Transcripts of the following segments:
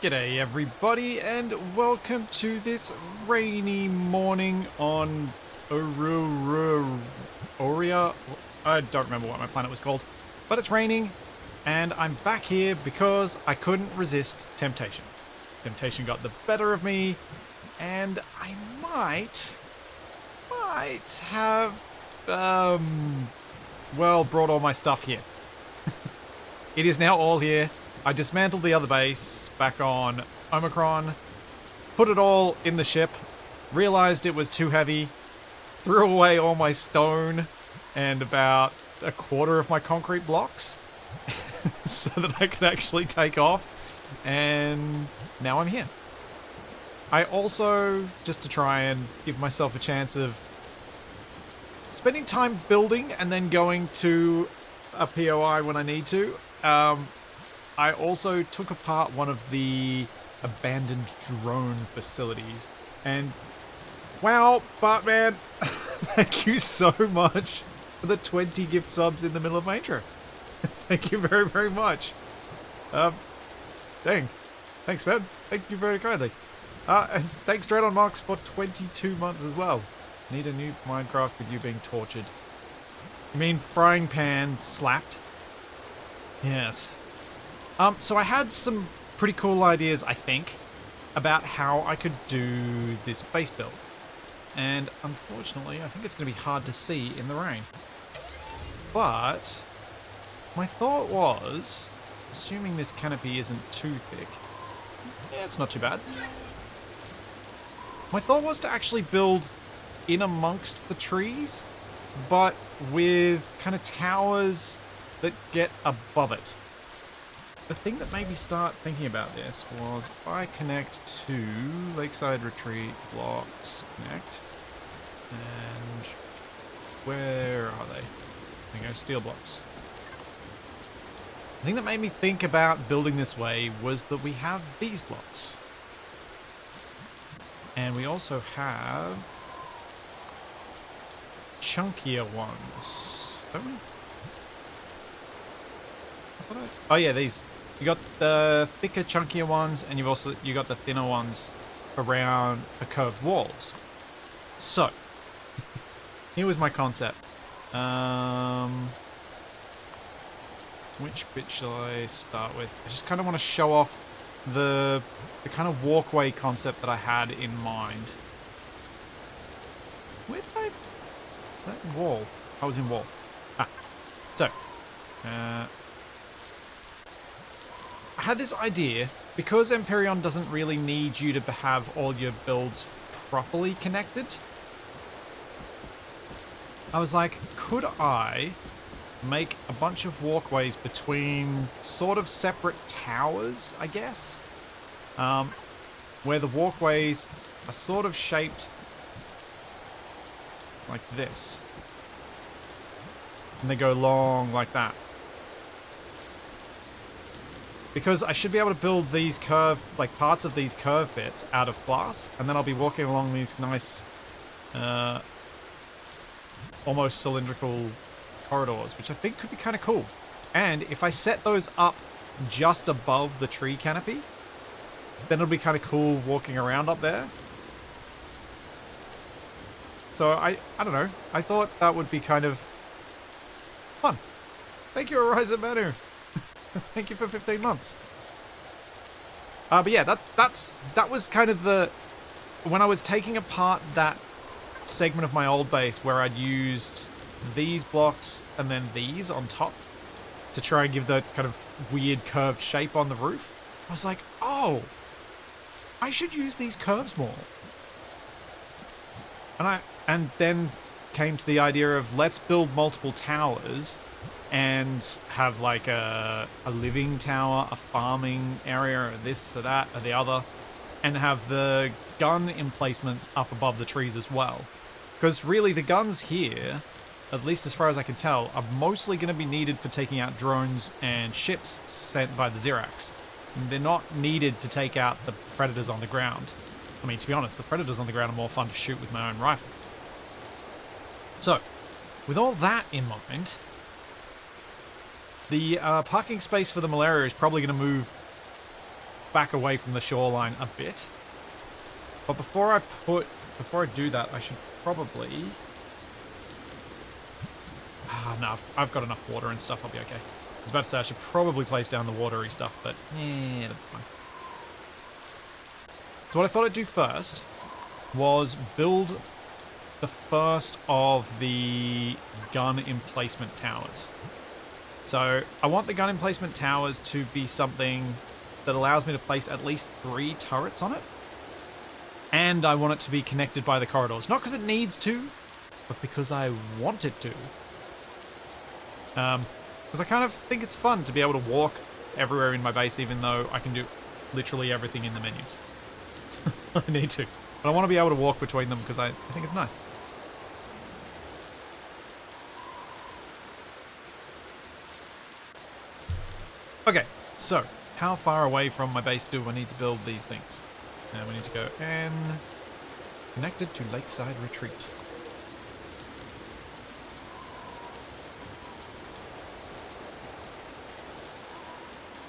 G'day everybody and welcome to this rainy morning on Aurea. I don't remember what my planet was called, but it's raining and I'm back here because I couldn't resist temptation. Temptation got the better of me and I might have, well, brought all my stuff here. It is now all here. I dismantled the other base back on Omicron, put it all in the ship, realized it was too heavy, threw away all my stone and about a quarter of my concrete blocks so that I could actually take off, and now I'm here. I also, just to try and give myself a chance of spending time building and then going to a POI when I need to, I also took apart one of the abandoned drone facilities, and wow, Bartman, thank you so much for the 20 gift subs in the middle of my intro. Thank you very, very much. Dang. Thanks, man. Thank you very kindly. And thanks, Dread on Marks, for 22 months as well. Need a new Minecraft with you being tortured. You mean frying pan slapped? Yes. So I had some pretty cool ideas, I think, about how I could do this base build. And unfortunately, I think it's going to be hard to see in the rain. But my thought was, assuming this canopy isn't too thick, yeah, it's not too bad. My thought was to actually build in amongst the trees, but with kind of towers that get above it. The thing that made me start thinking about this was if I connect to Lakeside Retreat blocks, connect, and where are they? There we go, steel blocks. The thing that made me think about building this way was that we have these blocks. And we also have chunkier ones, don't we? Oh yeah, these. You got the thicker, chunkier ones, and you got the thinner ones around the curved walls. So, here was my concept. Which bit shall I start with? I just kind of want to show off the kind of walkway concept that I had in mind. Where did I... That wall. I was in wall. So, I had this idea, because Empyrion doesn't really need you to have all your builds properly connected. I was like, could I make a bunch of walkways between sort of separate towers, I guess? Where the walkways are sort of shaped like this. And they go long like that. Because I should be able to build these parts of these curved bits out of glass, and then I'll be walking along these nice, almost cylindrical corridors, which I think could be kind of cool. And if I set those up just above the tree canopy, then it'll be kind of cool walking around up there. So I don't know. I thought that would be kind of fun. Thank you, Ariza Manu. Thank you for 15 months. But yeah, that was kind of the... When I was taking apart that segment of my old base where I'd used these blocks and then these on top to try and give the kind of weird curved shape on the roof, I was like, oh, I should use these curves more. And then came to the idea of let's build multiple towers and have like a living tower, a farming area, or this or that or the other, and have the gun emplacements up above the trees as well. Because really the guns here, at least as far as I can tell, are mostly going to be needed for taking out drones and ships sent by the Xerax. They're not needed to take out the predators on the ground. I mean, to be honest, the predators on the ground are more fun to shoot with my own rifle. So, with all that in mind, the parking space for the malaria is probably going to move back away from the shoreline a bit. But before I do that, I should probably... no, I've got enough water and stuff, I'll be okay. I was about to say I should probably place down the watery stuff, but yeah, that's fine. So what I thought I'd do first was build the first of the gun emplacement towers. So I want the gun emplacement towers to be something that allows me to place at least 3 turrets on it. And I want it to be connected by the corridors. Not because it needs to, but because I want it to. Because I kind of think it's fun to be able to walk everywhere in my base, even though I can do literally everything in the menus. I need to. But I want to be able to walk between them because I think it's nice. Okay, so how far away from my base do I need to build these things? Now we need to go and connected to Lakeside Retreat.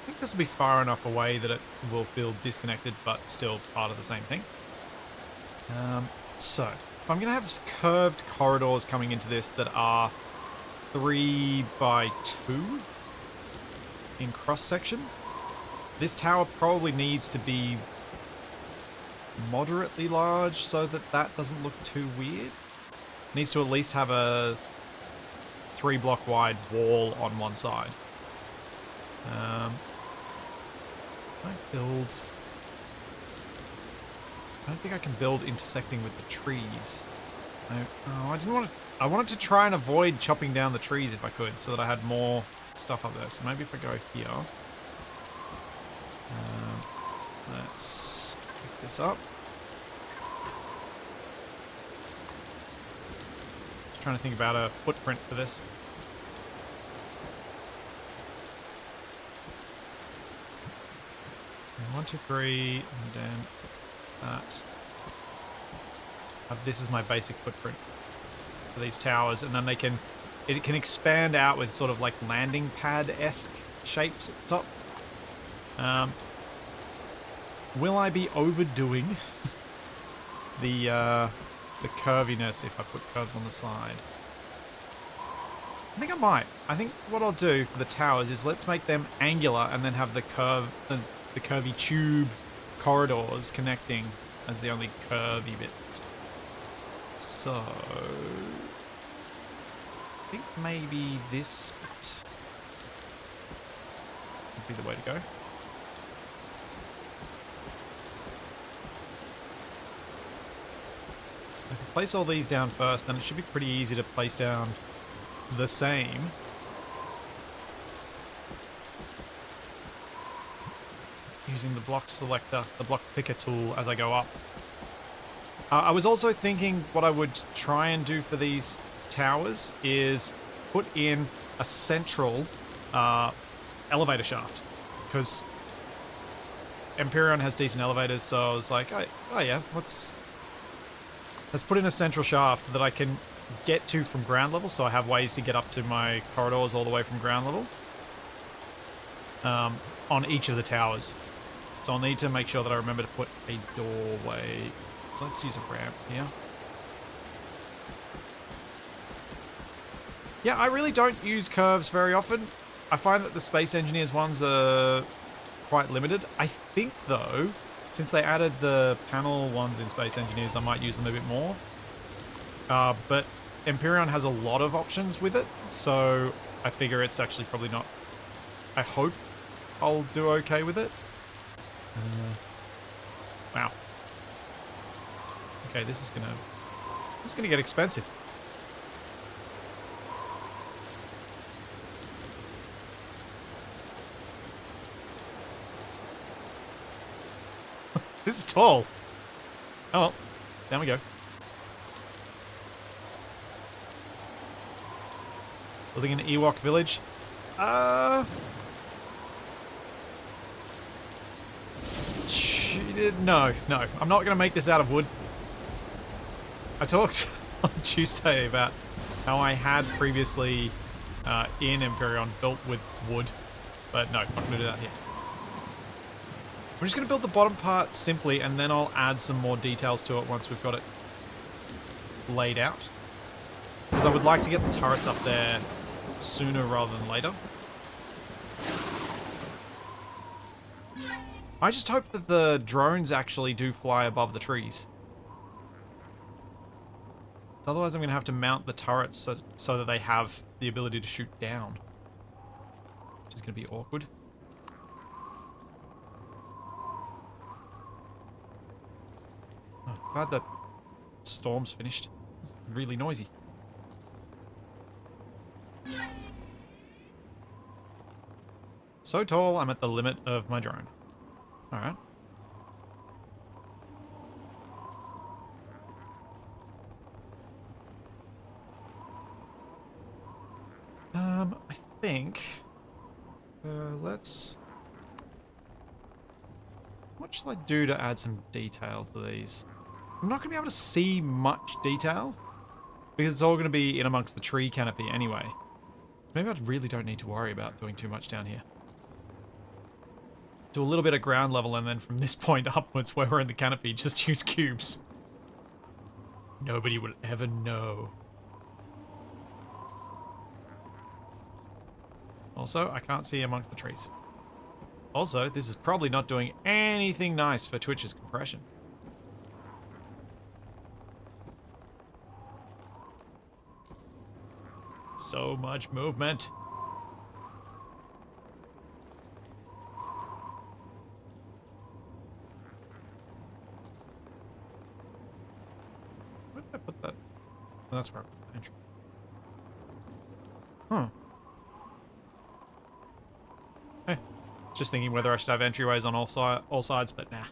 I think this will be far enough away that it will feel disconnected, but still part of the same thing. So, if I'm going to have curved corridors coming into this that are 3 by 2 in cross-section, this tower probably needs to be moderately large so that that doesn't look too weird. It needs to at least have a 3-block wide wall on one side. I don't think I can build intersecting with the trees. I didn't want to... I wanted to try and avoid chopping down the trees if I could, so that I had more stuff up there. So maybe if I go here... let's pick this up. Just trying to think about a footprint for this. And 1, 2, 3, and then that. This is my basic footprint for these towers, and then it can expand out with sort of like landing pad-esque shapes at the top. Will I be overdoing the curviness if I put curves on the side? I think I might. I think what I'll do for the towers is let's make them angular and then have the curvy tube corridors connecting as the only curvy bit. So I think maybe this bit would be the way to go. If I place all these down first, then it should be pretty easy to place down the same. Using the block selector, the block picker tool as I go up. I was also thinking what I would try and do for these towers is put in a central elevator shaft, because Empyrion has decent elevators, so I was like, oh yeah, let's put in a central shaft that I can get to from ground level, so I have ways to get up to my corridors all the way from ground level on each of the towers. So I'll need to make sure that I remember to put a doorway. So let's use a ramp here. Yeah, I really don't use curves very often. I find that the Space Engineers ones are quite limited. I think, though, since they added the panel ones in Space Engineers, I might use them a bit more. But Empyrion has a lot of options with it, so I figure it's actually probably not... I hope I'll do okay with it. Wow. Okay, this is gonna get expensive. This is tall. Oh well, down we go. Building an Ewok village. No, I'm not going to make this out of wood. I talked on Tuesday about how I had previously in Empyrion built with wood, but no, I'm not going to do that here. We're just going to build the bottom part simply, and then I'll add some more details to it once we've got it laid out. Because I would like to get the turrets up there sooner rather than later. I just hope that the drones actually do fly above the trees. Otherwise I'm going to have to mount the turrets so that they have the ability to shoot down. Which is going to be awkward. Oh, glad that storm's finished. It's really noisy. So tall, I'm at the limit of my drone. Alright. I think... let's... What shall I do to add some detail to these? I'm not going to be able to see much detail, because it's all going to be in amongst the tree canopy anyway. Maybe I really don't need to worry about doing too much down here. Do a little bit of ground level, and then from this point upwards where we're in the canopy, just use cubes. Nobody would ever know. Also, I can't see amongst the trees. Also, this is probably not doing anything nice for Twitch's compression. So much movement. Where did I put that? Oh, that's where I put the entry. Huh. Hey, just thinking whether I should have entryways on all sides, but nah.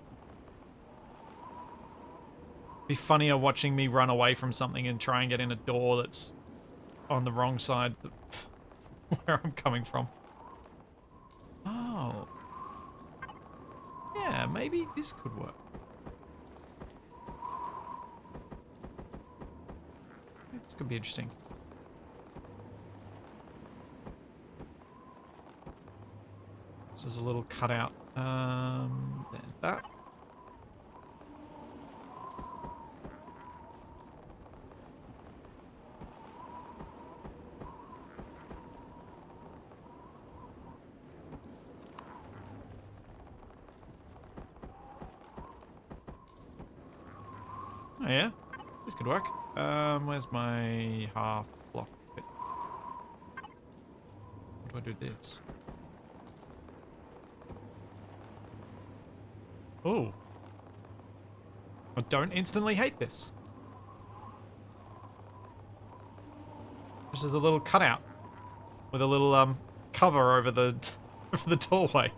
Be funnier watching me run away from something and try and get in a door that's on the wrong side where I'm coming from. Oh. Yeah, maybe this could work. This could be interesting. This is a little cutout. Then that. Oh yeah, this could work. Where's my half block bit? What do I do with this? Oh. I don't instantly hate this. This is a little cutout with a little cover over the over the doorway.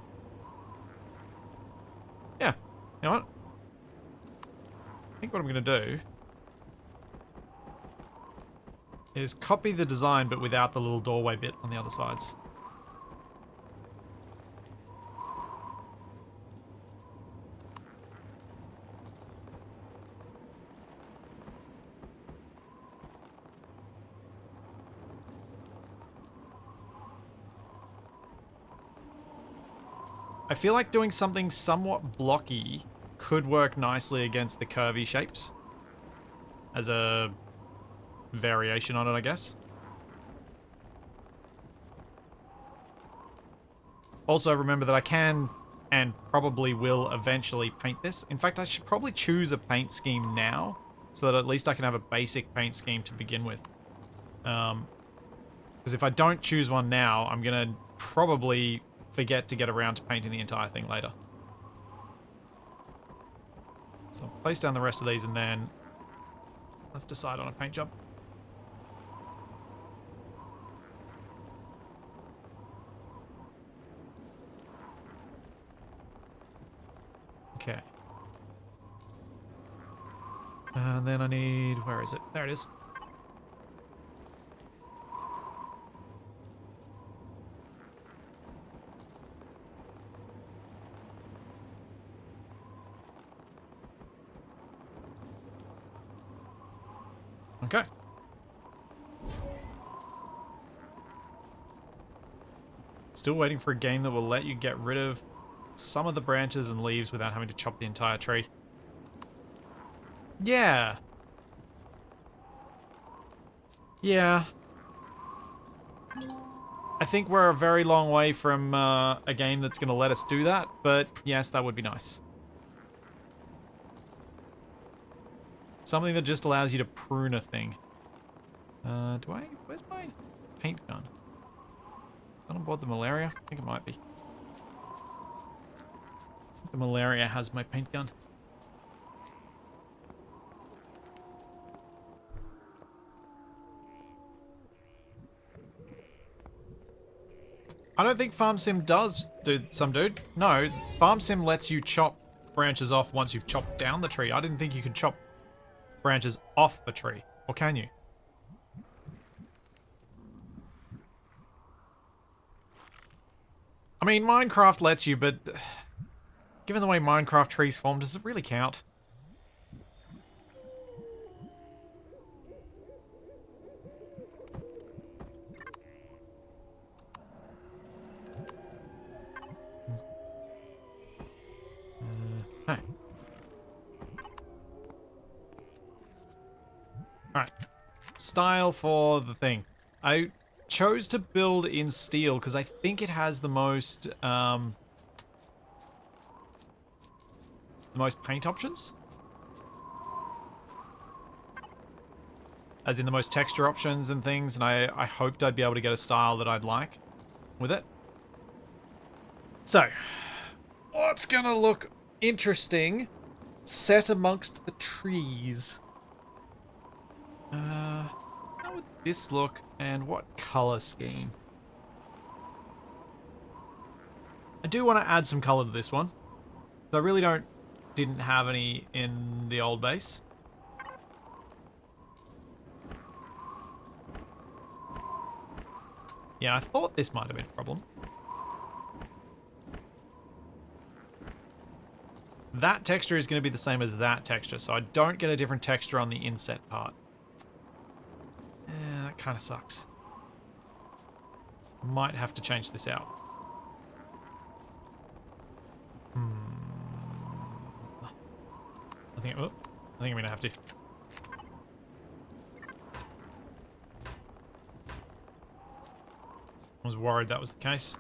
Yeah. You know what? I think what I'm going to do is copy the design but without the little doorway bit on the other sides. I feel like doing something somewhat blocky could work nicely against the curvy shapes as a variation on it, I guess. Also, remember that I can and probably will eventually paint this. In fact, I should probably choose a paint scheme now so that at least I can have a basic paint scheme to begin with. Because if I don't choose one now, I'm going to probably forget to get around to painting the entire thing later. So I'll place down the rest of these and then let's decide on a paint job. Okay. And then I need... where is it? There it is. Okay. Still waiting for a game that will let you get rid of some of the branches and leaves without having to chop the entire tree. Yeah. Yeah. I think we're a very long way from a game that's going to let us do that, but yes, that would be nice. Something that just allows you to prune a thing. Where's my paint gun? Not on board the malaria? I think it might be. The malaria has my paint gun. I don't think Farm Sim does, dude. No, Farm Sim lets you chop branches off once you've chopped down the tree. I didn't think you could chop branches off a tree. Or can you? I mean, Minecraft lets you, but given the way Minecraft trees form, does it really count? Hey. Alright. Style for the thing. I chose to build in steel because I think it has the most paint options. As in the most texture options and things, and I hoped I'd be able to get a style that I'd like with it. So, what's gonna look interesting set amongst the trees? How would this look, and what color scheme? I do want to add some color to this one. I really didn't have any in the old base. Yeah, I thought this might have been a problem. That texture is going to be the same as that texture, so I don't get a different texture on the inset part. That kind of sucks. Might have to change this out. I think I'm going to have to. I was worried that was the case.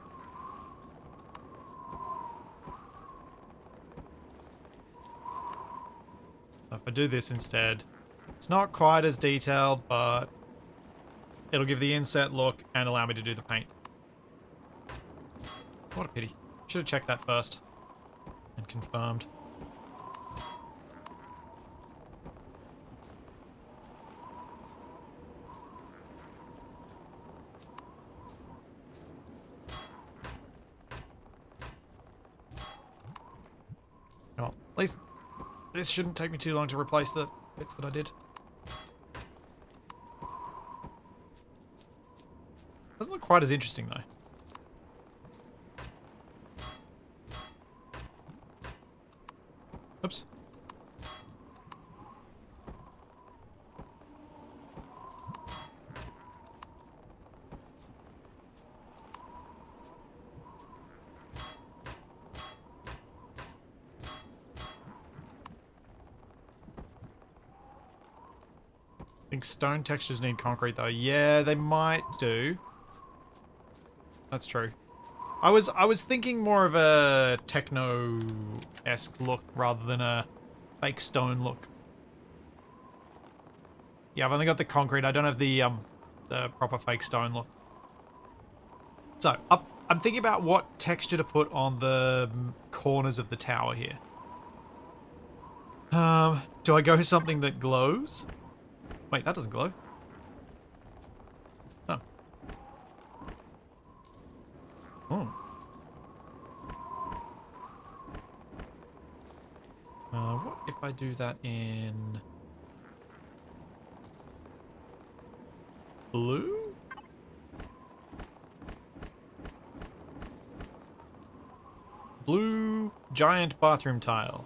If I do this instead, it's not quite as detailed, but it'll give the inset look and allow me to do the paint. What a pity. Should have checked that first and confirmed. Well, at least this shouldn't take me too long to replace the bits that I did. Doesn't look quite as interesting though. Oops. I think stone textures need concrete though. Yeah, they might do. That's true. I was thinking more of a techno-esque look rather than a fake stone look. Yeah, I've only got the concrete. I don't have the proper fake stone look. So, I'm thinking about what texture to put on the corners of the tower here. Do I go something that glows? Wait, that doesn't glow. Oh. Oh. What if I do that in blue? Blue giant bathroom tile.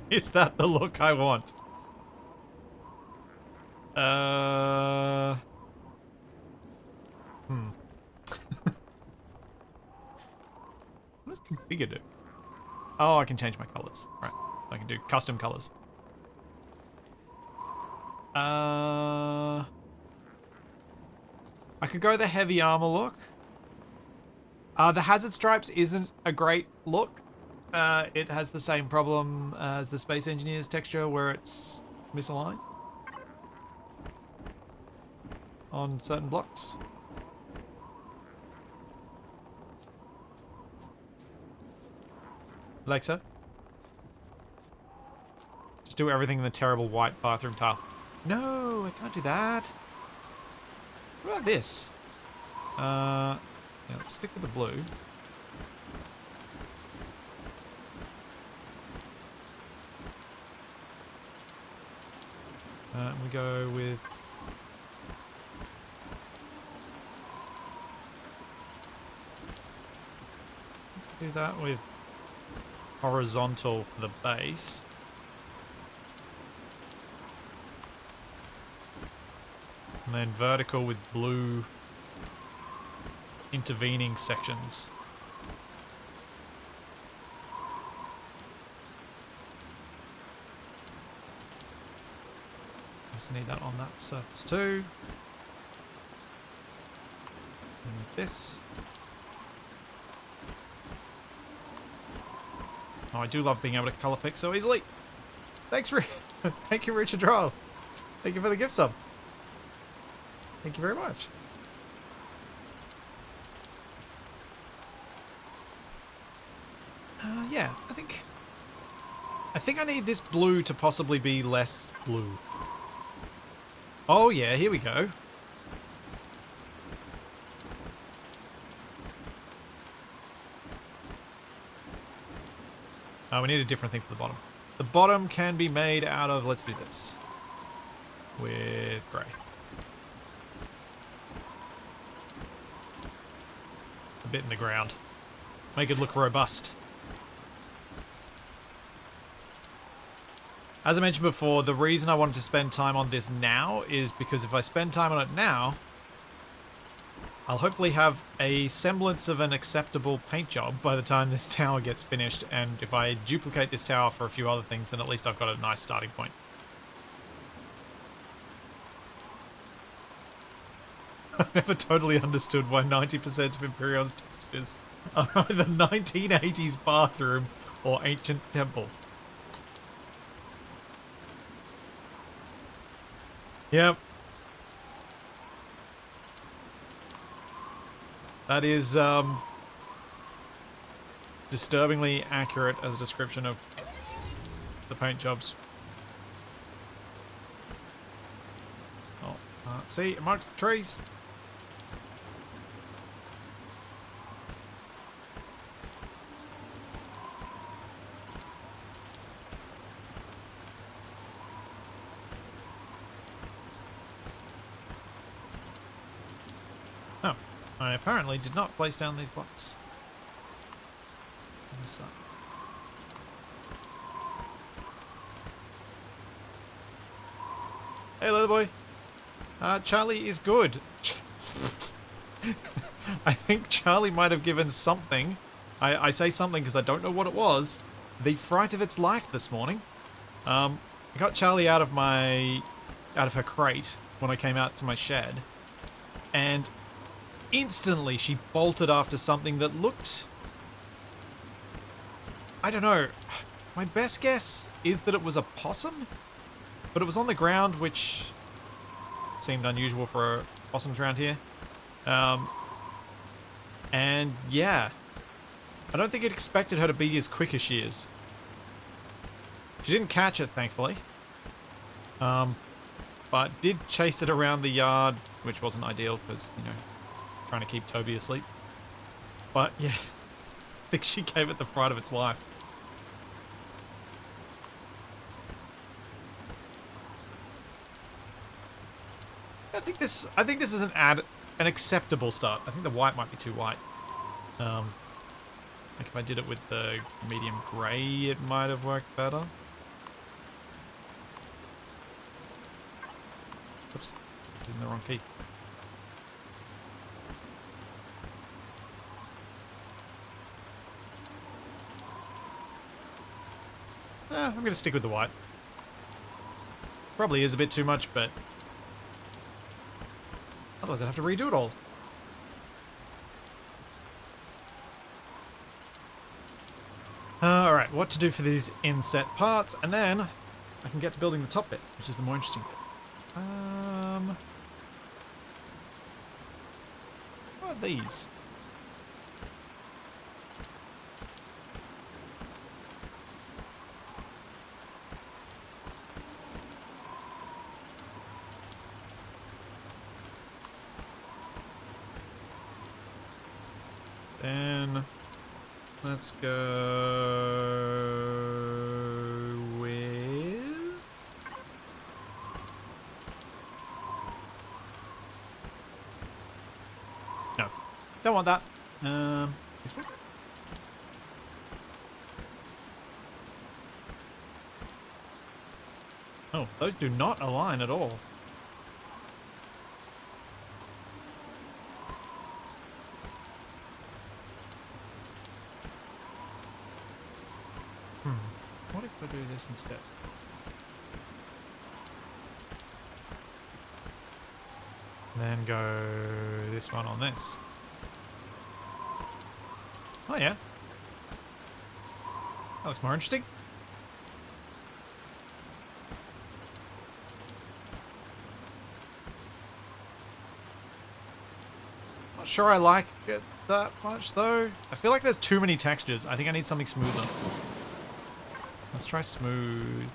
Is that the look I want? Bigger do. Oh, I can change my colors. Right. I can do custom colors. I could go the heavy armor look. The hazard stripes isn't a great look. It has the same problem as the Space Engineers texture where it's misaligned on certain blocks. Alexa, just do everything in the terrible white bathroom tile. No, I can't do that. What about this? Yeah, let's stick with the blue. We go with... do that with horizontal for the base. And then vertical with blue intervening sections. Just need that on that surface too. And with this. Oh, I do love being able to color pick so easily. Thanks, thank you, Richard Roll. Thank you for the gift sub. Thank you very much. Yeah, I think I need this blue to possibly be less blue. Oh yeah, here we go. We need a different thing for the bottom. The bottom can be made out of, let's do this, with grey. A bit in the ground. Make it look robust. As I mentioned before, the reason I wanted to spend time on this now is because if I spend time on it now, I'll hopefully have a semblance of an acceptable paint job by the time this tower gets finished, and if I duplicate this tower for a few other things, then at least I've got a nice starting point. I've never totally understood why 90% of Empyrion's textures are either 1980s bathroom or ancient temple. Yep. That is disturbingly accurate as a description of the paint jobs. Oh, see, amongst the trees. Oh, I apparently did not place down these blocks. On this side. Hey, Leather Boy. Charlie is good. I think Charlie might have given something. I say something because I don't know what it was. The fright of its life this morning. I got Charlie out of her crate when I came out to my shed, and instantly she bolted after something that looked... I don't know. My best guess is that it was a possum, but it was on the ground, which seemed unusual for possums around here. And yeah, I don't think it expected her to be as quick as she is. She didn't catch it, thankfully. But did chase it around the yard, which wasn't ideal because, you know, trying to keep Toby asleep. But yeah, I think she gave it the fright of its life. I think this is an acceptable start. I think the white might be too white. Like if I did it with the medium grey, it might have worked better. Oops, in the wrong key. I'm going to stick with the white. Probably is a bit too much, but otherwise I'd have to redo it all. Alright, what to do for these inset parts, and then I can get to building the top bit, which is the more interesting bit. What are these? Then let's go with... No, don't want that. This one? Oh, those do not align at all. What if I do this instead? And then go this one on this. Oh yeah. That looks more interesting. Not sure I like it that much though. I feel like there's too many textures. I think I need something smoother. Let's try smooth.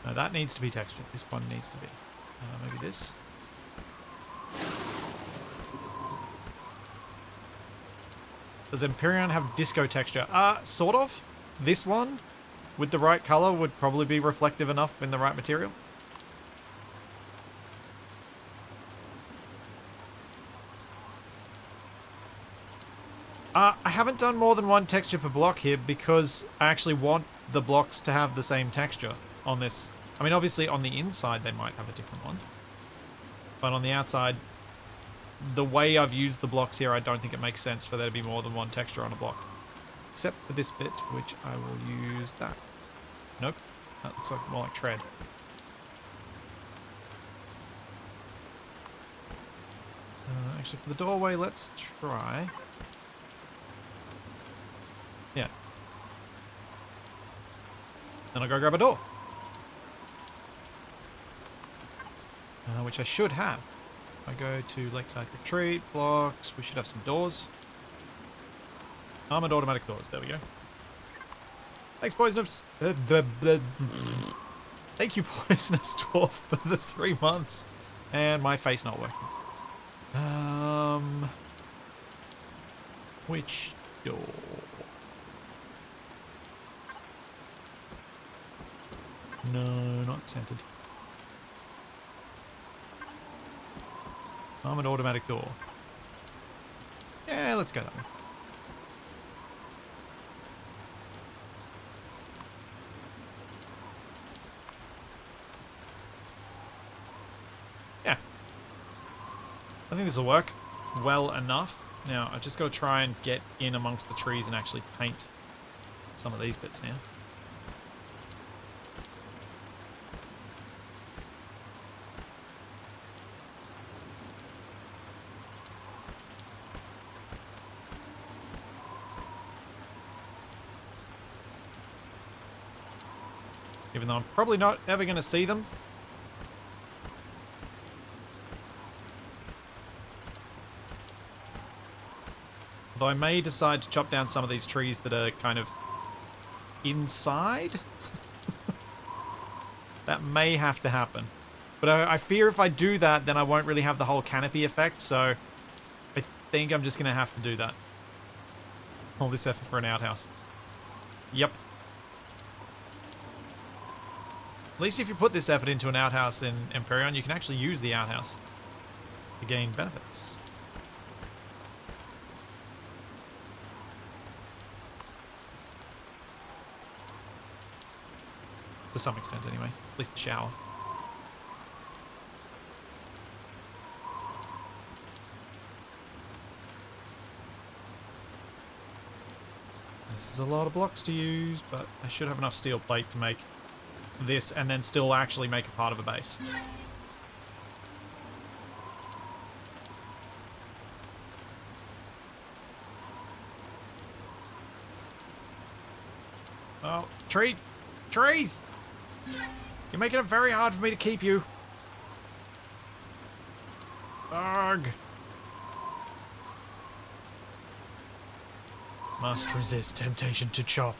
No, that needs to be textured. This one needs to be. Maybe this. Does Empyrion have disco texture? Sort of. This one, with the right color, would probably be reflective enough in the right material. I haven't done more than one texture per block here because I actually want the blocks to have the same texture on this. I mean, obviously on the inside they might have a different one. But on the outside, the way I've used the blocks here, I don't think it makes sense for there to be more than one texture on a block. Except for this bit, which I will use that. Nope. That looks like more like tread. Actually, for the doorway, let's try... Yeah. Then I'll go grab a door. Which I should have. If I go to Lakeside Retreat, blocks, we should have some doors. Armored automatic doors, there we go. Thanks, Poisonous. Thank you, Poisonous Dwarf, for the 3 months. And my face not working. Which door? No, not centered. Armored automatic door. Yeah, let's go that way. Yeah. I think this will work well enough. Now, I've just got to try and get in amongst the trees and actually paint some of these bits now. Even though I'm probably not ever going to see them. Though I may decide to chop down some of these trees that are kind of inside. That may have to happen. But I fear if I do that, then I won't really have the whole canopy effect, so I think I'm just going to have to do that. All this effort for an outhouse. Yep. At least if you put this effort into an outhouse in Empyrion, you can actually use the outhouse to gain benefits. To some extent, anyway. At least the shower. This is a lot of blocks to use, but I should have enough steel plate to make this and then still actually make a part of a base. Oh, trees! You're making it very hard for me to keep you. Ugh. Must resist temptation to chop.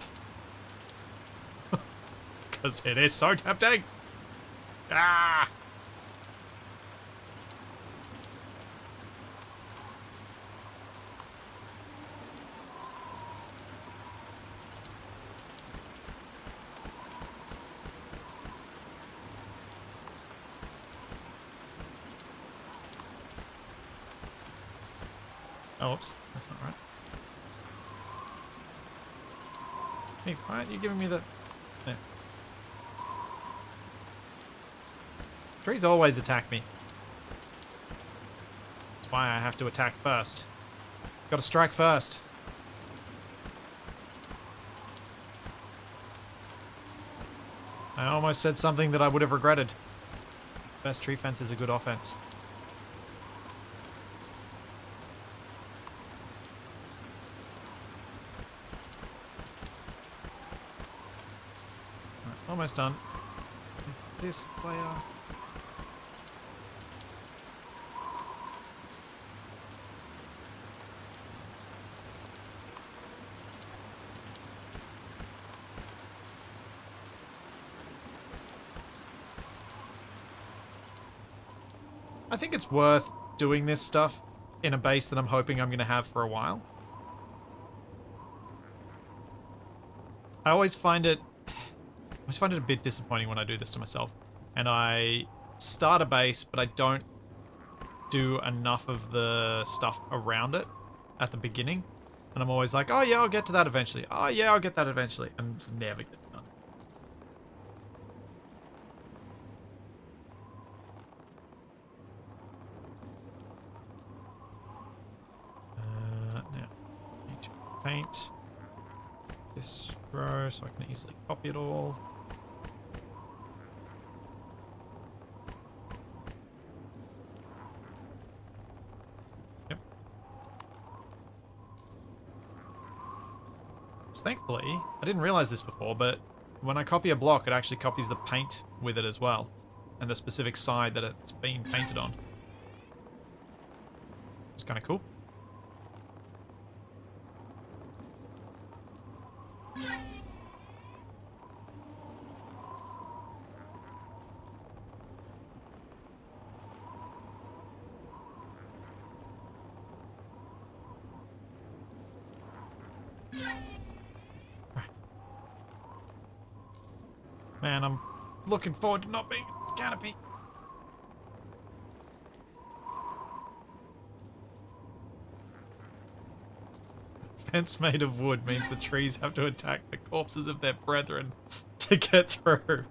Because it is so tempting. Ah! Oh, oops. That's not right. Hey, why aren't you giving me the... There. Trees always attack me. That's why I have to attack first. Gotta strike first. I almost said something that I would have regretted. Best tree fence is a good offense. Almost done. This player. I think it's worth doing this stuff in a base that I'm hoping I'm going to have for a while. I always find it a bit disappointing when I do this to myself. And I start a base, but I don't do enough of the stuff around it at the beginning. And I'm always like, oh yeah, I'll get to that eventually. Oh yeah, I'll get that eventually. And it just never gets done. Now, I need to paint this row so I can easily copy it all. Thankfully, I didn't realize this before, but when I copy a block, it actually copies the paint with it as well, and the specific side that it's been painted on. It's kind of cool. Man, I'm looking forward to not being in this canopy. Fence made of wood means the trees have to attack the corpses of their brethren to get through.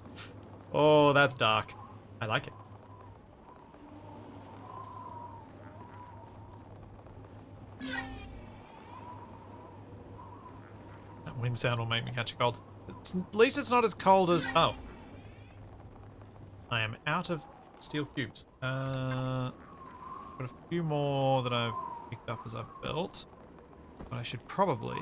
Oh, that's dark. I like it. That wind sound will make me catch a cold. At least it's not as cold as... Oh. I am out of steel cubes. Got a few more that I've picked up as I've built. But I should probably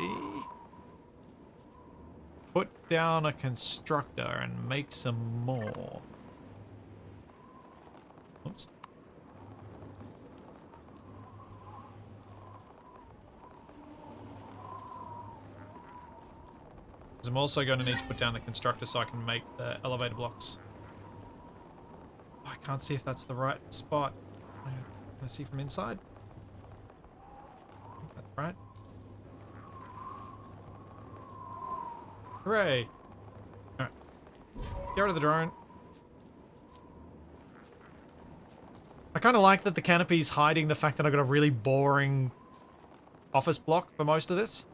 put down a constructor and make some more. Oops. I'm also going to need to put down the constructor so I can make the elevator blocks. Oh, I can't see if that's the right spot. Can I see from inside? I think that's right. Hooray! Alright. Get rid of the drone. I kind of like that the canopy's hiding the fact that I've got a really boring office block for most of this.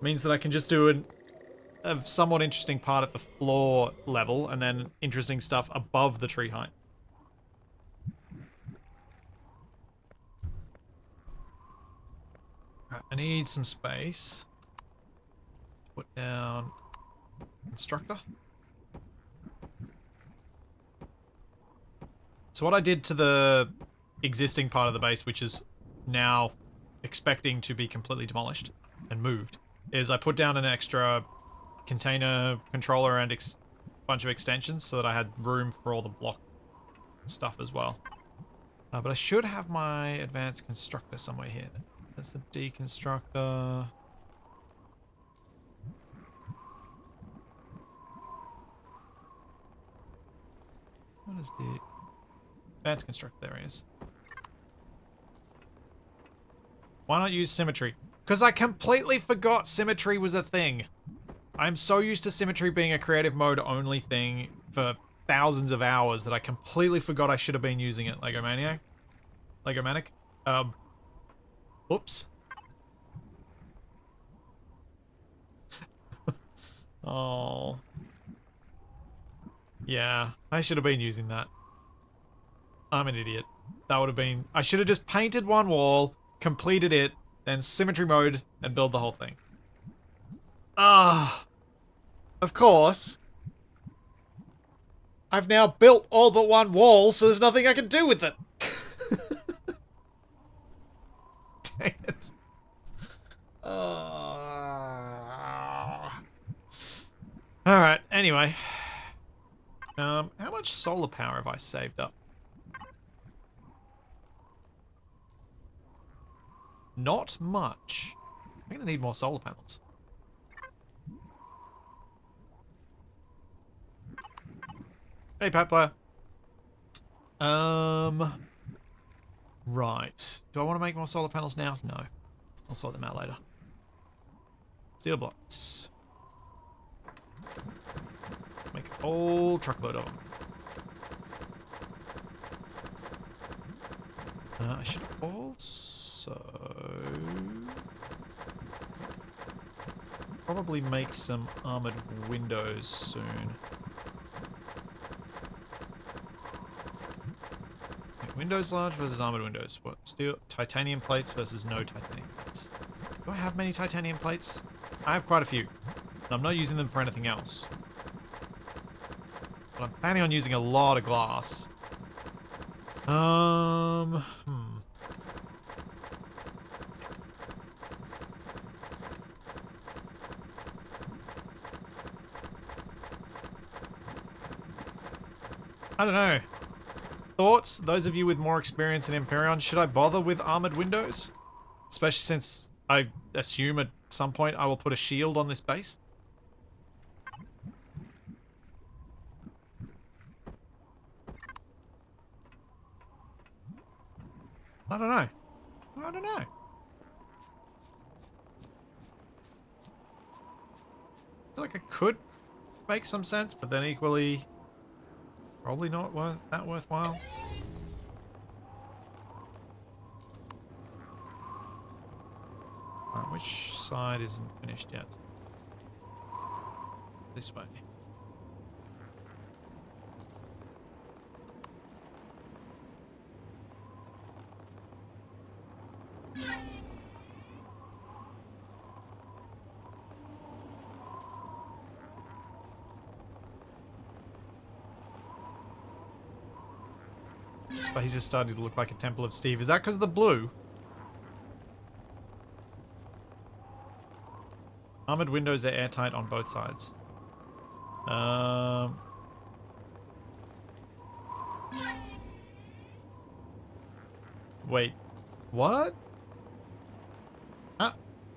Means that I can just do a somewhat interesting part at the floor level and then interesting stuff above the tree height. Right, I need some space. Put down constructor. So what I did to the existing part of the base, which is now expecting to be completely demolished and moved, is I put down an extra container controller and bunch of extensions so that I had room for all the block stuff as well. But I should have my advanced constructor somewhere here. That's the deconstructor. What is the advanced constructor? There it is. Why not use symmetry? Because I completely forgot symmetry was a thing. I'm so used to symmetry being a creative mode only thing for thousands of hours that I completely forgot I should have been using it. Lego Maniac. Lego Manic. Oops. Oh. Yeah, I should have been using that. I'm an idiot. That would have been... I should have just painted one wall, completed it, then symmetry mode, and build the whole thing. Ah. Of course. I've now built all but one wall, so there's nothing I can do with it. Dang it. Alright, anyway. How much solar power have I saved up? Not much. I'm gonna need more solar panels. Hey, Pat Player. Right. Do I want to make more solar panels now? No. I'll sort them out later. Steel blocks. Make a whole truckload of them. I should also probably make some armored windows soon. Windows large versus armored windows. What? Steel titanium plates versus no titanium plates. Do I have many titanium plates? I have quite a few. I'm not using them for anything else. But I'm planning on using a lot of glass. I don't know. Thoughts? Those of you with more experience in Empyrion, should I bother with armored windows? Especially since I assume at some point I will put a shield on this base. I don't know. I don't know. I feel like it could make some sense, but then equally probably not that worthwhile. Alright, which side isn't finished yet? This way. This base is starting to look like a Temple of Steve. Is that because of the blue? Armored windows are airtight on both sides. Wait. What?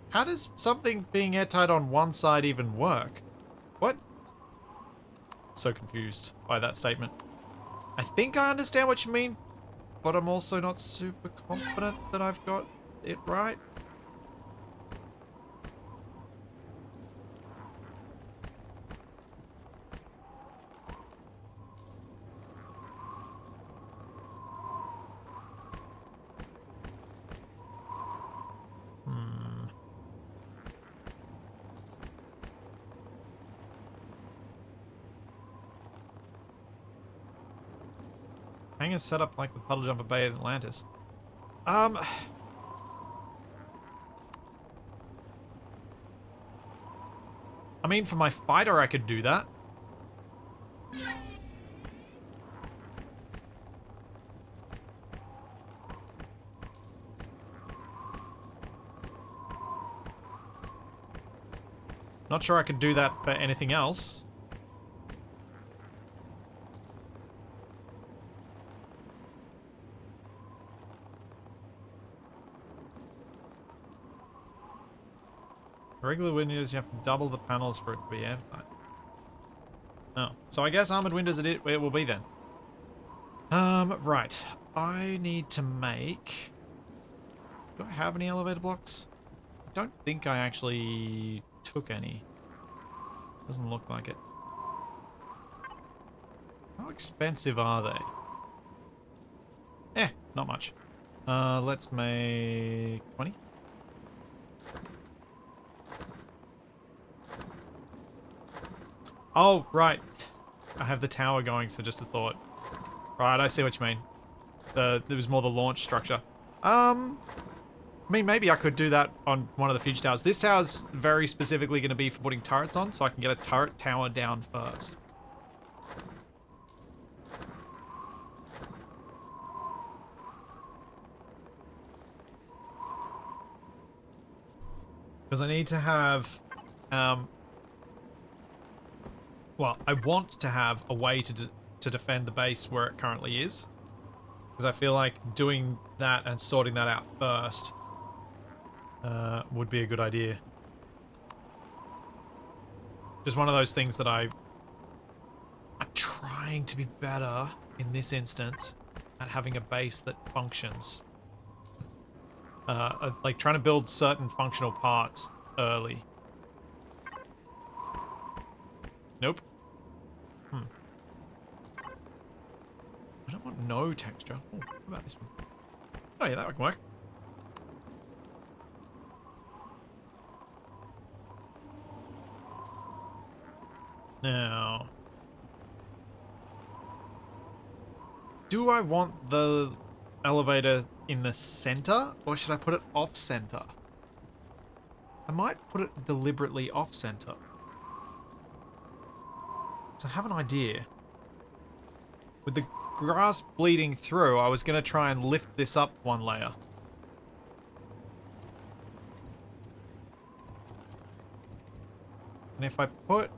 How does something being airtight on one side even work? What? So confused by that statement. I think I understand what you mean, but I'm also not super confident that I've got it right. Hangars set up like the Puddle Jumper Bay in Atlantis. I mean, for my fighter, I could do that. Not sure I could do that for anything else. Regular windows, you have to double the panels for it to be airtight. Oh, so I guess armored windows it will be then. Right. I need to make... Do I have any elevator blocks? I don't think I actually took any. Doesn't look like it. How expensive are they? Eh, not much. Let's make 20. Oh, right. I have the tower going, so just a thought. Right, I see what you mean. There was more the launch structure. I mean, maybe I could do that on one of the future towers. This tower's very specifically going to be for putting turrets on, so I can get a turret tower down first. Because I need to have... well, I want to have a way to defend the base where it currently is. Because I feel like doing that and sorting that out first would be a good idea. Just one of those things that I'm trying to be better in this instance at having a base that functions. Like trying to build certain functional parts early. Nope. I don't want no texture. Oh, what about this one? Oh yeah, that can work. Now, do I want the elevator in the center, or should I put it off center? I might put it deliberately off center. So I have an idea. With the grass bleeding through, I was going to try and lift this up one layer. And if I put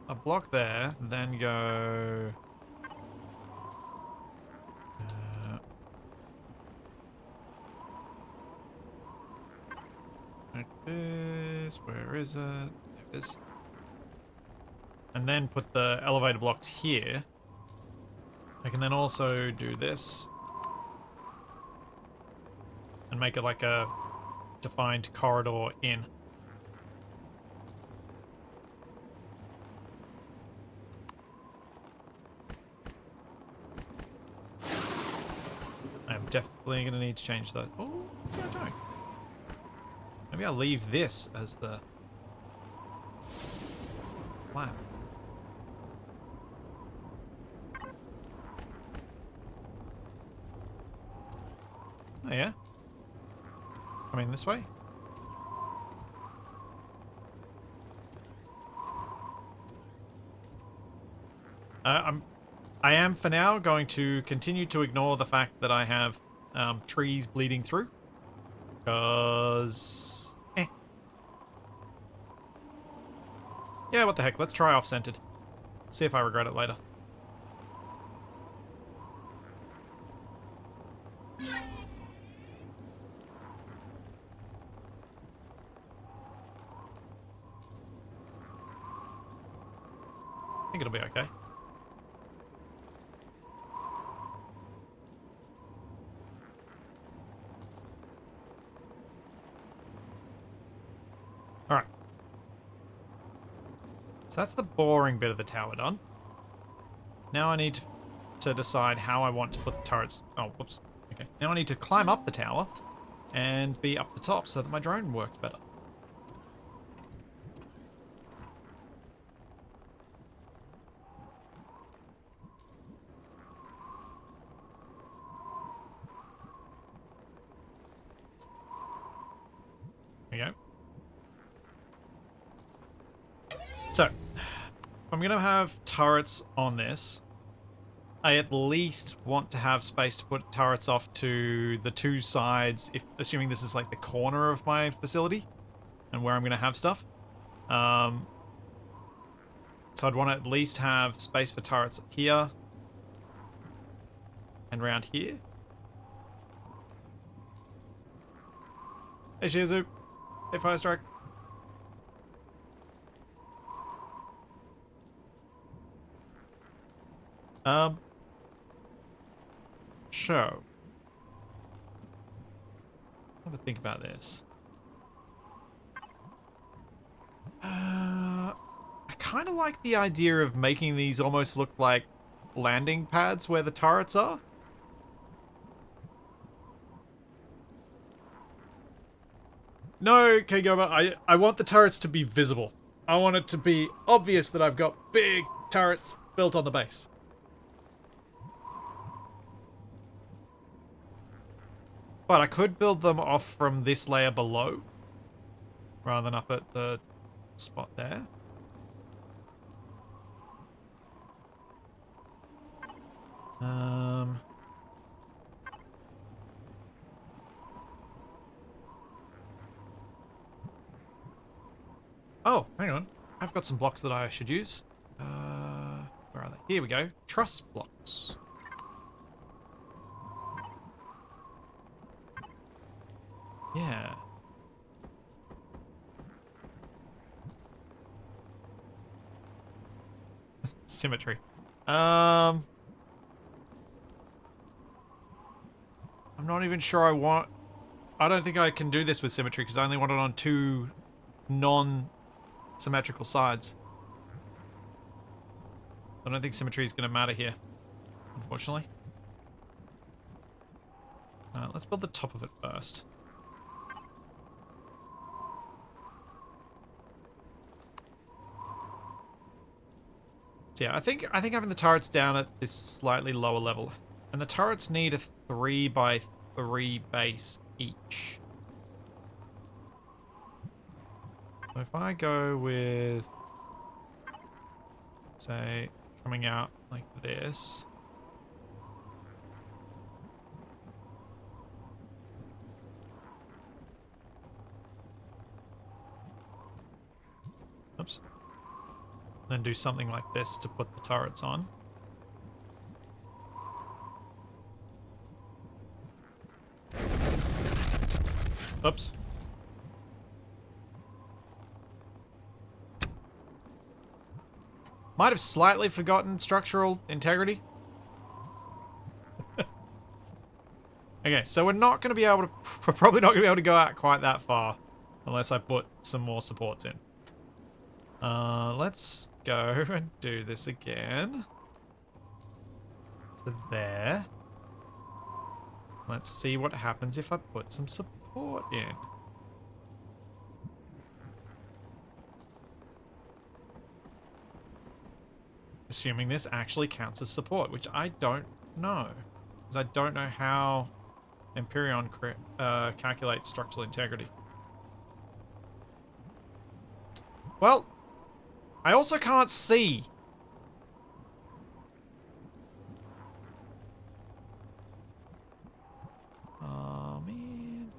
a block there, then go... like this, where is it? There it is. And then put the elevator blocks here. I can then also do this. And make it like a defined corridor in. I'm definitely going to need to change that. Oh, maybe I don't. Maybe I'll leave this as the plan. Oh yeah? Coming this way? I am for now going to continue to ignore the fact that I have trees bleeding through. Because... yeah, what the heck. Let's try off-centered. See if I regret it later. I think it'll be okay. Alright. So that's the boring bit of the tower done. Now I need to decide how I want to put the turrets... oh, whoops. Okay. Now I need to climb up the tower and be up the top so that my drone works better. There we go. So, if I'm going to have turrets on this, I at least want to have space to put turrets off to the two sides, if assuming this is like the corner of my facility and where I'm going to have stuff. So I'd want to at least have space for turrets here and around here. Hey Shizu. Hey Firestrike. So. Let's have a think about this. I kind of like the idea of making these almost look like landing pads where the turrets are. No, Kgoba, I want the turrets to be visible. I want it to be obvious that I've got big turrets built on the base. But I could build them off from this layer below, rather than up at the spot there. Oh, hang on. I've got some blocks that I should use. Where are they? Here we go. Truss blocks. Yeah. Symmetry. I'm not even sure I don't think I can do this with symmetry because I only want it on two non-symmetrical sides. I don't think symmetry is going to matter here, unfortunately. Let's build the top of it first. So yeah, I think having the turrets down at this slightly lower level, and the turrets need a 3x3 base each. So if I go with, say, coming out like this. Oops. Then do something like this to put the turrets on. Oops. Might have slightly forgotten structural integrity. Okay, so we're not going to be able to... We're probably not going to be able to go out quite that far unless I put some more supports in. Let's go and do this again. To there. Let's see what happens if I put some support in. Assuming this actually counts as support, which I don't know. Because I don't know how Empyrion calculates structural integrity. Well, I also can't see. Oh, man.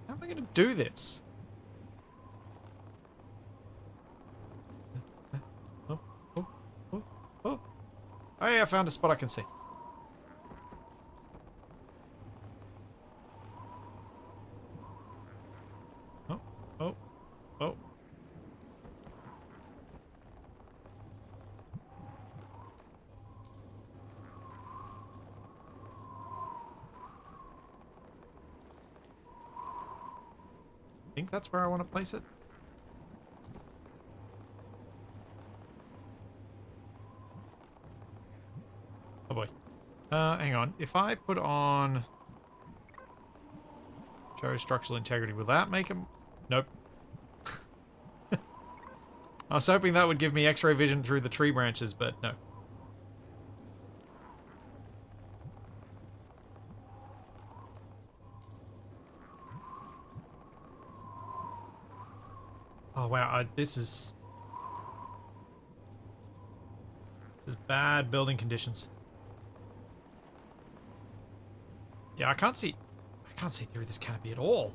How am I going to do this? Oh, oh, oh, oh. Hey, I found a spot I can see. Oh, oh, oh. I think that's where I want to place it. Oh boy. Hang on. If I put on show structural integrity, will that make him? Nope. I was hoping that would give me X-ray vision through the tree branches, but no. Oh wow, this is bad building conditions. Yeah, I can't see through this canopy at all.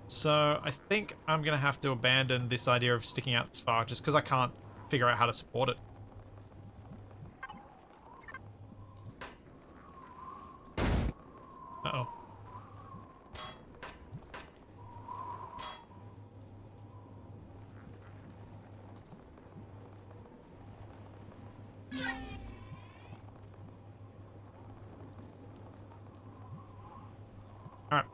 So I think I'm gonna have to abandon this idea of sticking out this far just because I can't figure out how to support it. Uh-oh. Alright.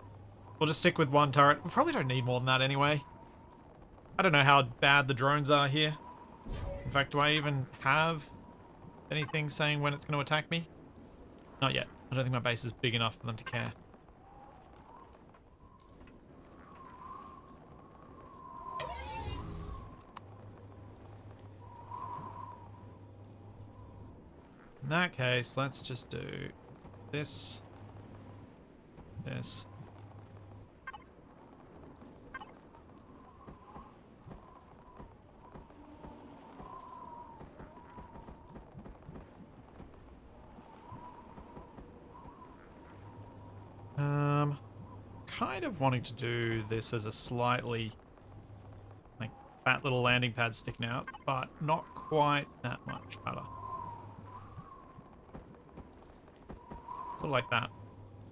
We'll just stick with one turret. We probably don't need more than that anyway. I don't know how bad the drones are here. In fact, do I even have anything saying when it's going to attack me? Not yet. I don't think my base is big enough for them to care. In that case, let's just do this. This. Kind of wanting to do this as a slightly like fat little landing pad sticking out, but not quite that much fatter. Sort of like that.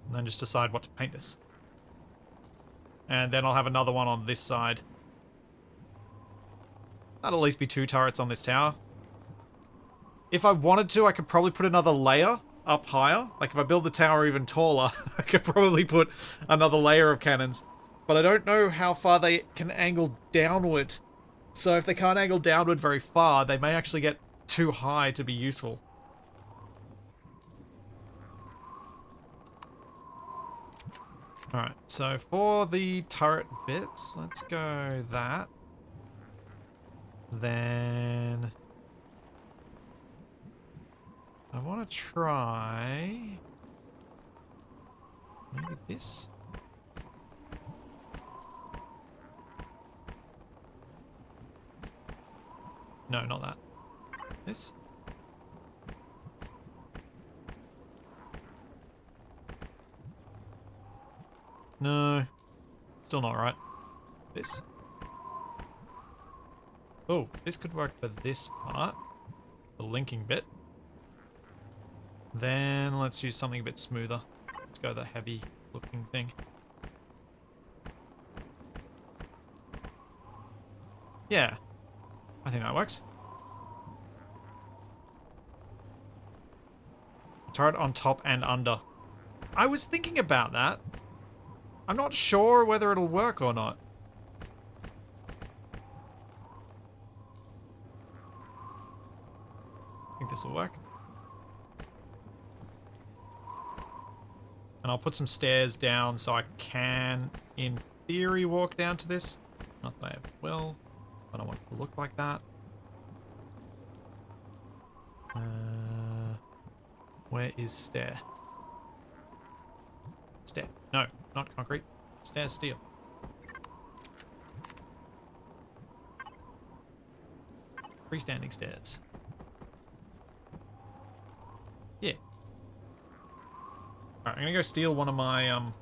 And then just decide what to paint this. And then I'll have another one on this side. That'll at least be 2 turrets on this tower. If I wanted to, I could probably put another layer up higher. Like if I build the tower even taller, I could probably put another layer of cannons. But I don't know how far they can angle downward. So if they can't angle downward very far, they may actually get too high to be useful. Alright, so for the turret bits, let's go that. Then I want to try maybe this. No, not that. This. No. Still not right. This. Oh, this could work for this part. The linking bit. Then let's use something a bit smoother. Let's go the heavy looking thing. Yeah. I think that works. Turret on top and under. I was thinking about that. I'm not sure whether it'll work or not. I think this will work. And I'll put some stairs down so I can, in theory, walk down to this. Not that I ever will. I don't want it to look like that. Where is stair? Stair. No, not concrete. Stair steel. Freestanding stairs. Yeah. Alright, I'm gonna go steal one of my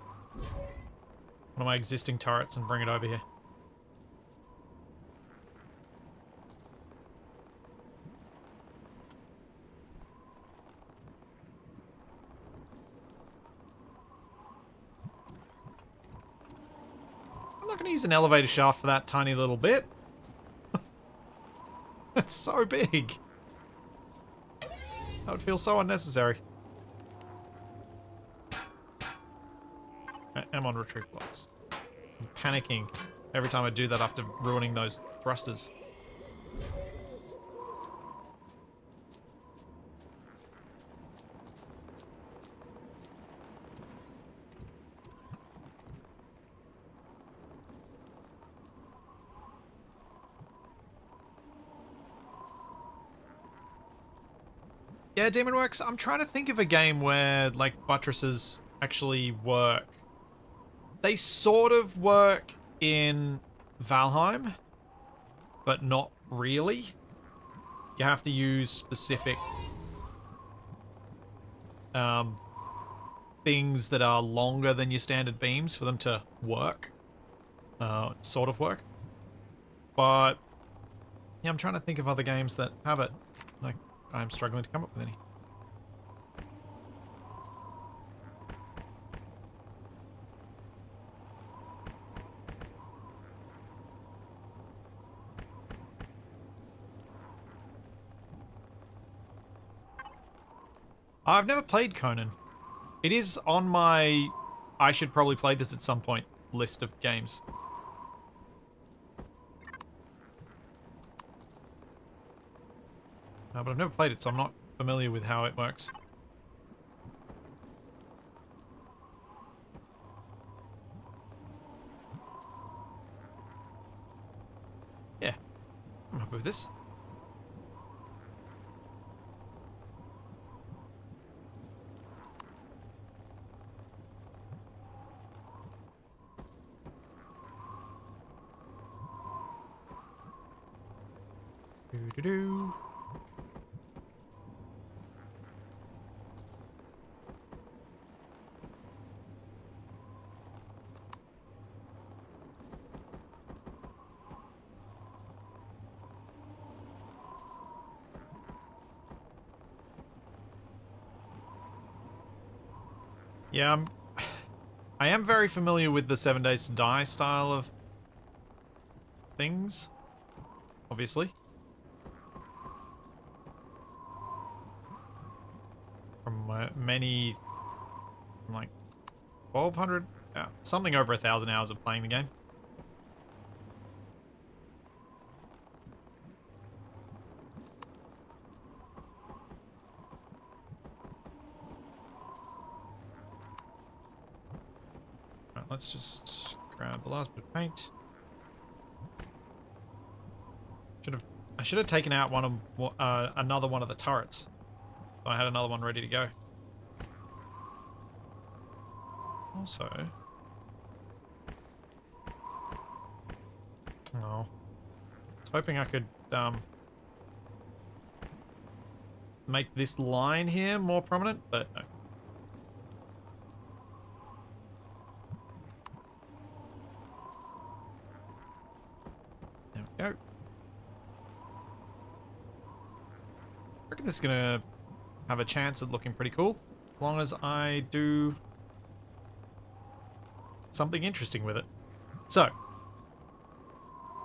existing turrets and bring it over here. I'm not gonna use an elevator shaft for that tiny little bit. It's so big. That would feel so unnecessary. I'm on retreat blocks. I'm panicking every time I do that after ruining those thrusters. Yeah, Demon Works, I'm trying to think of a game where, like, buttresses actually work. They sort of work in Valheim, but not really. You have to use specific um, things that are longer than your standard beams for them to work. Sort of work. But, yeah, I'm trying to think of other games that have it. Like, I'm struggling to come up with any. I've never played Conan. It is on my I should probably play this at some point list of games. But I've never played it, so I'm not familiar with how it works. Yeah, I'm happy with this. Do-do-do. Yeah, I am very familiar with the 7 Days to Die style of things, obviously. From many, like, 1,200, something over 1,000 hours of playing the game. Right, let's just grab the last bit of paint. I should have taken out another one of the turrets. So I had another one ready to go. Also, oh, I was hoping I could make this line here more prominent, but no. There we go. I reckon this is gonna have a chance at looking pretty cool, as long as I do something interesting with it. So,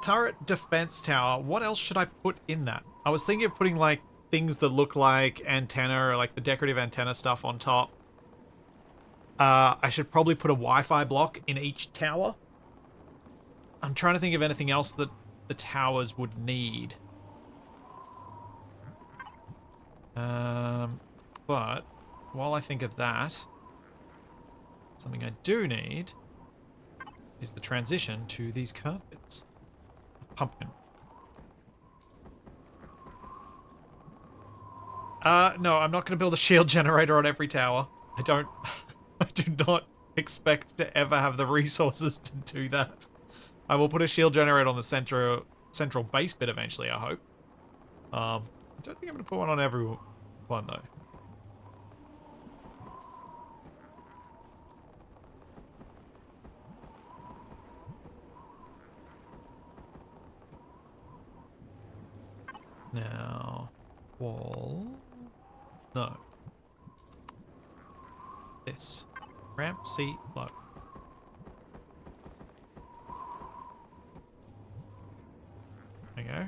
turret defense tower. What else should I put in that? I was thinking of putting like things that look like antenna or like the decorative antenna stuff on top. I should probably put a Wi-Fi block in each tower. I'm trying to think of anything else that the towers would need. But while I think of that, something I do need is the transition to these curve bits. A pumpkin. No, I'm not going to build a shield generator on every tower. I don't... I do not expect to ever have the resources to do that. I will put a shield generator on the central base bit eventually, I hope. I don't think I'm going to put one on every one, though. Now, wall. No. This. Ramp, C, low. There you go.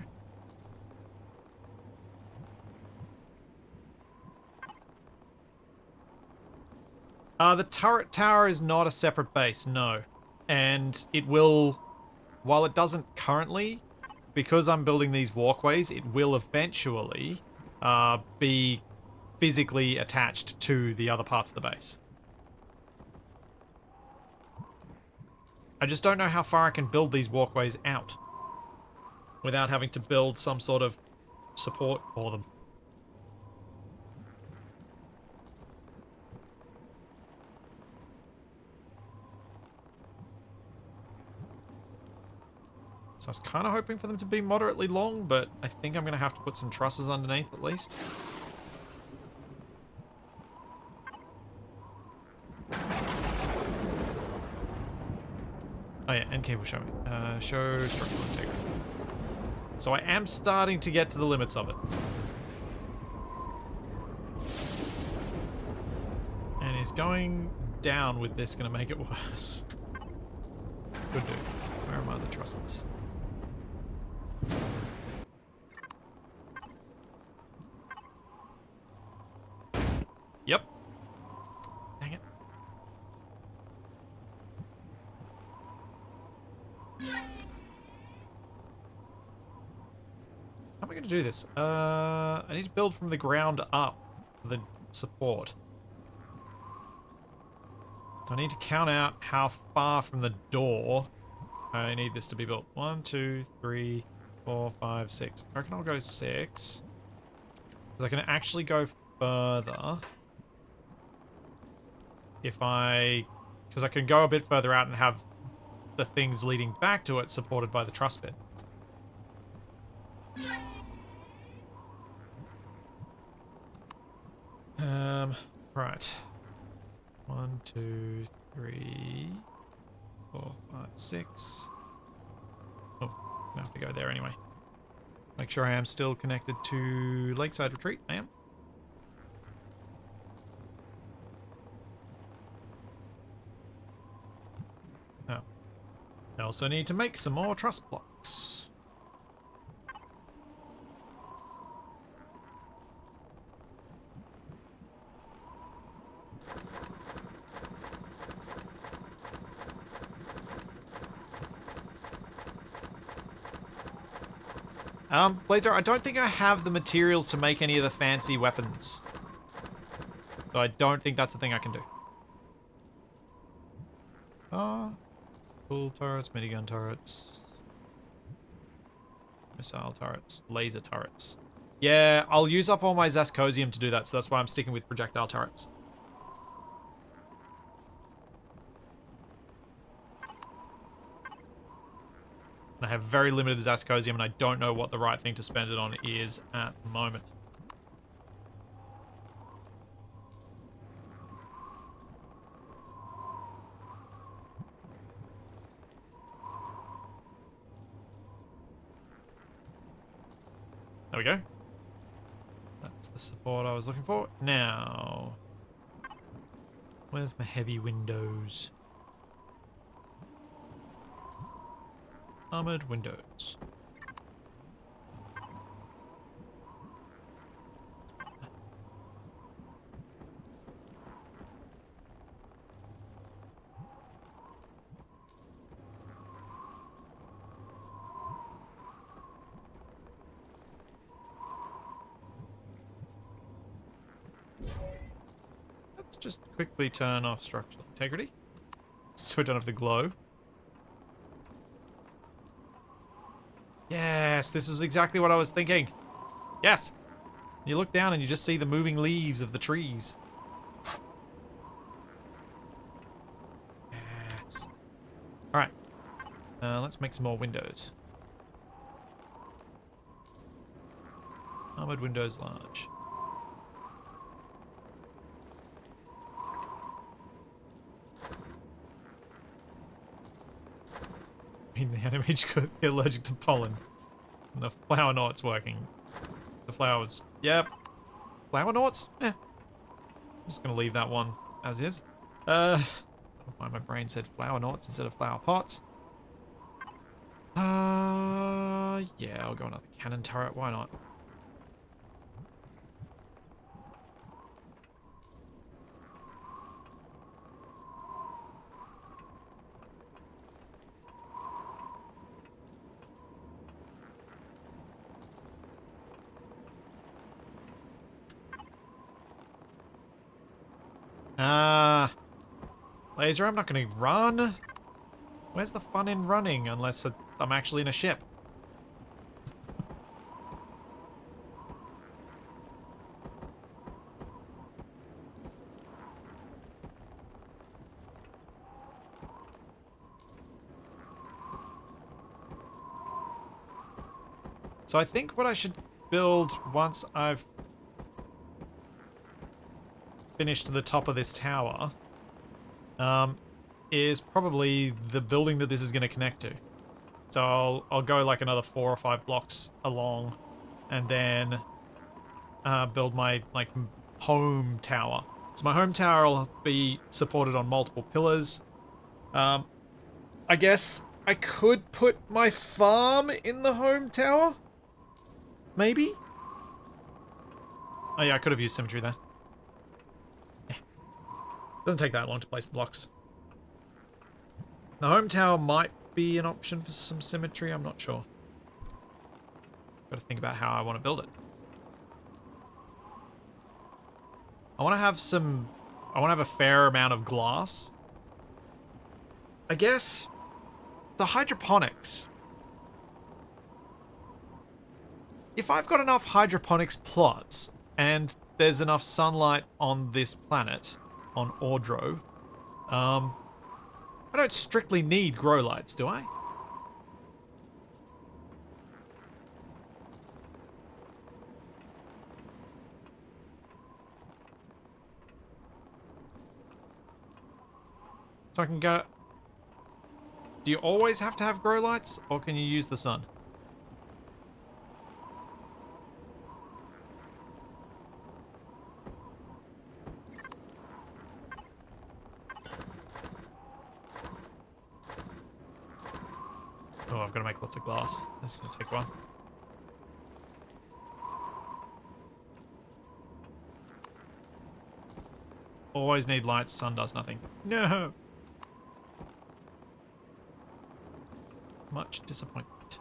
The turret tower is not a separate base, no. And it will, while it doesn't currently, because I'm building these walkways, it will eventually be physically attached to the other parts of the base. I just don't know how far I can build these walkways out without having to build some sort of support for them. I was kind of hoping for them to be moderately long, but I think I'm going to have to put some trusses underneath at least. Oh yeah, end cable show me. Show structural integrity. So I am starting to get to the limits of it. And is going down with this going to make it worse? Could do. Where are my other trusses? Yep. Dang it. How am I going to do this? I need to build from the ground up for the support. So I need to count out how far from the door I need this to be built. 1, 2, 3, 4, 5, 6. I reckon I'll go 6. Because I can actually go further if I... Because I can go a bit further out and have the things leading back to it supported by the truss bit. Right. 1, 2, 3, 4, 5, 6. Oh, I have to go there anyway. Make sure I am still connected to Lakeside Retreat. I am. Oh. I also need to make some more truss blocks. Blazer, I don't think I have the materials to make any of the fancy weapons. So I don't think that's a thing I can do. Full turrets, minigun turrets. Missile turrets, laser turrets. Yeah, I'll use up all my Zascosium to do that, so that's why I'm sticking with projectile turrets. And I have very limited Zascosium, and I don't know what the right thing to spend it on is at the moment. There we go. That's the support I was looking for. Now, where's my heavy windows? Armored windows. Let's just quickly turn off structural integrity so we don't have to glow. Yes, this is exactly what I was thinking. Yes. You look down and you just see the moving leaves of the trees. Yes. Alright. Let's make some more windows. Armored windows large. I mean, the enemy could be allergic to pollen. And the flower knot's working. The flowers. Yep. Flower knots? Eh. I'm just gonna leave that one as is. I don't know why my brain said flower knots instead of flower pots. Yeah, I'll go another cannon turret. Why not? Laser, I'm not gonna run. Where's the fun in running unless I'm actually in a ship? So I think what I should build once I've finished to the top of this tower is probably the building that this is going to connect to. So I'll go like another 4 or 5 blocks along and then build my like home tower. So my home tower will be supported on multiple pillars. I guess I could put my farm in the home tower? Maybe? Oh yeah, I could have used symmetry there. Doesn't take that long to place the blocks. The home tower might be an option for some symmetry, I'm not sure. Got to think about how I want to build it. I want to have a fair amount of glass. I guess the hydroponics. If I've got enough hydroponics plots and there's enough sunlight on this planet, on Ordro, I don't strictly need grow lights, do I? So I can go... Do you always have to have grow lights, or can you use the sun? Oh, I've got to make lots of glass. This is going to take a while. Always need lights, sun does nothing. No! Much disappointment.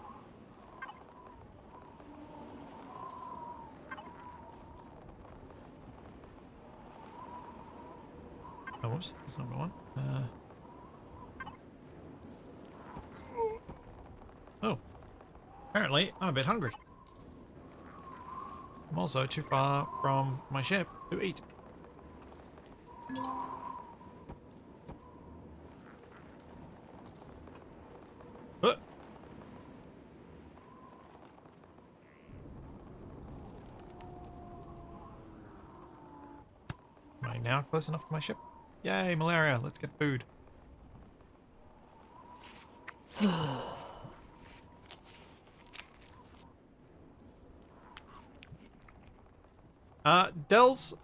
Oh, whoops. That's not the one. Oh. Apparently, I'm a bit hungry. I'm also too far from my ship to eat. Am I now close enough to my ship? Yay, malaria. Let's get food. Dells,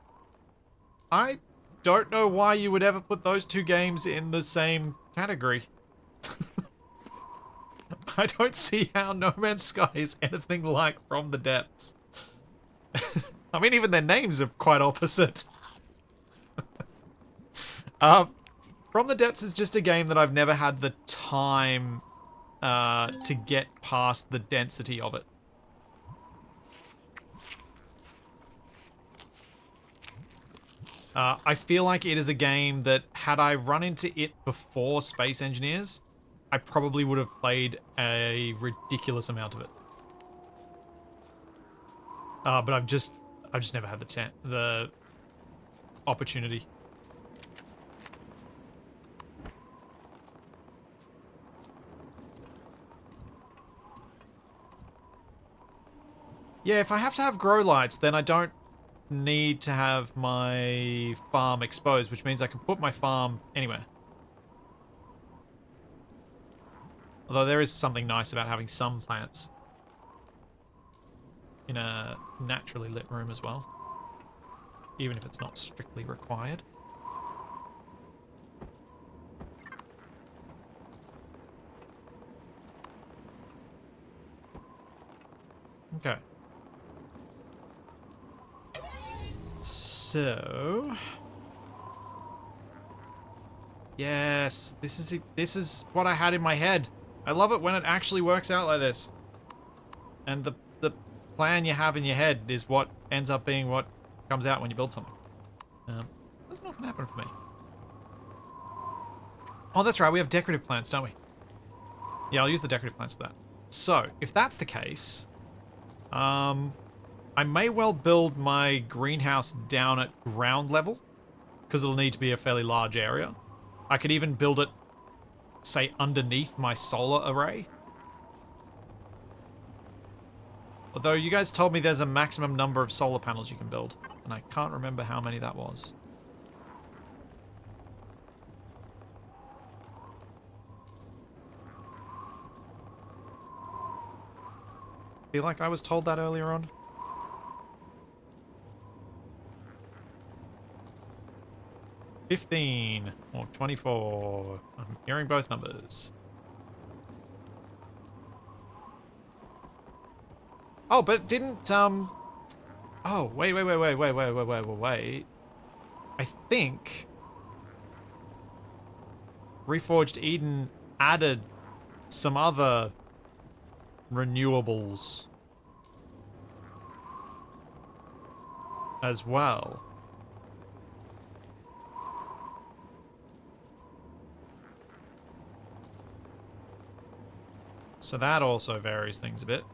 I don't know why you would ever put those two games in the same category. I don't see how No Man's Sky is anything like From the Depths. I mean, even their names are quite opposite. From the Depths is just a game that I've never had the time to get past the density of it. I feel like it is a game that, had I run into it before Space Engineers, I probably would have played a ridiculous amount of it. But I've just never had the opportunity. Yeah, if I have to have grow lights, then I don't need to have my farm exposed, which means I can put my farm anywhere. Although there is something nice about having some plants in a naturally lit room as well, even if it's not strictly required. Okay. So, yes, this is what I had in my head. I love it when it actually works out like this. And the plan you have in your head is what ends up being what comes out when you build something. Doesn't often happen for me. Oh, that's right, we have decorative plants, don't we? Yeah, I'll use the decorative plants for that. So, if that's the case, I may well build my greenhouse down at ground level, because it'll need to be a fairly large area. I could even build it, say, underneath my solar array. Although you guys told me there's a maximum number of solar panels you can build, and I can't remember how many that was. Feel like I was told that earlier on. $15 or $24. I'm hearing both numbers. Oh, but didn't oh, wait. I think Reforged Eden added some other renewables as well. So that also varies things a bit.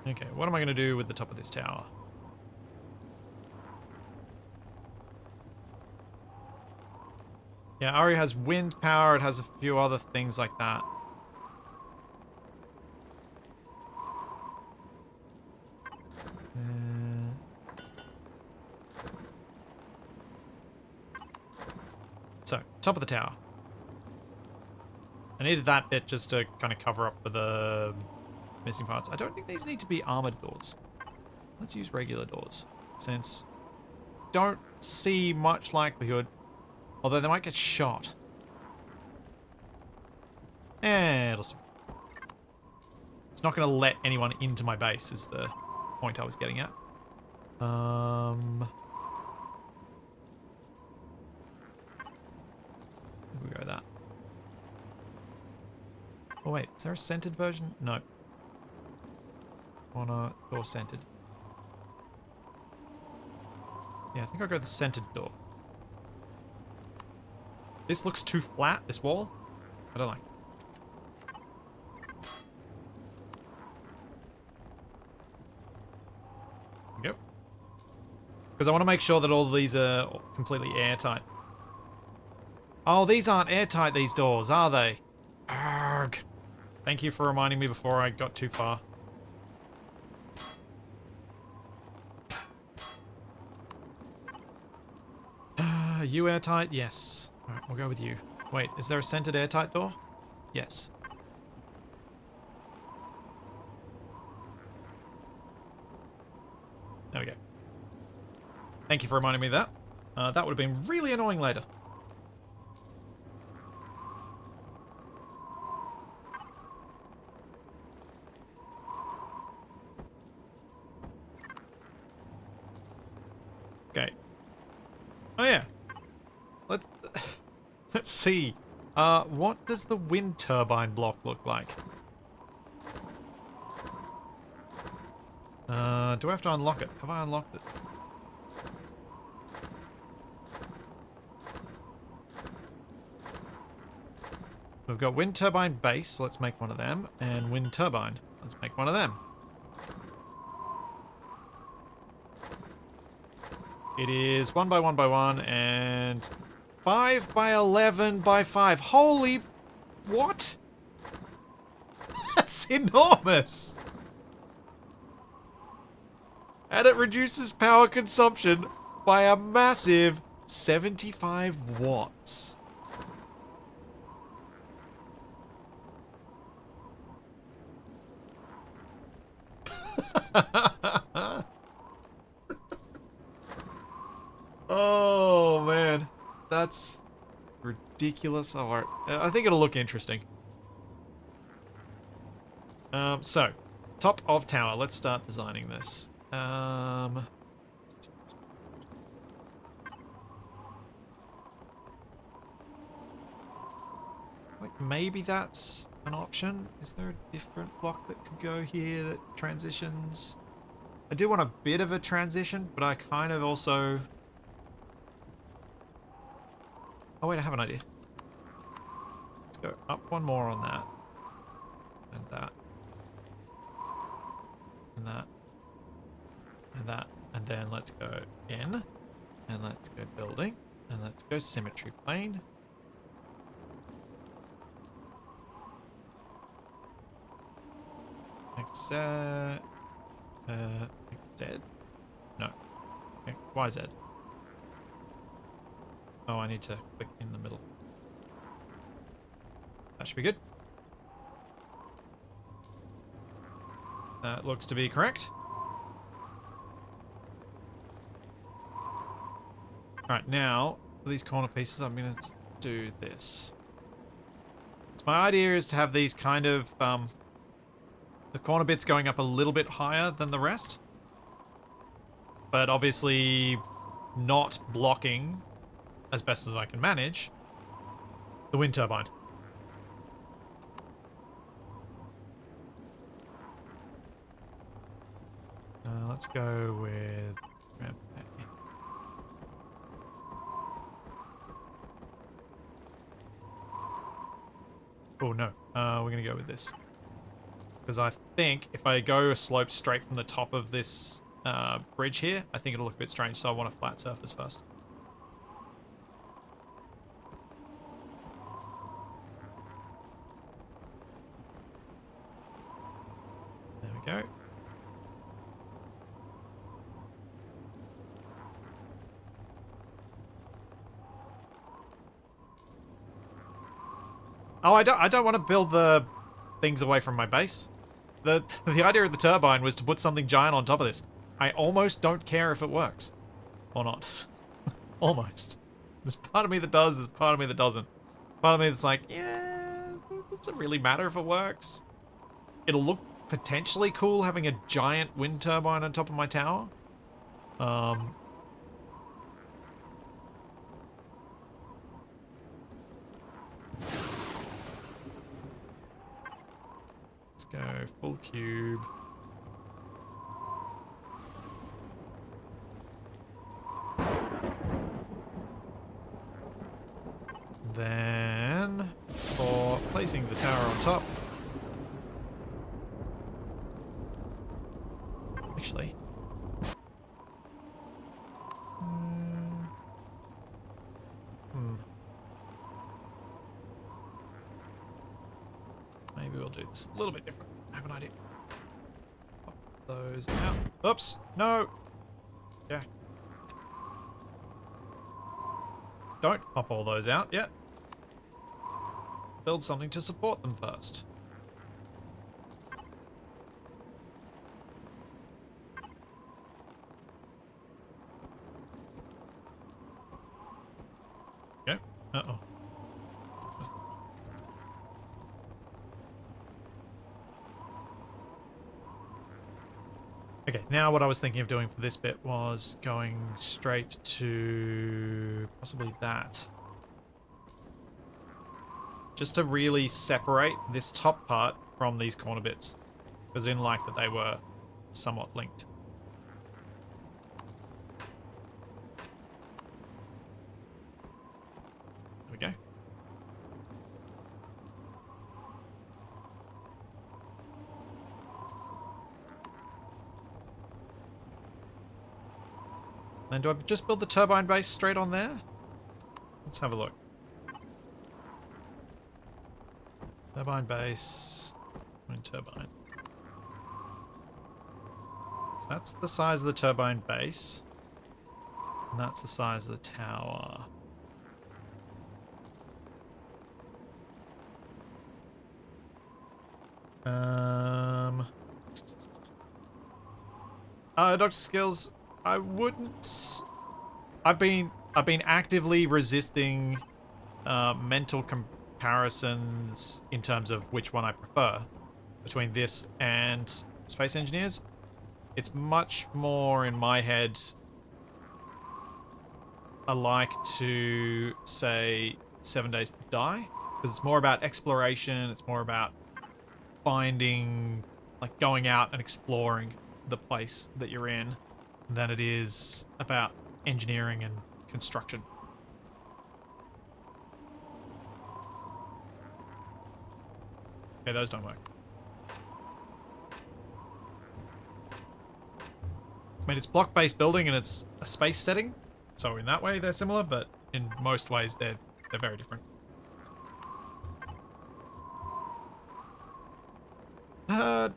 Okay, what am I going to do with the top of this tower? Yeah, Ari has wind power. It has a few other things like that. So, top of the tower. I needed that bit just to kind of cover up for the missing parts. I don't think these need to be armored doors. Let's use regular doors, since don't see much likelihood, although they might get shot. It'll see. It's not going to let anyone into my base is the point I was getting at. We go that. Oh wait, is there a scented version? No. Corner door scented. Yeah, I think I'll go the scented door. This looks too flat, this wall. I don't like it. There we go. Because I want to make sure that all of these are completely airtight. Oh, these aren't airtight, these doors, are they? Arrgh. Thank you for reminding me before I got too far. You airtight? Yes. Alright, we'll go with you. Wait, is there a scented airtight door? Yes. There we go. Thank you for reminding me of that. That would have been really annoying later. Okay. Oh yeah. Let's see. What does the wind turbine block look like? Do I have to unlock it? Have I unlocked it? We've got wind turbine base. Let's make one of them. And wind turbine. Let's make one of them. It is 1 by 1 by 1 and 5 by 11 by 5. Holy... What? That's enormous! And it reduces power consumption by a massive 75 watts. Oh, man. That's ridiculous. Alright. I think it'll look interesting. So, top of tower. Let's start designing this. Like, maybe that's an option. Is there a different block that could go here that transitions? I do want a bit of a transition, but I kind of also... Oh wait, I have an idea. Let's go up one more on that. And that. And that. And that. And then let's go in. And let's go building. And let's go symmetry plane. XZ. XZ? No. YZ. Oh, I need to click in the middle. That should be good. That looks to be correct. Alright, now, for these corner pieces, I'm going to do this. So my idea is to have these kind of, the corner bits going up a little bit higher than the rest. But obviously not blocking, as best as I can manage, the wind turbine. Let's go with... Oh no, we're going to go with this. Because I think if I go a slope straight from the top of this bridge here, I think it'll look a bit strange, so I want a flat surface first. There we go. Oh, I don't want to build the things away from my base. The idea of the turbine was to put something giant on top of this. I almost don't care if it works. Or not. Almost. There's part of me that does, there's part of me that doesn't. Part of me that's like, yeah, does it really matter if it works? It'll look potentially cool having a giant wind turbine on top of my tower. Let's go full cube. Then, for placing the tower on top. Actually. Maybe we'll do this a little bit different. I have an idea. Pop those out. Oops. No. Yeah. Don't pop all those out yet. Build something to support them first. Okay. Uh-oh. Okay, now what I was thinking of doing for this bit was going straight to possibly that. Just to really separate this top part from these corner bits. Because I didn't like that they were somewhat linked. There we go. Then do I just build the turbine base straight on there? Let's have a look. Turbine base, wind turbine. So that's the size of the turbine base. And that's the size of the tower. Dr. Skills, I wouldn't... I've been actively resisting mental comparisons in terms of which one I prefer between this and Space Engineers. It's much more in my head. I like to say 7 Days to Die because it's more about exploration. It's more about finding, like going out and exploring the place that you're in than it is about engineering and construction. Okay, those don't work. I mean, it's block-based building and it's a space setting, so in that way they're similar, but in most ways they're very different.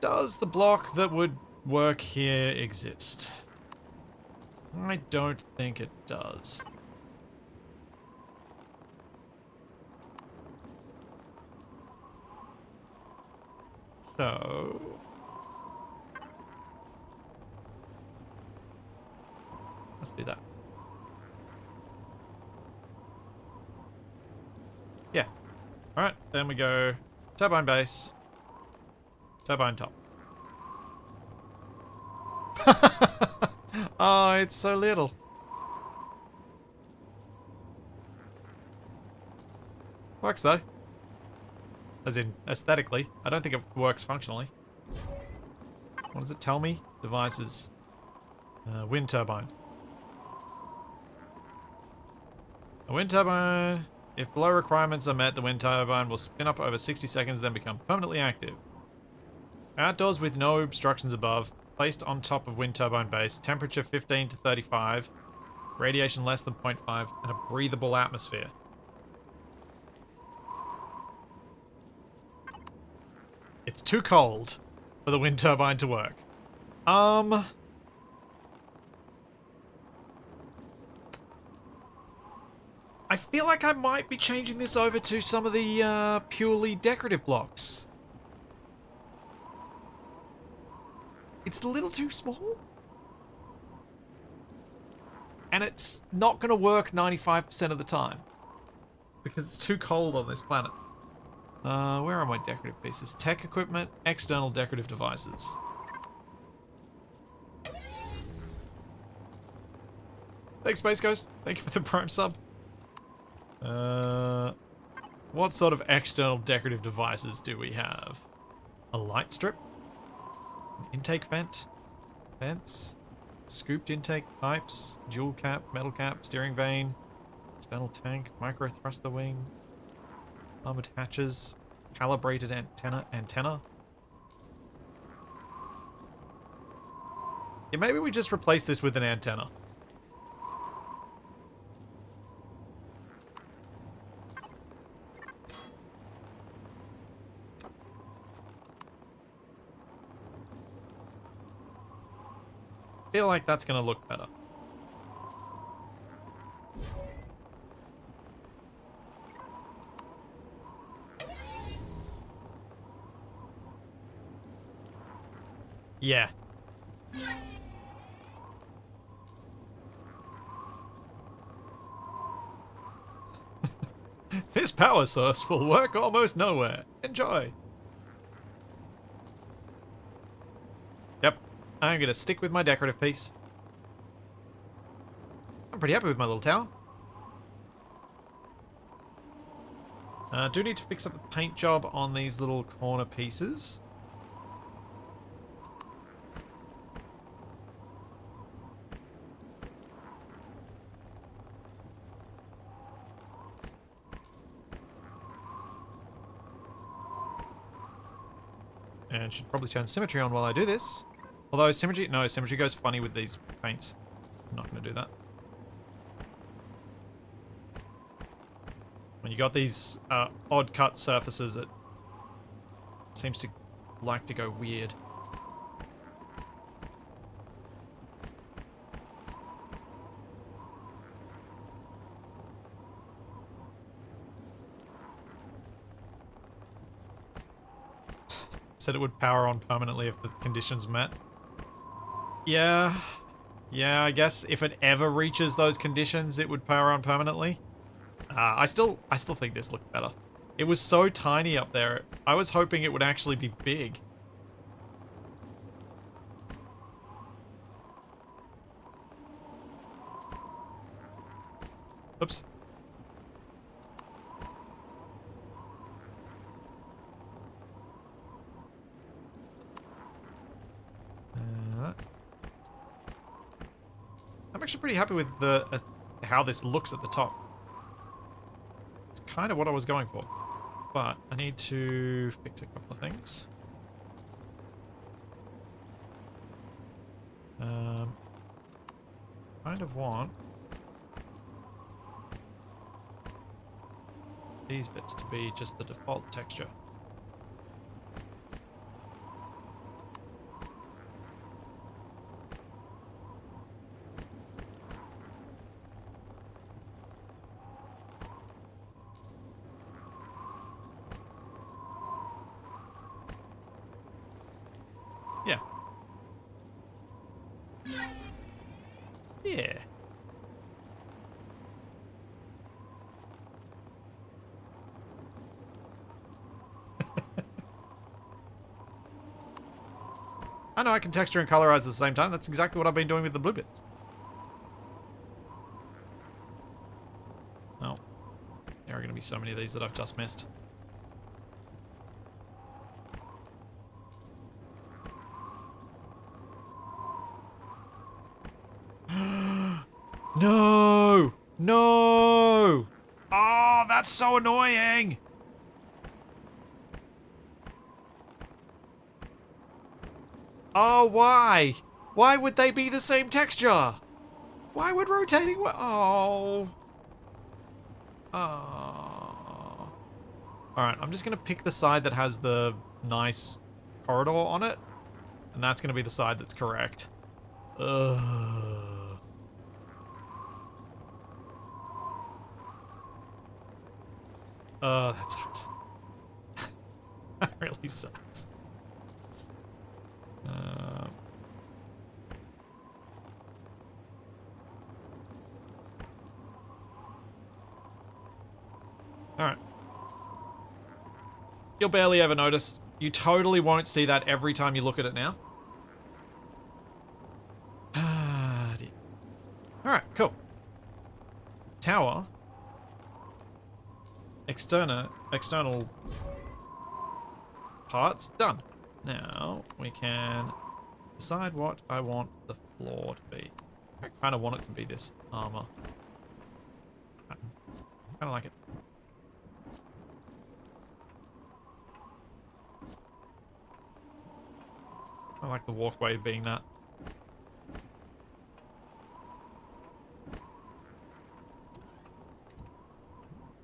Does the block that would work here exist? I don't think it does. So... let's do that. Yeah. Alright, then we go turbine base, turbine top. Oh, it's so little. Works though. As in, aesthetically. I don't think it works functionally. What does it tell me? Devices. Wind turbine. A wind turbine. If below requirements are met, the wind turbine will spin up over 60 seconds, then become permanently active. Outdoors with no obstructions above. Placed on top of wind turbine base. Temperature 15 to 35. Radiation less than 0.5. And a breathable atmosphere. It's too cold for the wind turbine to work. I feel like I might be changing this over to some of the purely decorative blocks. It's a little too small. And it's not going to work 95% of the time. Because it's too cold on this planet. Where are my decorative pieces? Tech equipment, external decorative devices. Thanks, Space Ghost. Thank you for the Prime sub. What sort of external decorative devices do we have? A light strip? An intake vent? Vents? Scooped intake pipes? Dual cap? Metal cap? Steering vane? External tank? Micro thruster wing? Armored hatches? Calibrated antenna? Yeah, maybe we just replace this with an antenna. Feel like that's gonna look better. Yeah. This power source will work almost nowhere. Enjoy. Yep. I'm gonna stick with my decorative piece. I'm pretty happy with my little tower. Do need to fix up the paint job on these little corner pieces. And should probably turn symmetry on while I do this. Although symmetry, no, symmetry goes funny with these paints. I'm not going to do that. When you got these odd cut surfaces, it seems to like to go weird. Said it would power on permanently if the conditions met. Yeah. Yeah, I guess if it ever reaches those conditions, it would power on permanently. I still think this looked better. It was so tiny up there. I was hoping it would actually be big. Oops. I'm actually pretty happy with the how this looks at the top. It's kind of what I was going for. But I need to fix a couple of things. Kind of want these bits to be just the default texture. Yeah. Yeah. I know I can texture and colorize at the same time. That's exactly what I've been doing with the blue bits. Oh. There are going to be so many of these that I've just missed. No! No! Oh, that's so annoying! Oh, why? Why would they be the same texture? Why would rotating... Oh. Oh. Alright, I'm just going to pick the side that has the nice corridor on it. And that's going to be the side that's correct. Ugh. Oh, that sucks. That really sucks. Alright. You'll barely ever notice. You totally won't see that every time you look at it now. Ah, dear. Alright, cool. Tower. External parts done. Now we can decide what I want the floor to be. I kind of want it to be this armor. Kind of like it. I like the walkway being that.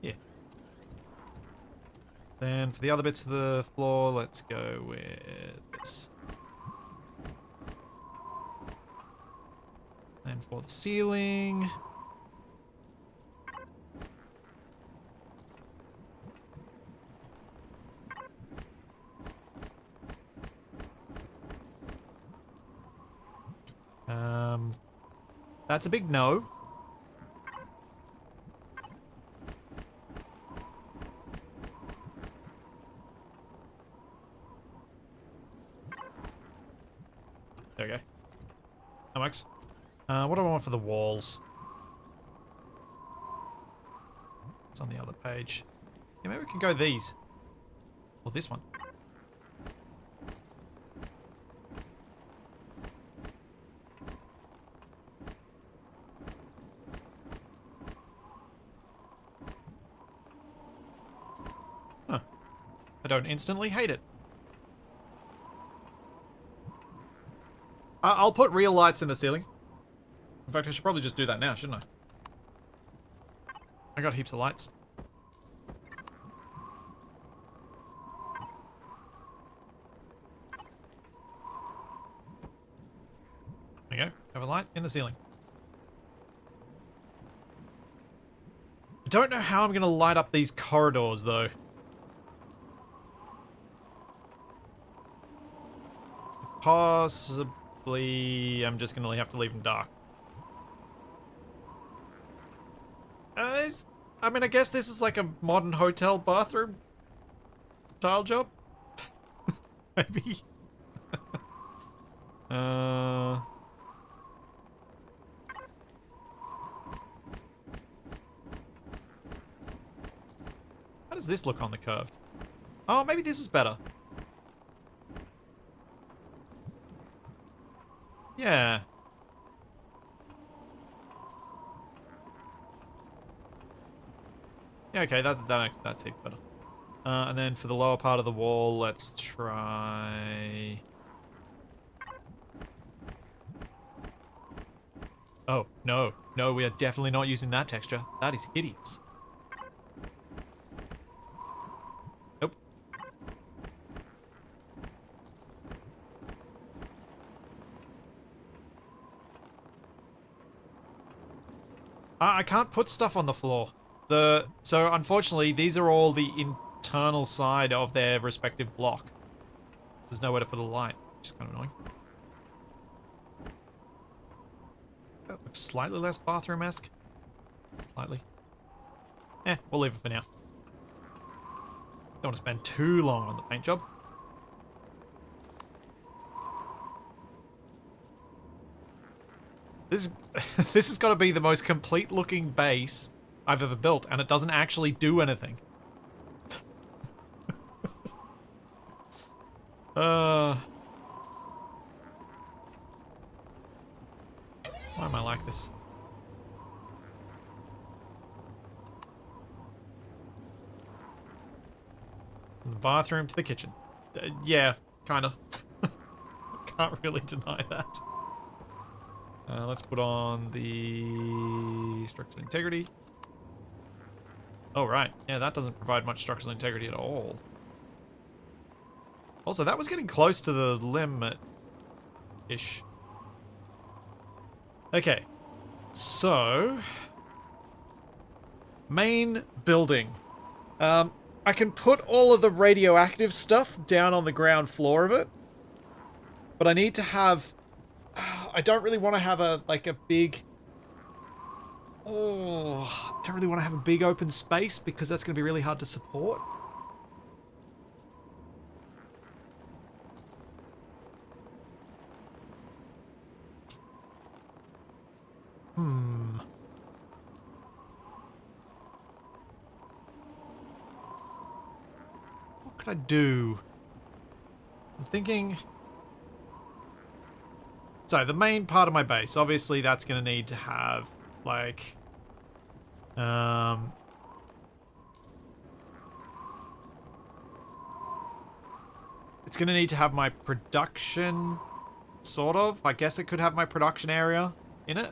Yeah. Then for the other bits of the floor, let's go with this. And for the ceiling... That's a big no. There we go. That works. What do I want for the walls? It's on the other page. Yeah, maybe we can go these. Or this one. Huh. I don't instantly hate it. I'll put real lights in the ceiling. In fact, I should probably just do that now, shouldn't I? I got heaps of lights. There you go. Have a light in the ceiling. I don't know how I'm going to light up these corridors, though. Possibly, I'm just going to have to leave them dark. I mean, I guess this is like a modern hotel bathroom tile job. Maybe. How does this look on the curved? Oh, maybe this is better. Yeah. Yeah, okay, that's even better. And then for the lower part of the wall, let's try... Oh, no. No, we are definitely not using that texture. That is hideous. Nope. I can't put stuff on the floor. So unfortunately, these are all the internal side of their respective block. There's nowhere to put a light, which is kind of annoying. That looks slightly less bathroom-esque. Slightly. We'll leave it for now. Don't want to spend too long on the paint job. This this has got to be the most complete looking base I've ever built, and it doesn't actually do anything. Why am I like this? From the bathroom to the kitchen. Yeah, kind of. Can't really deny that. Let's put on the structural integrity. Oh, right. Yeah, that doesn't provide much structural integrity at all. Also, that was getting close to the limit-ish. Okay. So... main building. I can put all of the radioactive stuff down on the ground floor of it. But I need to have... I don't really want to have a big... Oh, I don't really want to have a big open space because that's going to be really hard to support. What could I do? I'm thinking... So, the main part of my base, obviously that's going to need to have, like... It's going to need to have my production, sort of. I guess it could have my production area in it.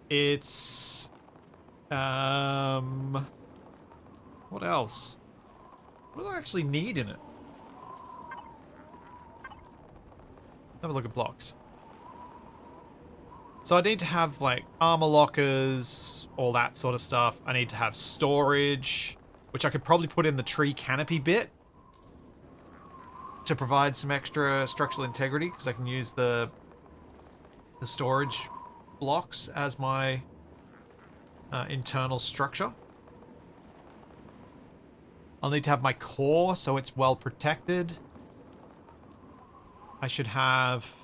It's... What else? What do I actually need in it? Have a look at blocks. So I need to have, like, armor lockers, all that sort of stuff. I need to have storage, which I could probably put in the tree canopy bit to provide some extra structural integrity, because I can use the storage blocks as my internal structure. I'll need to have my core so it's well protected. I should have...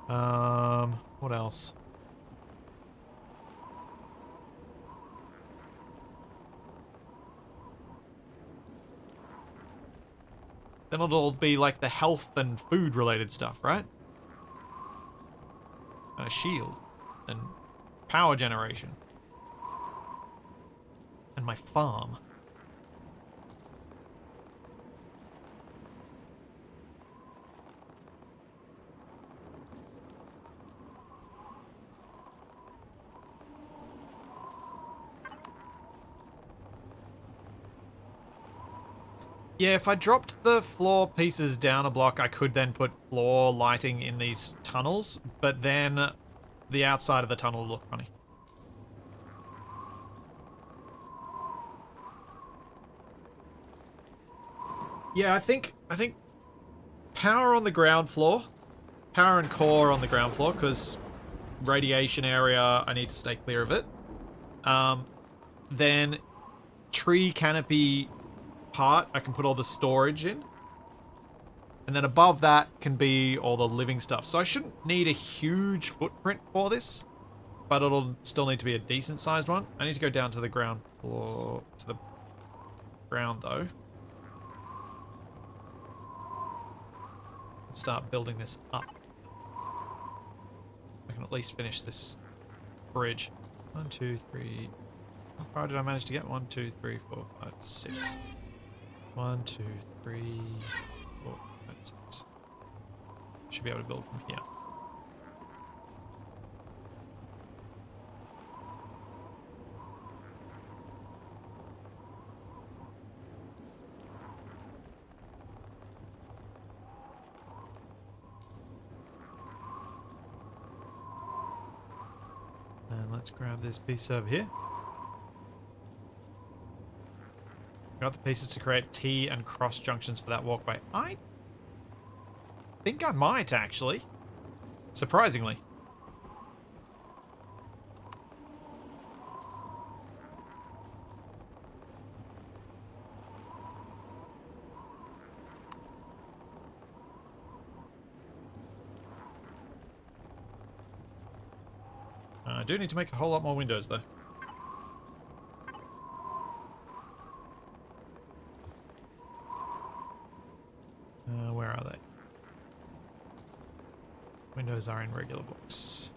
what else? Then it'll be like the health and food related stuff, right? And a shield. And power generation. And my farm. Yeah, if I dropped the floor pieces down a block, I could then put floor lighting in these tunnels, but then the outside of the tunnel will look funny. Yeah, I think power on the ground floor, power and core on the ground floor, because radiation area, I need to stay clear of it. Then tree canopy part, I can put all the storage in. And then above that can be all the living stuff. So I shouldn't need a huge footprint for this, but it'll still need to be a decent sized one. I need to go down to the ground floor, to the ground though. And start building this up. I can at least finish this bridge. 1, 2, 3. How far did I manage to get? 1, 2, 3, 4, 5, 6. 1, 2, 3, 4, 5, 6. should be able to build from here. And let's grab this piece over here. Got the pieces to create T and cross junctions for that walkway. I think I might, actually. Surprisingly. I do need to make a whole lot more windows, though. Where are they? Windows are in regular books.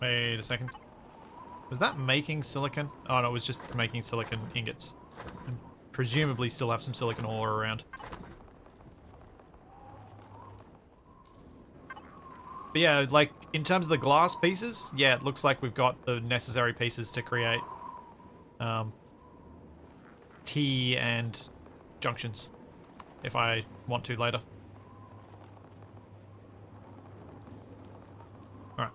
Wait a second. Was that making silicon? Oh, no, it was just making silicon ingots. And presumably still have some silicon ore around. But yeah, like, in terms of the glass pieces, yeah, it looks like we've got the necessary pieces to create T and junctions, if I want to later. Alright.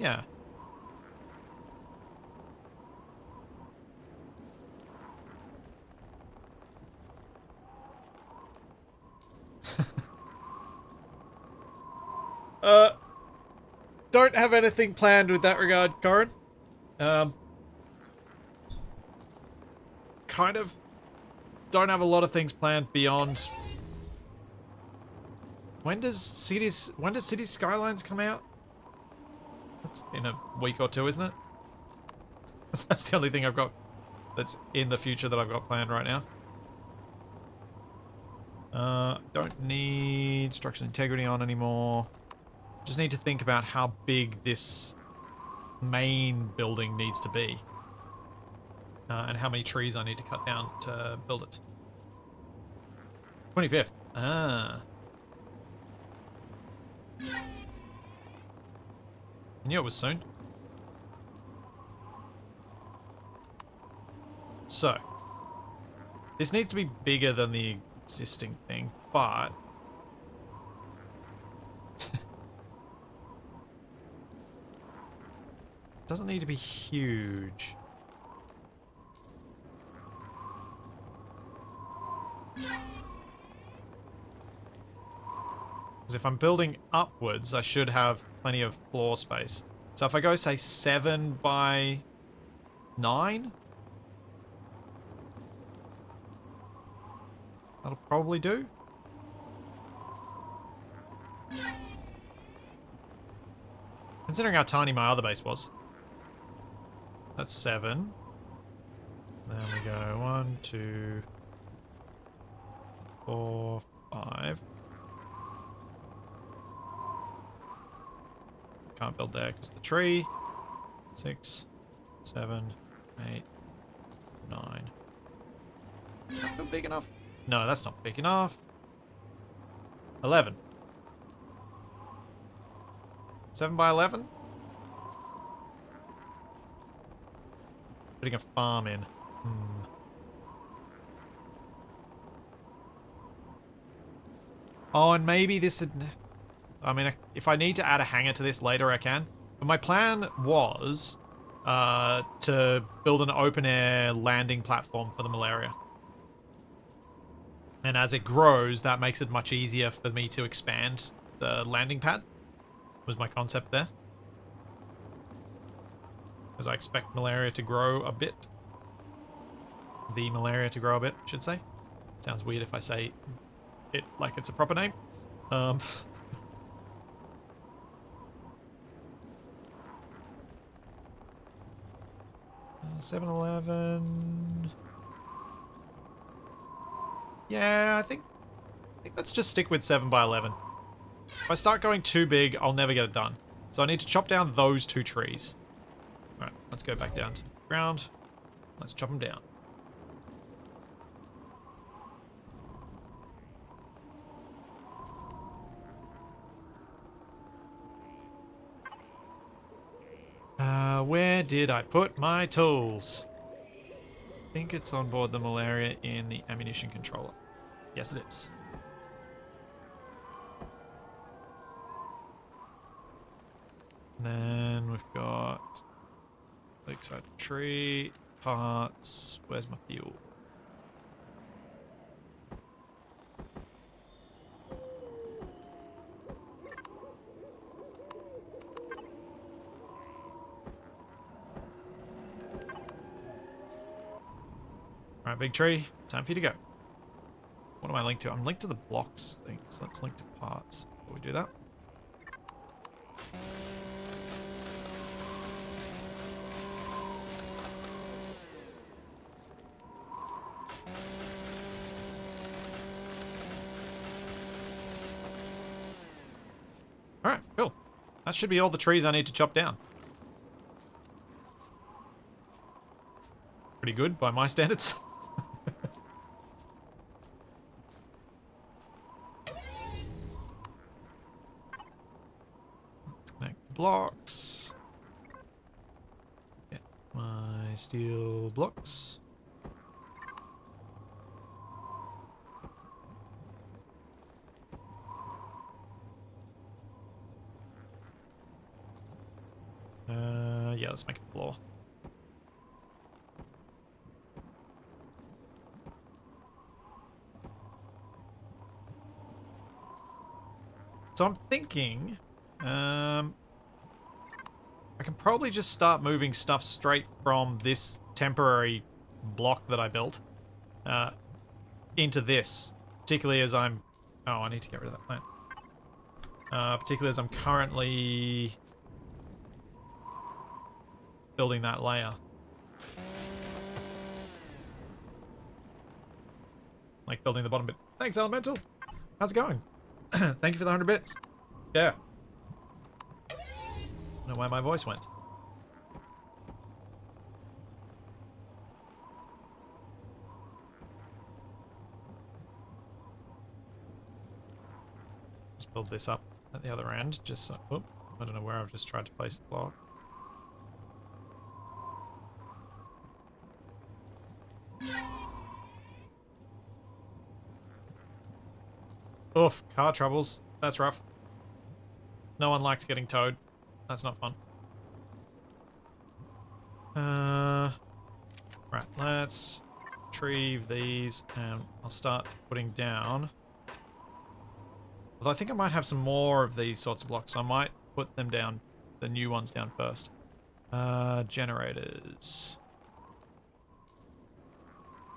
Yeah. Don't have anything planned with that regard, Corin. Kind of don't have a lot of things planned beyond. When does Cities Skylines come out? That's in a week or two, isn't it? That's the only thing I've got that's in the future that I've got planned right now. Don't need structural integrity on anymore. Just need to think about how big this main building needs to be. And how many trees I need to cut down to build it. 25th. Ah. I knew it was soon. So. This needs to be bigger than the existing thing, but... doesn't need to be huge. Because if I'm building upwards, I should have plenty of floor space. So if I go, say, 7 by 9, that'll probably do. Considering how tiny my other base was. That's 7. Then we go 1, 2, 4, 5. Can't build there because the tree. 6, 7, 8, 9. Not big enough. No, that's not big enough. 11. 7 by 11? Putting a farm in. Oh, and maybe this... I mean, if I need to add a hangar to this later, I can. But my plan was to build an open-air landing platform for the malaria. And as it grows, that makes it much easier for me to expand the landing pad. Was my concept there. Because I expect malaria to grow a bit. The malaria to grow a bit, I should say. Sounds weird if I say it like it's a proper name. 7-Eleven. Yeah, I think I think let's just stick with 7 by 11. If I start going too big, I'll never get it done. So I need to chop down those 2 trees. Alright, let's go back down to the ground. Let's chop them down. Where did I put my tools? I think it's on board the malaria in the ammunition controller. Yes, it is. And then we've got lakeside tree, parts. Where's my fuel? Alright, big tree. Time for you to go. What am I linked to? I'm linked to the blocks thing, so let's link to parts before we do that. Alright, cool. That should be all the trees I need to chop down. Pretty good by my standards. Let's connect the blocks. Get my steel blocks. Yeah, let's make a floor. So I'm thinking, I can probably just start moving stuff straight from this temporary block that I built into this, particularly as I'm... Oh, I need to get rid of that plant. Particularly as I'm currently building that layer. Like building the bottom bit. Thanks, Elemental. How's it going? Thank you for the 100 bits. Yeah. I don't know where my voice went. Just build this up at the other end, just so... Oop, I don't know where I've just tried to place the block. Oof, car troubles. That's rough. No one likes getting towed. That's not fun. Right, let's retrieve these and I'll start putting down. Although I think I might have some more of these sorts of blocks, so I might put them down, the new ones down first. Generators.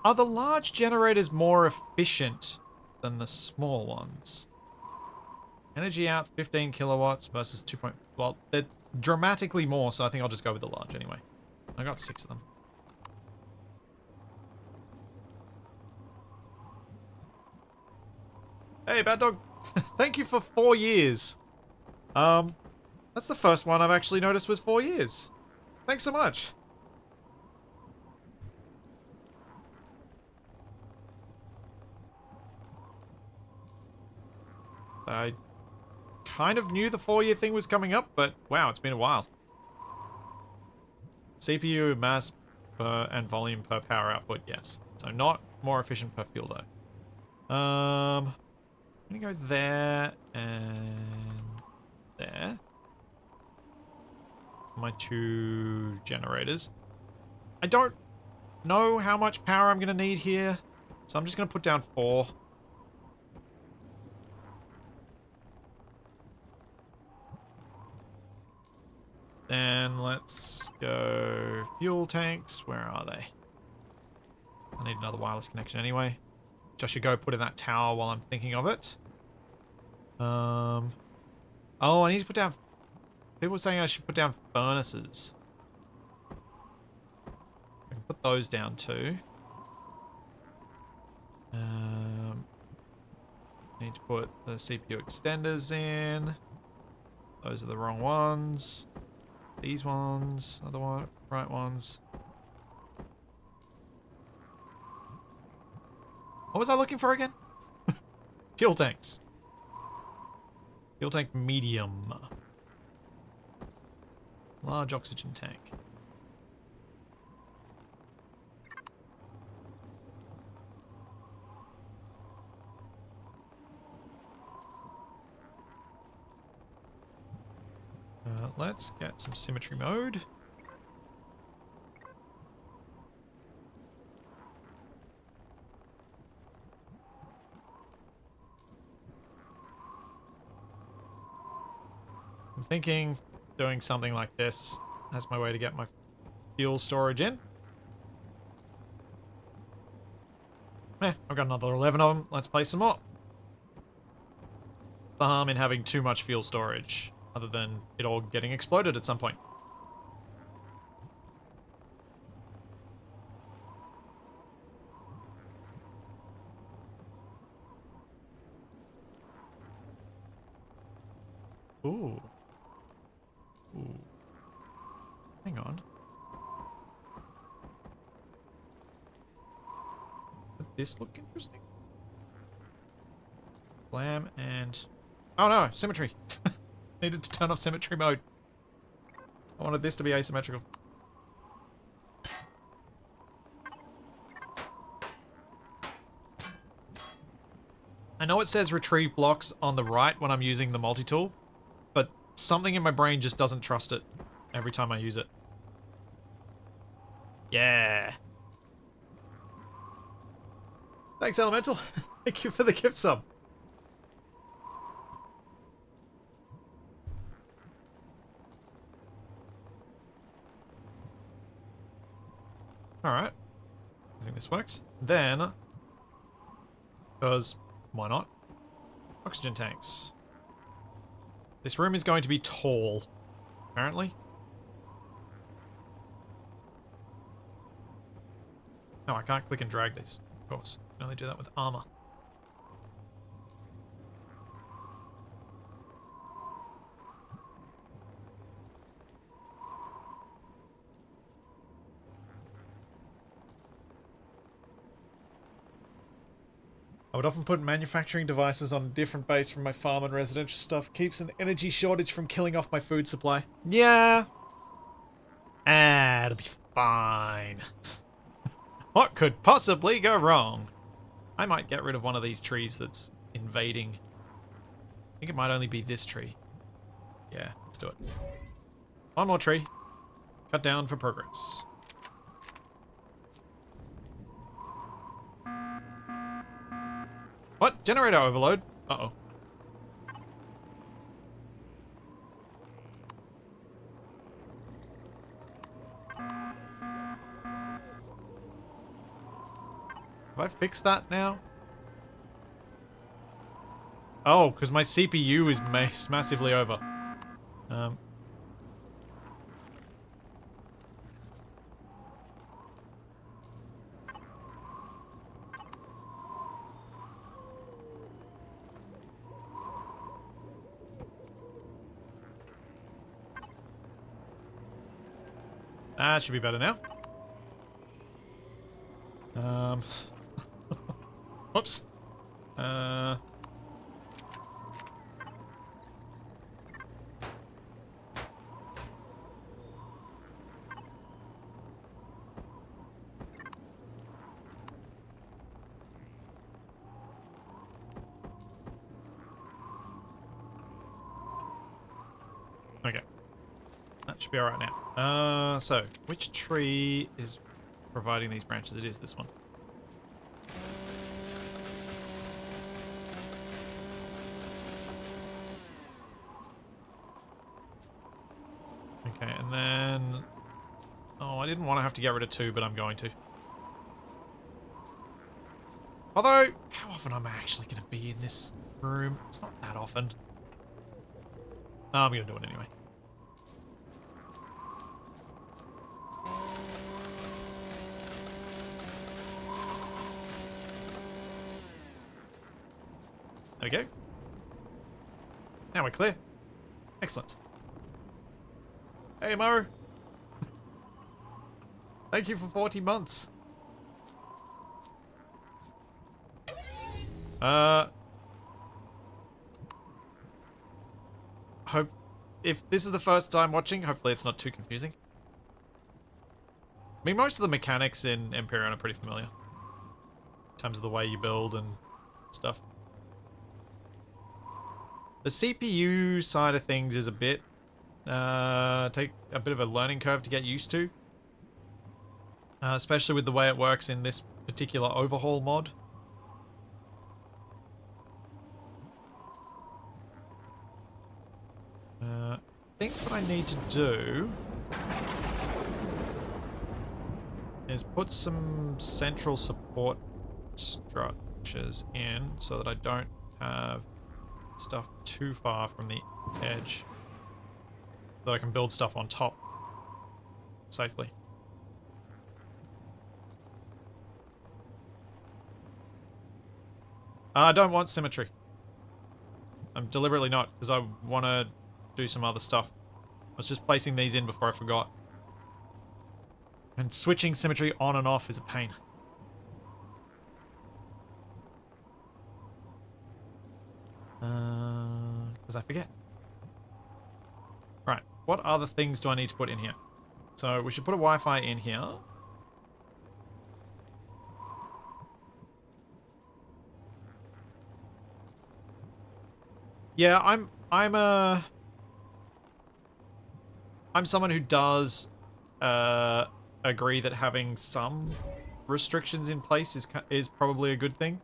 Are the large generators more efficient than the small ones? Energy out 15 kilowatts versus 2. Well, they're dramatically more, so I think I'll just go with the large anyway. I got 6 of them. Hey, Bad Dog. Thank you for 4 years. That's the first one I've actually noticed was 4 years. Thanks so much. I kind of knew the 4-year thing was coming up, but wow, it's been a while. CPU mass per and volume per power output, yes. So not more efficient per fuel though. I'm gonna go there and there. My 2 generators. I don't know how much power I'm gonna need here, so I'm just gonna put down 4. Then let's go fuel tanks. Where are they? I need another wireless connection anyway. Which I should go put in that tower while I'm thinking of it. Oh, I need to put down... People were saying I should put down furnaces. I can put those down too. Need to put the CPU extenders in. Those are the wrong ones. These ones are the right ones. What was I looking for again? Fuel tanks. Fuel tank medium. Large oxygen tank. Let's get some symmetry mode. I'm thinking doing something like this as my way to get my fuel storage in. I've got another 11 of them. Let's place some more. The harm in having too much fuel storage, other than it all getting exploded at some point. Ooh. Ooh. Hang on. Does this look interesting? Blam and... Oh no, symmetry. Needed to turn off symmetry mode. I wanted this to be asymmetrical. I know it says retrieve blocks on the right when I'm using the multi-tool, but something in my brain just doesn't trust it every time I use it. Yeah. Thanks, Elemental. Thank you for the gift sub. Alright. I think this works. Then, because why not? Oxygen tanks. This room is going to be tall, apparently. No, I can't click and drag these, of course. I can only do that with armor. I would often put manufacturing devices on a different base from my farm and residential stuff. Keeps an energy shortage from killing off my food supply. Yeah. It'll be fine. What could possibly go wrong? I might get rid of one of these trees that's invading. I think it might only be this tree. Yeah, let's do it. One more tree. Cut down for progress. What? Generator overload? Uh-oh. Have I fixed that now? Oh, because my CPU is massively over. That should be better now. Whoops. Okay. That should be alright now. So, which tree is providing these branches? It is this one. Okay, and then... Oh, I didn't want to have to get rid of 2, but I'm going to. Although, how often am I actually going to be in this room? It's not that often. Oh, I'm going to do it anyway. There we go. Now we're clear. Excellent. Hey, Mo. Thank you for 40 months. Hope if this is the first time watching, hopefully it's not too confusing. I mean, most of the mechanics in Empyrion are pretty familiar. In terms of the way you build and stuff. The CPU side of things is a bit... take a bit of a learning curve to get used to. Especially with the way it works in this particular overhaul mod. I think what I need to do is put some central support structures in so that I don't have stuff too far from the edge, so that I can build stuff on top safely. I don't want symmetry. I'm deliberately not, because I want to do some other stuff. I was just placing these in before I forgot. And switching symmetry on and off is a pain. Because I forget. Right, what other things do I need to put in here? So we should put a Wi-Fi in here. Yeah, I'm someone who does agree that having some restrictions in place is probably a good thing.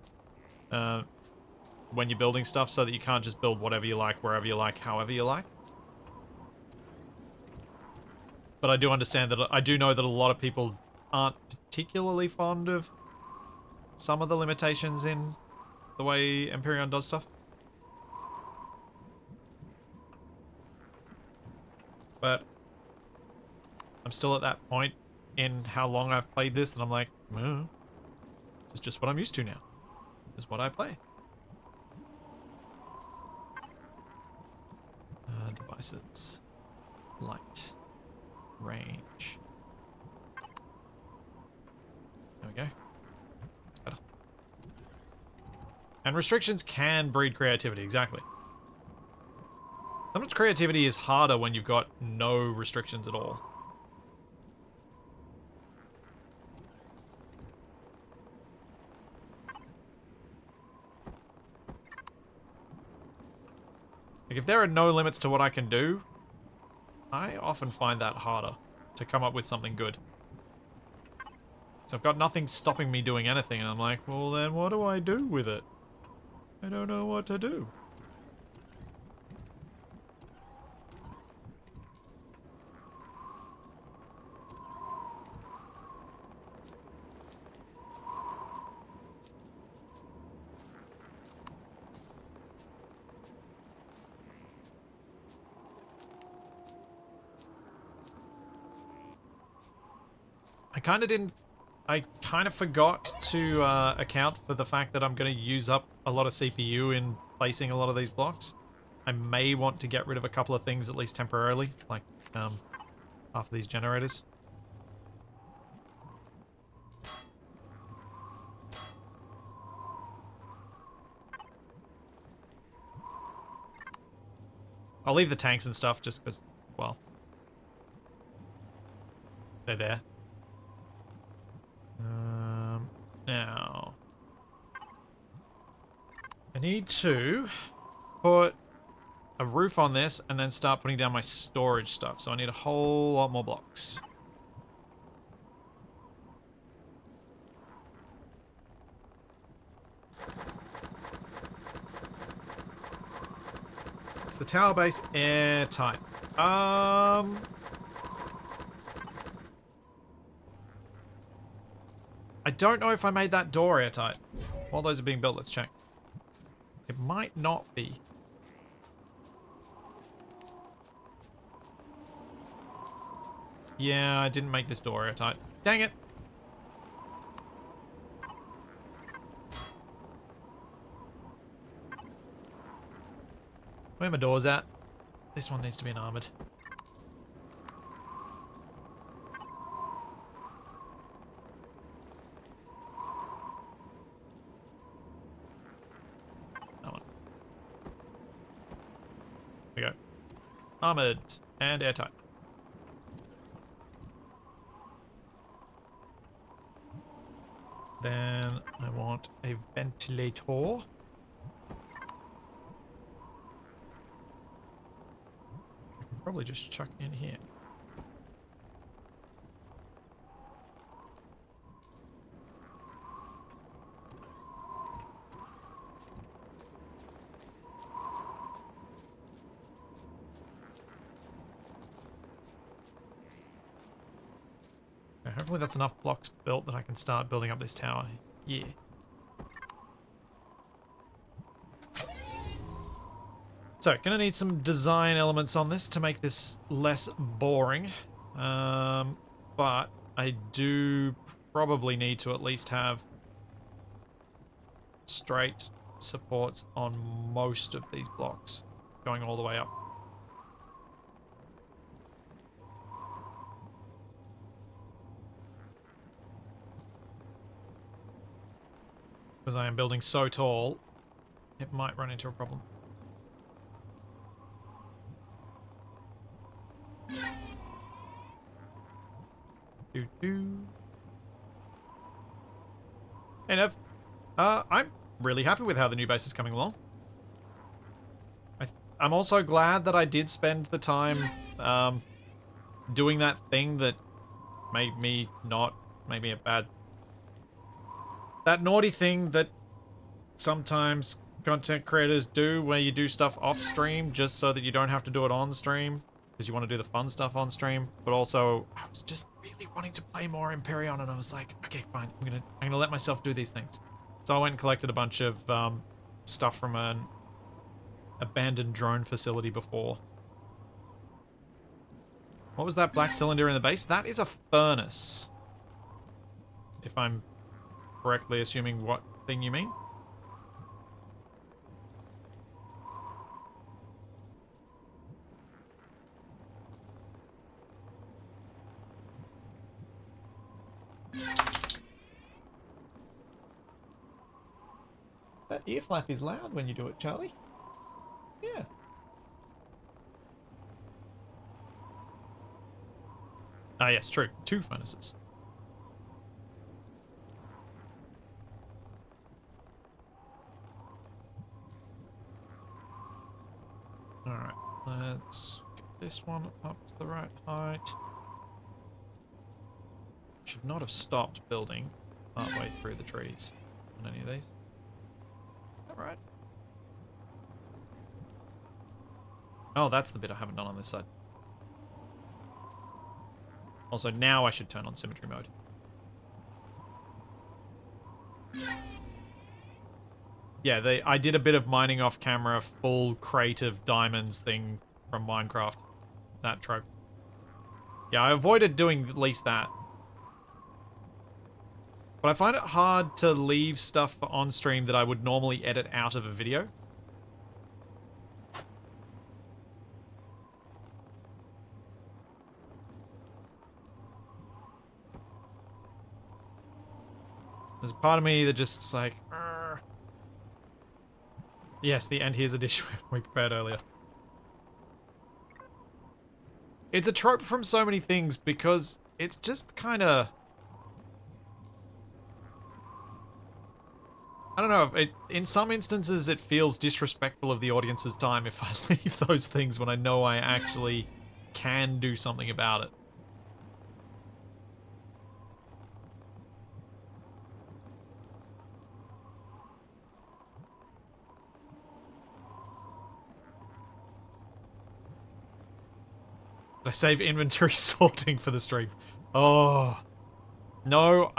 When you're building stuff, so that you can't just build whatever you like, wherever you like, however you like. But I do understand that, I do know that a lot of people aren't particularly fond of some of the limitations in the way Empyrion does stuff. But I'm still at that point in how long I've played this that I'm like, this is just what I'm used to now. This is what I play. Devices. Light. Range. There we go. It's better. And restrictions can breed creativity, exactly. Sometimes creativity is harder when you've got no restrictions at all. Like, if there are no limits to what I can do, I often find that harder to come up with something good. So I've got nothing stopping me doing anything, and I'm like, well then what do I do with it? I don't know what to do. I kind of forgot to account for the fact that I'm going to use up a lot of CPU in placing a lot of these blocks. I may want to get rid of a couple of things, at least temporarily, like half of these generators. I'll leave the tanks and stuff just because, well, they're there. Now, I need to put a roof on this and then start putting down my storage stuff. So I need a whole lot more blocks. Is the tower base airtight? I don't know if I made that door airtight. While those are being built, let's check. It might not be. Yeah, I didn't make this door airtight. Dang it! Where are my doors at? This one needs to be an armoured. That one. There we go. Armoured and airtight. Then I want a ventilator. I can probably just chuck in here. Okay, hopefully that's enough blocks built that I can start building up this tower. Yeah. So, gonna need some design elements on this to make this less boring. But I do probably need to at least have straight supports on most of these blocks, going all the way up. Because I am building so tall, it might run into a problem. Hey Nev, I'm really happy with how the new base is coming along. I'm also glad that I did spend the time doing that thing that made me a bad... That naughty thing that sometimes content creators do, where you do stuff off stream just so that you don't have to do it on stream. Because you want to do the fun stuff on stream, but also I was just really wanting to play more Empyrion, and I was like, okay, fine, I'm gonna let myself do these things. So I went and collected a bunch of stuff from an abandoned drone facility before. What was that black cylinder in the base? That is a furnace. If I'm correctly assuming what thing you mean. That ear flap is loud when you do it, Charlie. Yeah. Ah, yes, true. 2 furnaces. Alright, let's get this one up to the right height. Should not have stopped building partway through the trees on any of these. Alright. Oh, that's the bit I haven't done on this side. Also, now I should turn on symmetry mode. Yeah, I did a bit of mining off camera, full crate of diamonds thing from Minecraft. That trope. Yeah, I avoided doing at least that. But I find it hard to leave stuff on stream that I would normally edit out of a video. There's a part of me that just like... Argh. Yes, and here's a dish we prepared earlier. It's a trope from so many things because it's just kind of... I don't know, in some instances it feels disrespectful of the audience's time if I leave those things when I know I actually can do something about it. Did I save inventory sorting for the stream? Oh. No,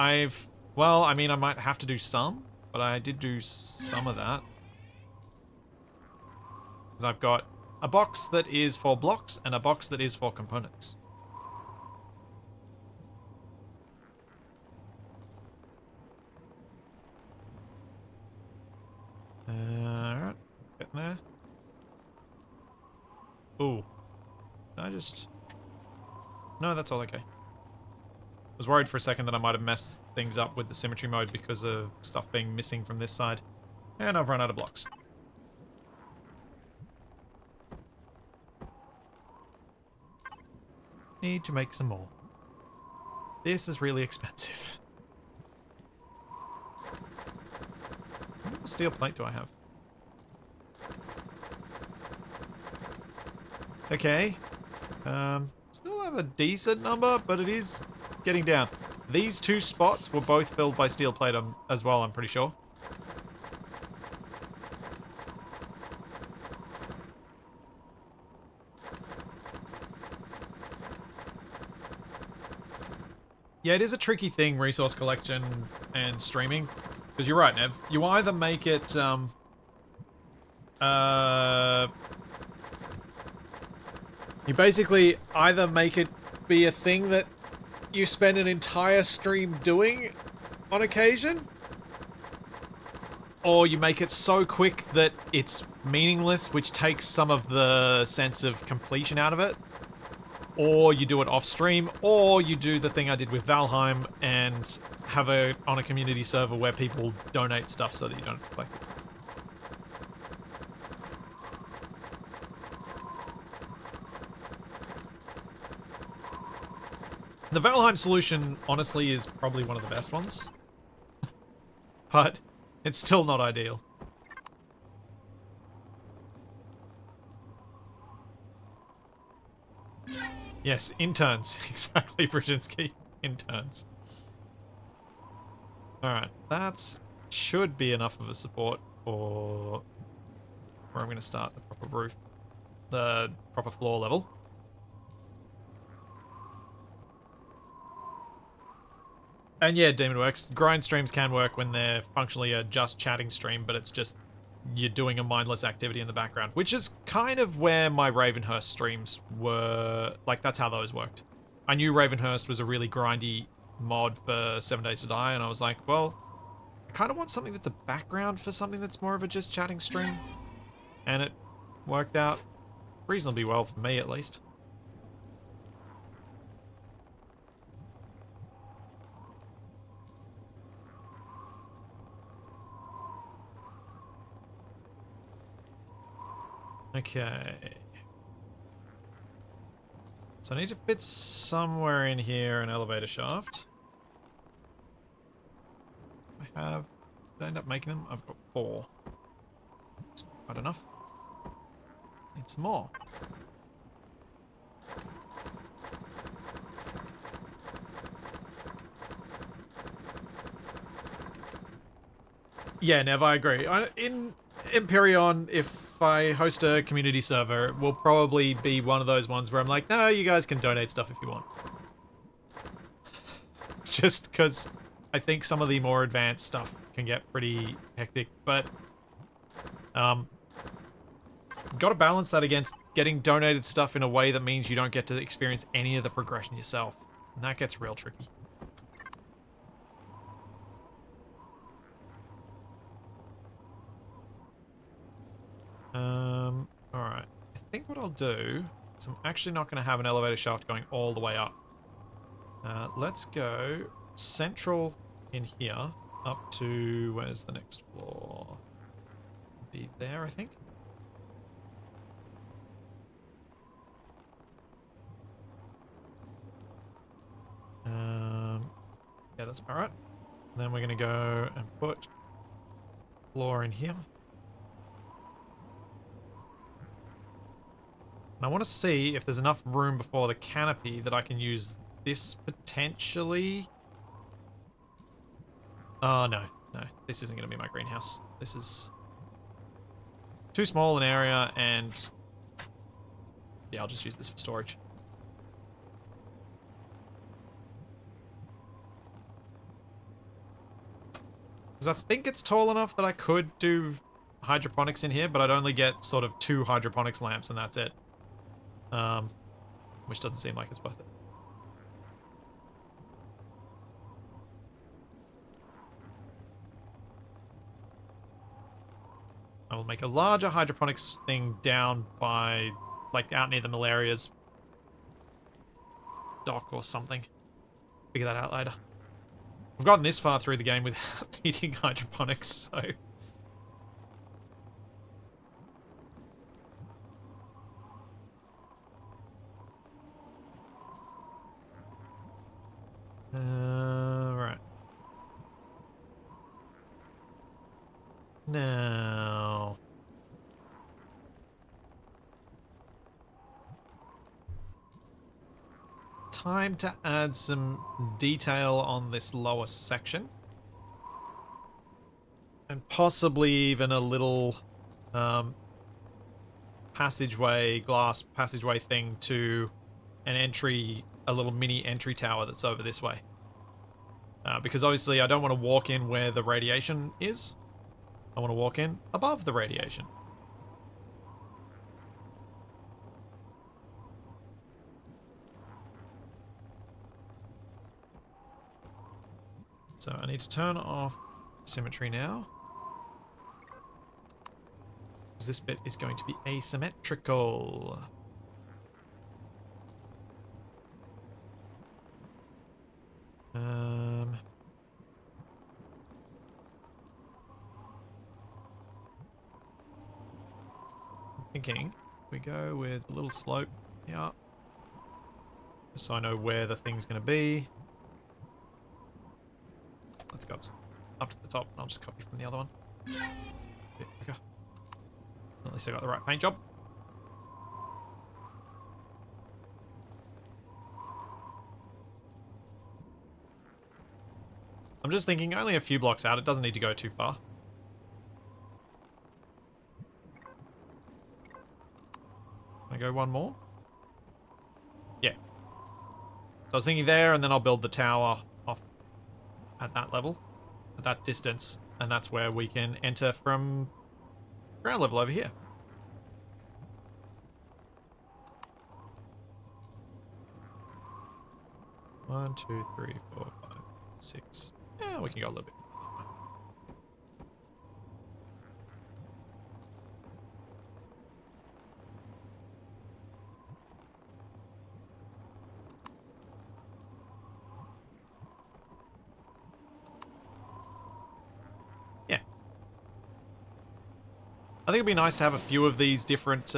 well, I mean, I might have to do some, but I did do some of that. Because I've got a box that is for blocks and a box that is for components. Alright, getting there. Ooh. Can I just... No, that's all okay. I was worried for a second that I might have messed things up with the symmetry mode because of stuff being missing from this side. And I've run out of blocks. Need to make some more. This is really expensive. How much steel plate do I have? Okay. Still have a decent number, but it is getting down. These two spots were both filled by steel plate as well, I'm pretty sure. Yeah, it is a tricky thing, resource collection and streaming. Because you're right, Nev. You either make it, you basically either make it be a thing that you spend an entire stream doing on occasion, or you make it so quick that it's meaningless, which takes some of the sense of completion out of it. Or you do it off stream, or you do the thing I did with Valheim and have it on a community server where people donate stuff so that you don't collect it. The Valheim solution, honestly, is probably one of the best ones. But it's still not ideal. Yes, interns. Exactly, Brzezinski. Interns. Alright, that should be enough of a support for where I'm going to start the proper roof. The proper floor level. And yeah, Demonworks, grind streams can work when they're functionally a just chatting stream, but it's just you're doing a mindless activity in the background, which is kind of where my Ravenhurst streams were. Like, that's how those worked. I knew Ravenhurst was a really grindy mod for 7 Days to Die, and I was like, well, I kind of want something that's a background for something that's more of a just chatting stream. And it worked out reasonably well for me, at least. Okay. So I need to fit somewhere in here an elevator shaft. Did I end up making them? I've got 4. That's not quite enough. Need some more. Yeah, Nev, I agree. In Empyrion, if I host a community server, it will probably be one of those ones where I'm like, no, you guys can donate stuff if you want. Just because I think some of the more advanced stuff can get pretty hectic, but got to balance that against getting donated stuff in a way that means you don't get to experience any of the progression yourself. And that gets real tricky. Alright. I think what I'll do is I'm actually not going to have an elevator shaft going all the way up. Let's go central in here up to... Where's the next floor? Be there, I think. Yeah, that's about right. And then we're going to go and put floor in here. And I want to see if there's enough room before the canopy that I can use this potentially. Oh, no. No, this isn't going to be my greenhouse. This is too small an area, and yeah, I'll just use this for storage. Because I think it's tall enough that I could do hydroponics in here, but I'd only get sort of 2 hydroponics lamps and that's it. Which doesn't seem like it's worth it. I will make a larger hydroponics thing down by like out near the Malaria's dock or something. Figure that out later. We've gotten this far through the game without needing hydroponics, so... right. Now... time to add some detail on this lower section. And possibly even a little passageway, glass passageway thing to an entry, a little mini entry tower that's over this way. Because obviously I don't want to walk in where the radiation is. I want to walk in above the radiation. So I need to turn off symmetry now. Because this bit is going to be asymmetrical. I'm thinking we go with a little slope here. Just so I know where the thing's going to be. Let's go up to the top, and I'll just copy from the other one. Bit quicker. At least I got the right paint job. I'm just thinking only a few blocks out. It doesn't need to go too far. Can I go one more? Yeah. So I was thinking there, and then I'll build the tower off at that level, at that distance, and that's where we can enter from ground level over here. One, two, three, 4, 5, 6. Yeah, we can go a little bit. Yeah. I think it'd be nice to have a few of these different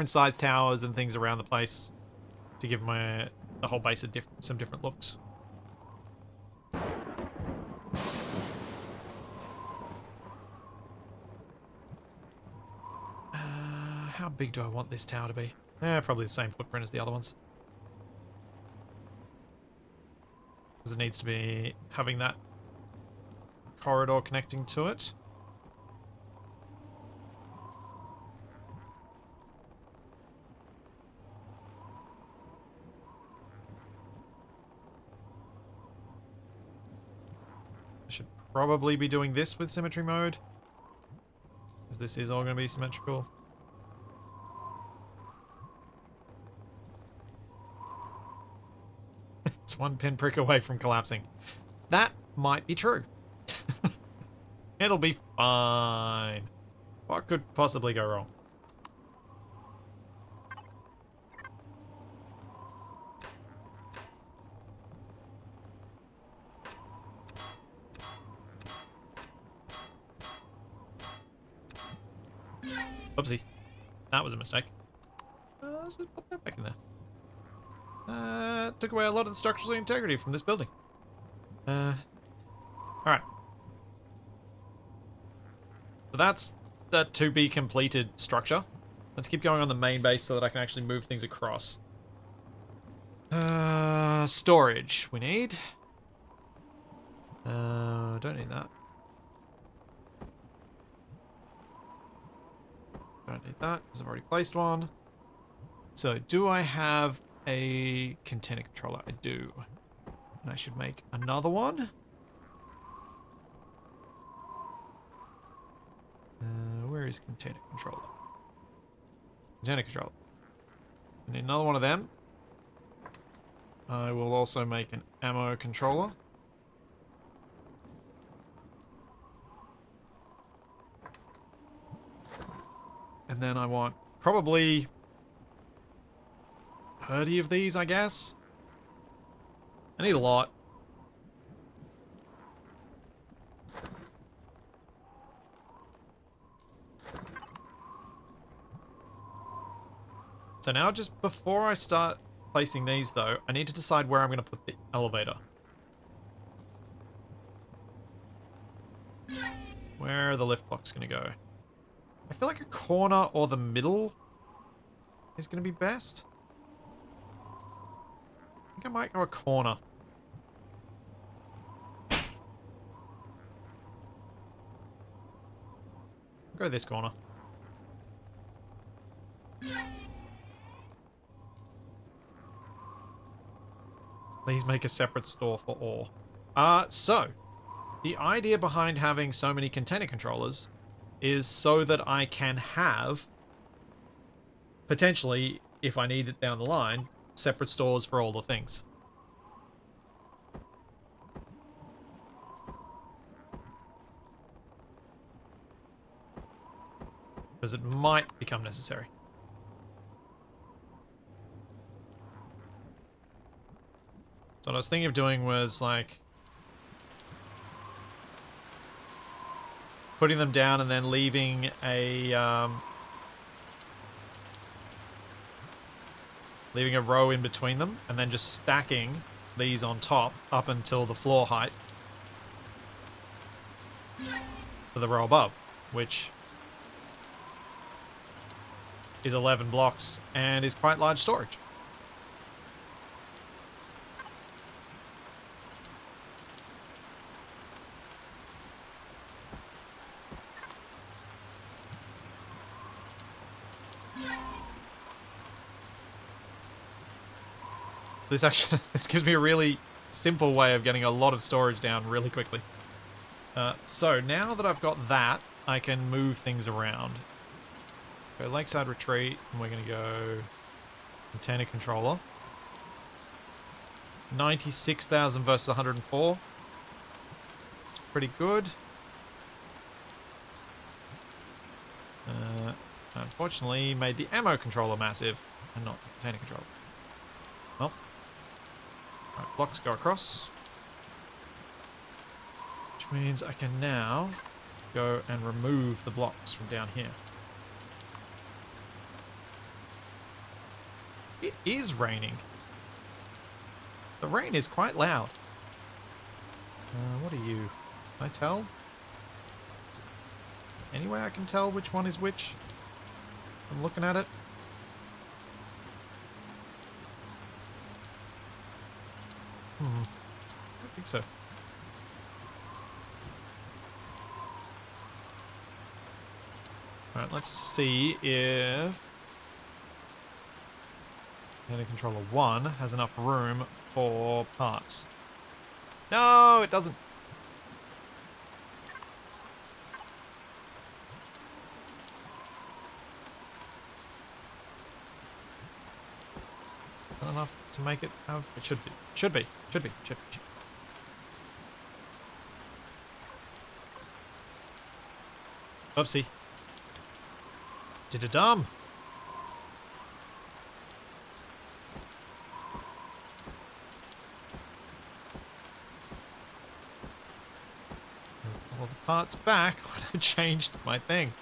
size towers and things around the place to give the whole base some different looks. How big do I want this tower to be? Probably the same footprint as the other ones. Because it needs to be having that corridor connecting to it. I should probably be doing this with symmetry mode, because this is all going to be symmetrical. It's one pinprick away from collapsing. That might be true. It'll be fine. What could possibly go wrong? Oopsie. That was a mistake. Let's just pop that back in there. Took away a lot of the structural integrity from this building. Alright. So that's the to be completed structure. Let's keep going on the main base so that I can actually move things across. Storage we need. Don't need that. Don't need that because I've already placed one. So do I have a container controller? I do. And I should make another one. Where is container controller? Container controller. I need another one of them. I will also make an ammo controller. And then I want probably 30 of these, I guess. I need a lot. So now, just before I start placing these, though, I need to decide where I'm going to put the elevator. Where are the lift blocks going to go? I feel like a corner or the middle is going to be best. I think I might go a corner. I'll go this corner. Please make a separate store for ore. So, the idea behind having so many container controllers is so that I can have, potentially, if I need it down the line, separate stores for all the things. Because it might become necessary. So what I was thinking of doing was, like, putting them down and then leaving a row in between them, and then just stacking these on top up until the floor height for the row above, which is 11 blocks and is quite large storage. This actually, this gives me a really simple way of getting a lot of storage down really quickly. So now that I've got that, I can move things around. Go Lakeside Retreat, and we're going to go Container Controller. 96,000 versus 104. It's pretty good. Unfortunately, made the ammo controller massive, and not the container controller. Well. Right, blocks go across. Which means I can now go and remove the blocks from down here. It is raining. The rain is quite loud. What are you? Can I tell? Any way I can tell which one is which? I'm looking at it. I don't think so. Alright, let's see if Container Controller 1 has enough room for parts. No, it doesn't. Not enough to make it have. It should be. Should be. Should be. Should be. Oopsie. Did it dumb. All the parts back when I changed my thing.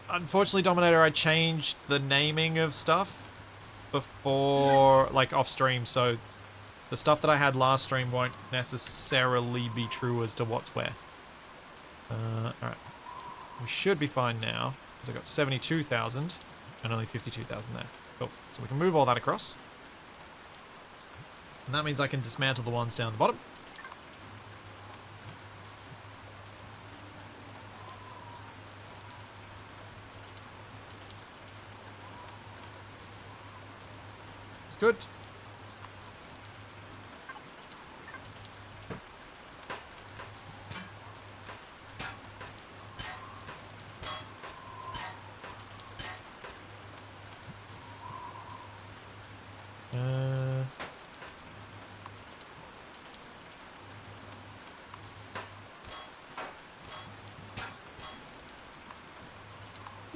Unfortunately, Dominator, I changed the naming of stuff before, like, off stream, so the stuff that I had last stream won't necessarily be true as to what's where. Alright. We should be fine now, because I got 72,000 and only 52,000 there. Cool. So we can move all that across. And that means I can dismantle the ones down the bottom. Good.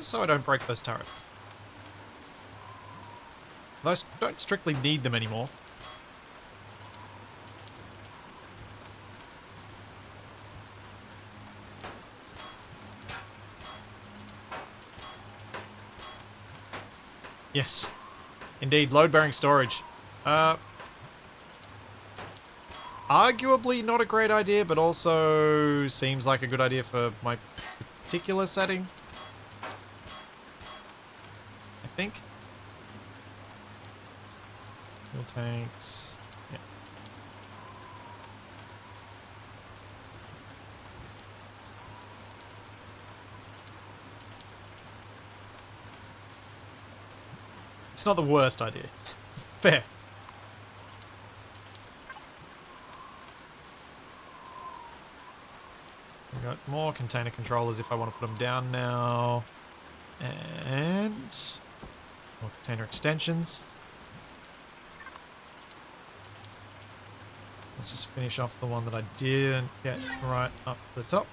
Just so I don't break those turrets. Those don't strictly need them anymore. Yes. Indeed, load-bearing storage. Arguably not a great idea, but also seems like a good idea for my particular setting. I think. Fuel tanks. Yeah. It's not the worst idea. Fair. We've got more container controllers if I want to put them down now. And more container extensions. Let's just finish off the one that I didn't get right up the top.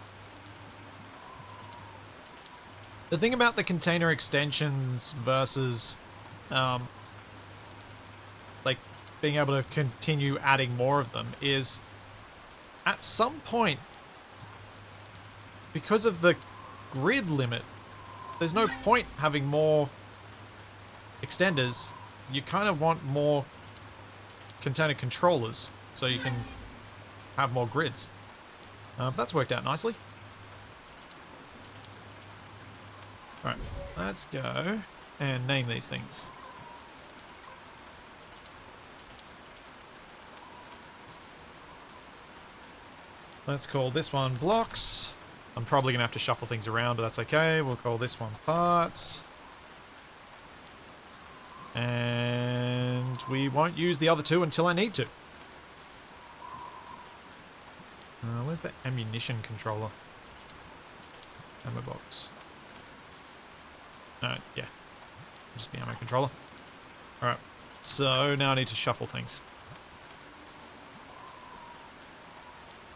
The thing about the container extensions versus like being able to continue adding more of them is at some point, because of the grid limit, there's no point having more extenders. You kind of want more container controllers so you can have more grids. But that's worked out nicely. Alright, let's go and name these things. Let's call this one blocks. I'm probably going to have to shuffle things around, but that's okay. We'll call this one parts. And we won't use the other two until I need to. Where's the ammunition controller? Ammo box. Yeah. Just the ammo controller. Alright. So now I need to shuffle things.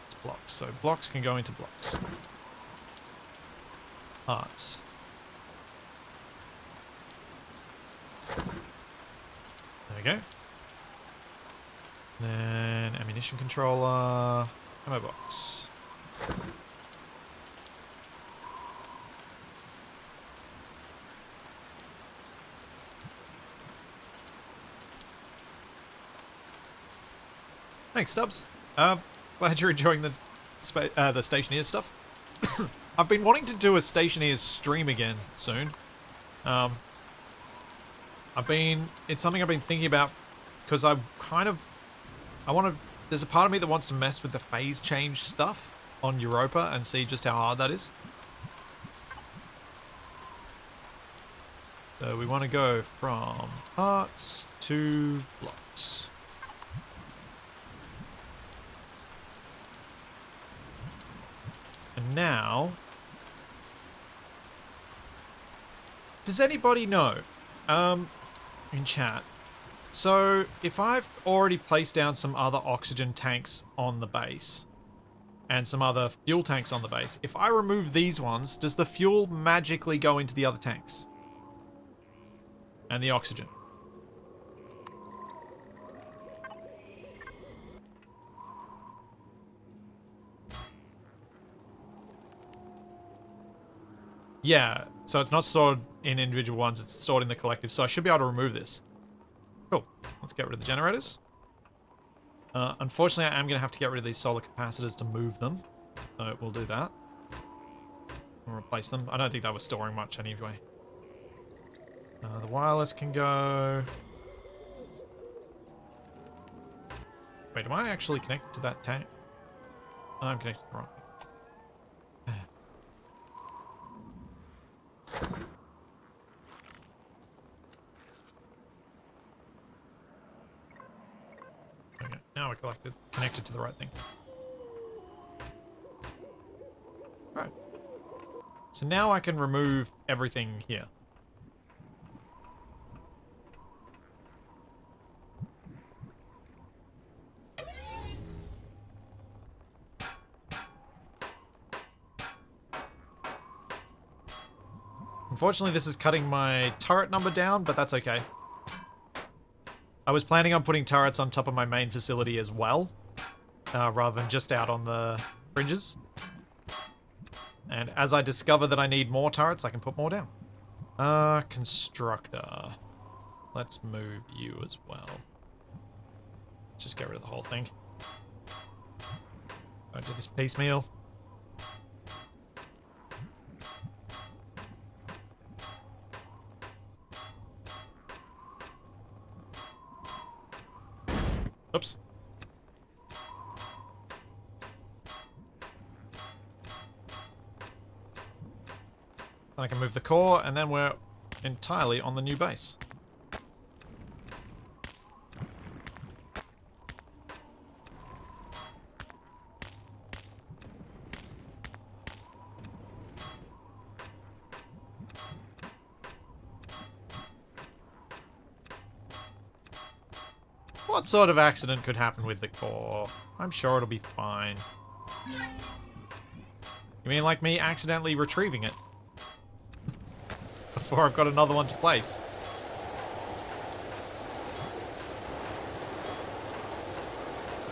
It's blocks. So blocks can go into blocks. Parts. There we go. Then ammunition controller. Ammo box. Thanks, Stubbs. Glad you're enjoying the Stationeers stuff. I've been wanting to do a Stationeers stream again soon. It's something I've been thinking about because I want to. There's a part of me that wants to mess with the phase change stuff on Europa and see just how hard that is. So we want to go from parts to blocks. And now, does anybody know, in chat, so if I've already placed down some other oxygen tanks on the base and some other fuel tanks on the base, if I remove these ones, does the fuel magically go into the other tanks? And the oxygen? Yeah, so it's not stored in individual ones, it's stored in the collective, so I should be able to remove this. Cool. Let's get rid of the generators. Unfortunately, I am going to have to get rid of these solar capacitors to move them. So we'll do that. We'll replace them. I don't think that was storing much anyway. The wireless can go. Wait, am I actually connected to that tank? No, I'm connected to the wrong thing. Okay, now we're connected to the right thing. Right. So now I can remove everything here. Unfortunately, this is cutting my turret number down, but that's okay. I was planning on putting turrets on top of my main facility as well, rather than just out on the fringes. And as I discover that I need more turrets, I can put more down. Constructor. Let's move you as well. Just get rid of the whole thing. Don't do this piecemeal. Oops. Then I can move the core, and then we're entirely on the new base. What sort of accident could happen with the core? I'm sure it'll be fine. You mean like me accidentally retrieving it? Before I've got another one to place.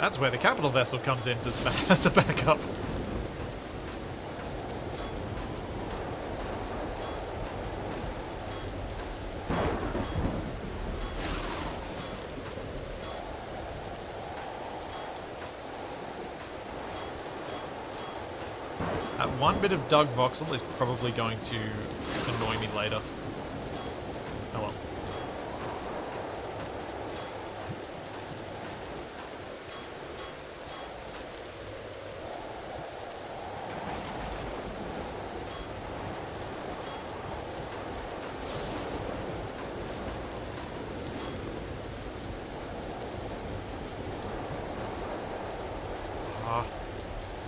That's where the capital vessel comes in as a backup. That one bit of dug voxel is probably going to annoy me later. Oh well.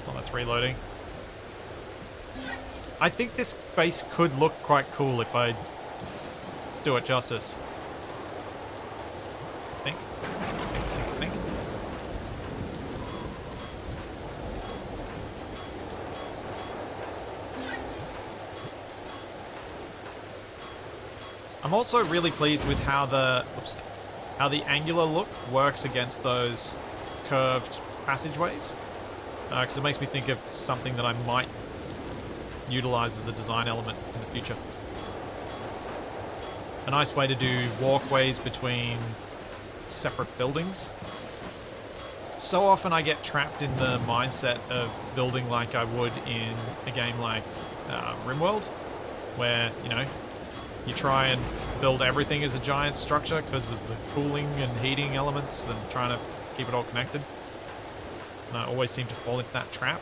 Well, that's reloading. I think this base could look quite cool if I do it justice. Think. I'm also really pleased with how the angular look works against those curved passageways, because it makes me think of something that I might utilize as a design element in the future. A nice way to do walkways between separate buildings. So often I get trapped in the mindset of building like I would in a game like RimWorld, where, you know, you try and build everything as a giant structure because of the cooling and heating elements and trying to keep it all connected. And I always seem to fall into that trap.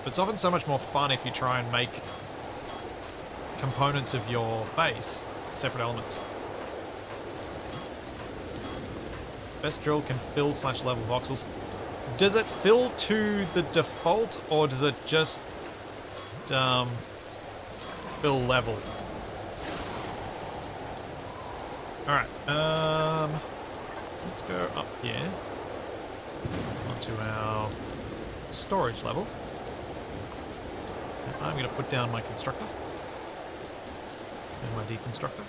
But it's often so much more fun if you try and make components of your base separate elements. Best drill can fill / level voxels. Does it fill to the default, or does it just fill level? Alright, let's go up here onto our storage level. I'm going to put down my constructor and my deconstructor.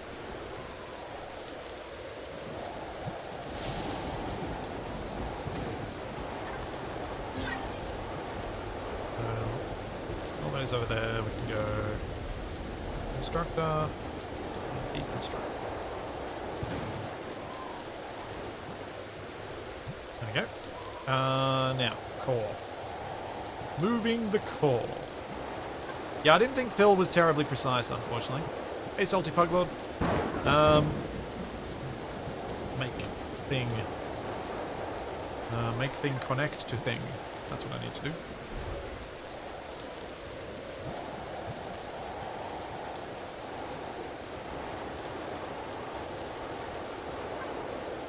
All those over there, we can go constructor and deconstructor. There we go. Now, core. Moving the core. Yeah, I didn't think Phil was terribly precise, unfortunately. Hey, Salty Puglord. Make thing. Make thing connect to thing. That's what I need to do.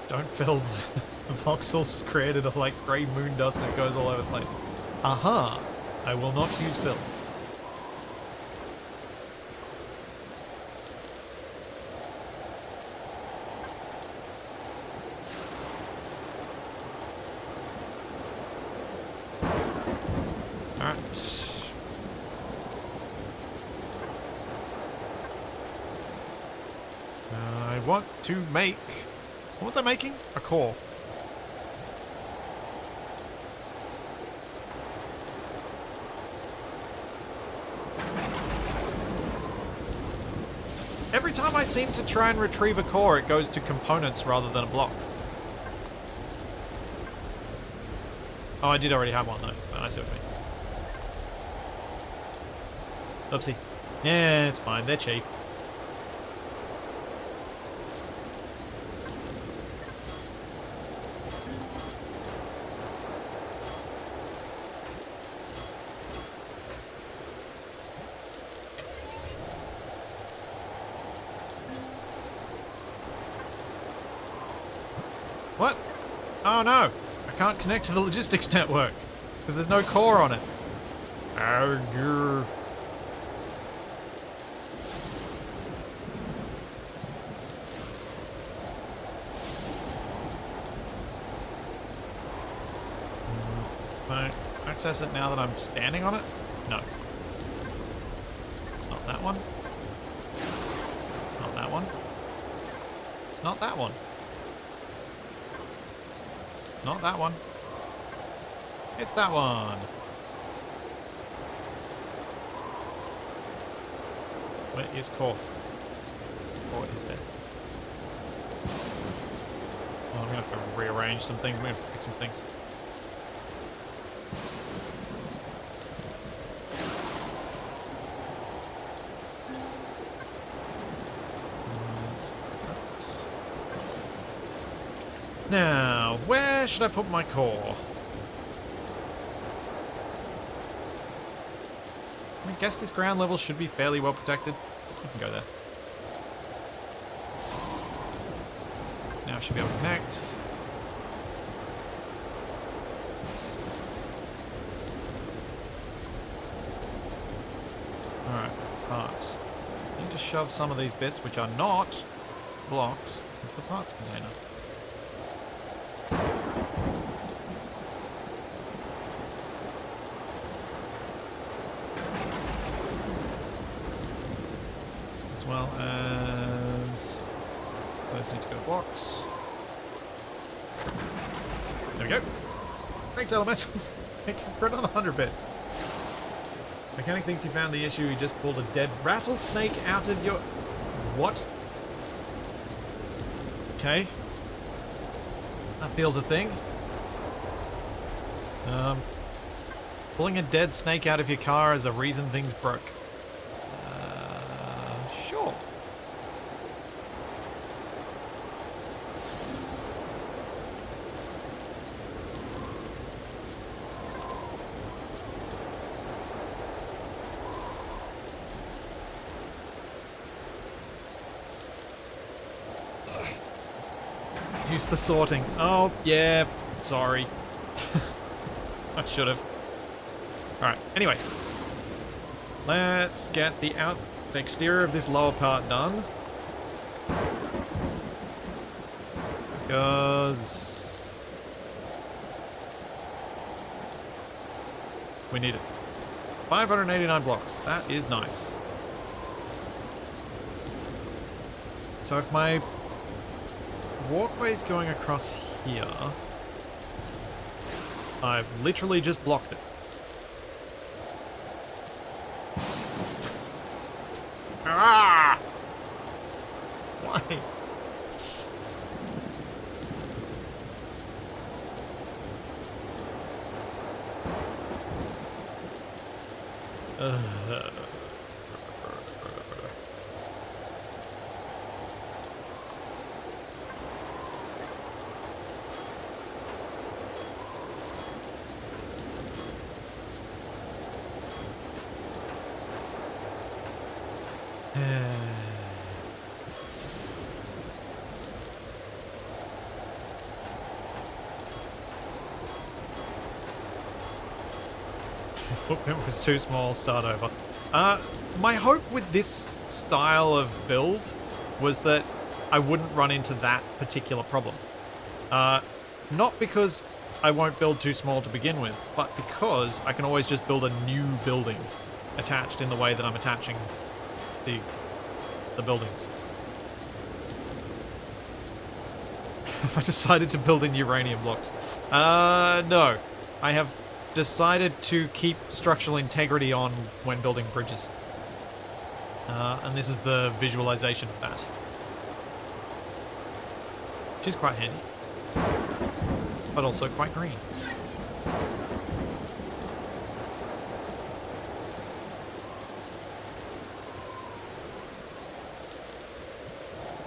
Don't fill the voxels created of like grey moon dust and it goes all over the place. Aha! I will not use fill. want to make... What was I making? A core. Every time I seem to try and retrieve a core, it goes to components rather than a block. Oh, I did already have one though. Oh, I see what you mean. Oopsie. Yeah, it's fine. They're cheap. What? Oh no! I can't connect to the logistics network because there's no core on it. Arrgh. Can I access it now that I'm standing on it? No. It's not that one. Not that one. It's not that one. Not that one. It's that one. Where is core? Core is there. Oh, I'm gonna have to rearrange some things. I'm gonna have to fix some things. Now, where should I put my core? I guess this ground level should be fairly well protected. I can go there. Now I should be able to connect. Alright, parts. I need to shove some of these bits, which are not blocks, into the parts container. As well as those need to go to blocks. There we go. Thanks, Elemental. Thank you for another 100 bits. Mechanic thinks he found the issue. He just pulled a dead rattlesnake out of your... What? Okay. That feels a thing. Pulling a dead snake out of your car is a reason things broke. Sure. Use the sorting. Oh, yeah. Sorry. I should have. Alright, anyway. Let's get the exterior of this lower part done. Because we need it. 589 blocks. That is nice. So if my walkway's going across here, I've literally just blocked it. Ah! Why? Footprint was too small, start over. My hope with this style of build was that I wouldn't run into that particular problem. Not because I won't build too small to begin with, but because I can always just build a new building attached in the way that I'm attaching the buildings. Have I decided to build in uranium blocks? No. I have decided to keep structural integrity on when building bridges. And this is the visualization of that. Which is quite handy. But also quite green.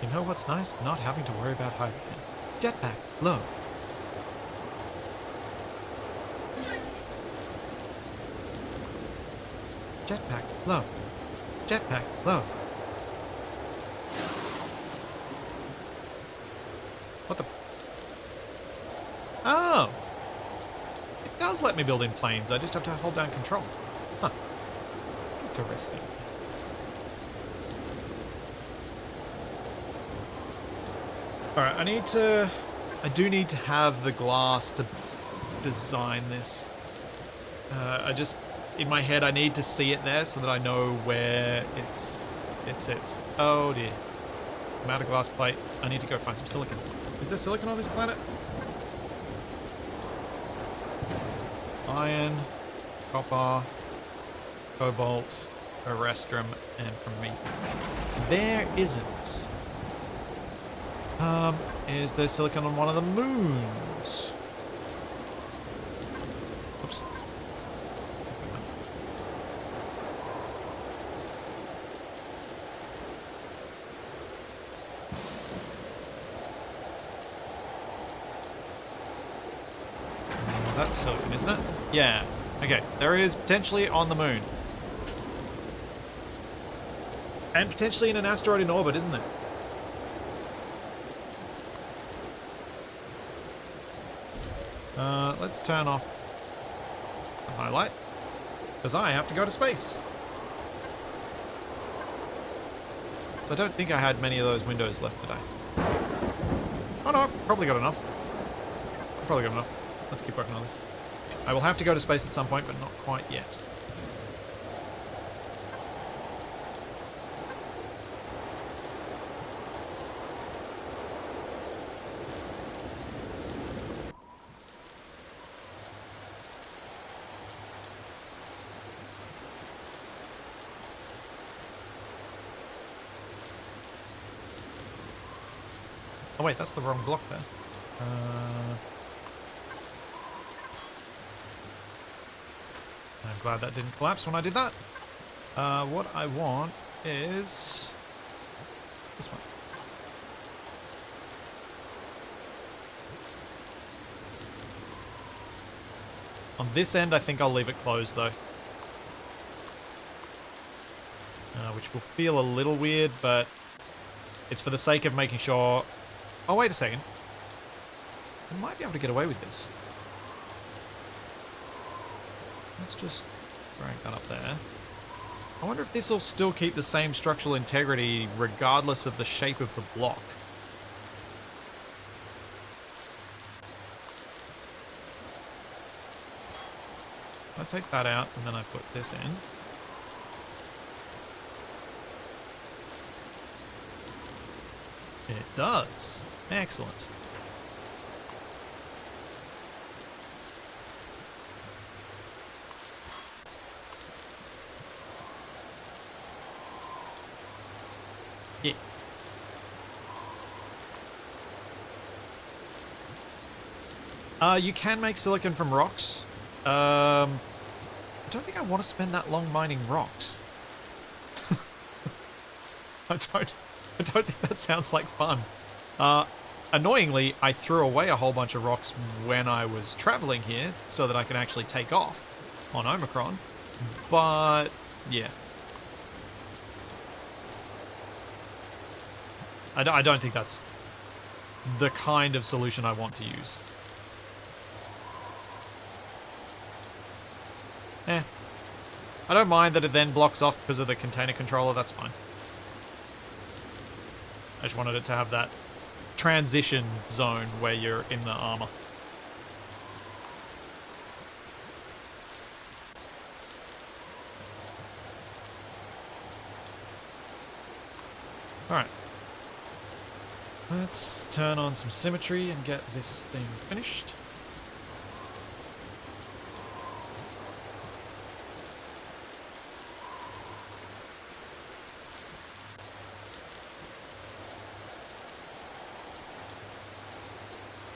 You know what's nice? Not having to worry about hydrogen. Jetpack, low. Jetpack, low. Jetpack, low. What the? Oh! It does let me build in planes, I just have to hold down control. Huh. Interesting. Alright, I do need to have the glass to design this. In my head, I need to see it there so that I know where it sits. Oh dear. I'm out of glass plate. I need to go find some silicon. Is there silicon on this planet? Iron, copper, cobalt, terrestrium, and from me. There isn't. Is there silicon on one of the moons? Oops. That's silicon, isn't it? Yeah. Okay, there is potentially on the moon. And potentially in an asteroid in orbit, isn't it? Let's turn off the highlight, because I have to go to space. So I don't think I had many of those windows left today. Oh no, I've probably got enough. I've probably got enough. Let's keep working on this. I will have to go to space at some point, but not quite yet. Oh wait, that's the wrong block there. I'm glad that didn't collapse when I did that. What I want is this one. On this end, I think I'll leave it closed though. Which will feel a little weird, but it's for the sake of making sure... Oh, wait a second. I might be able to get away with this. Let's just drag that up there. I wonder if this will still keep the same structural integrity regardless of the shape of the block. I take that out and then I put this in. It does. Excellent. Yeah. You can make silicon from rocks. I don't think I want to spend that long mining rocks. I don't think that sounds like fun. Annoyingly, I threw away a whole bunch of rocks when I was traveling here so that I can actually take off on Omicron. But, yeah. I don't think that's the kind of solution I want to use. I don't mind that it then blocks off because of the container controller, that's fine. I just wanted it to have that transition zone where you're in the armor. Alright. Let's turn on some symmetry and get this thing finished.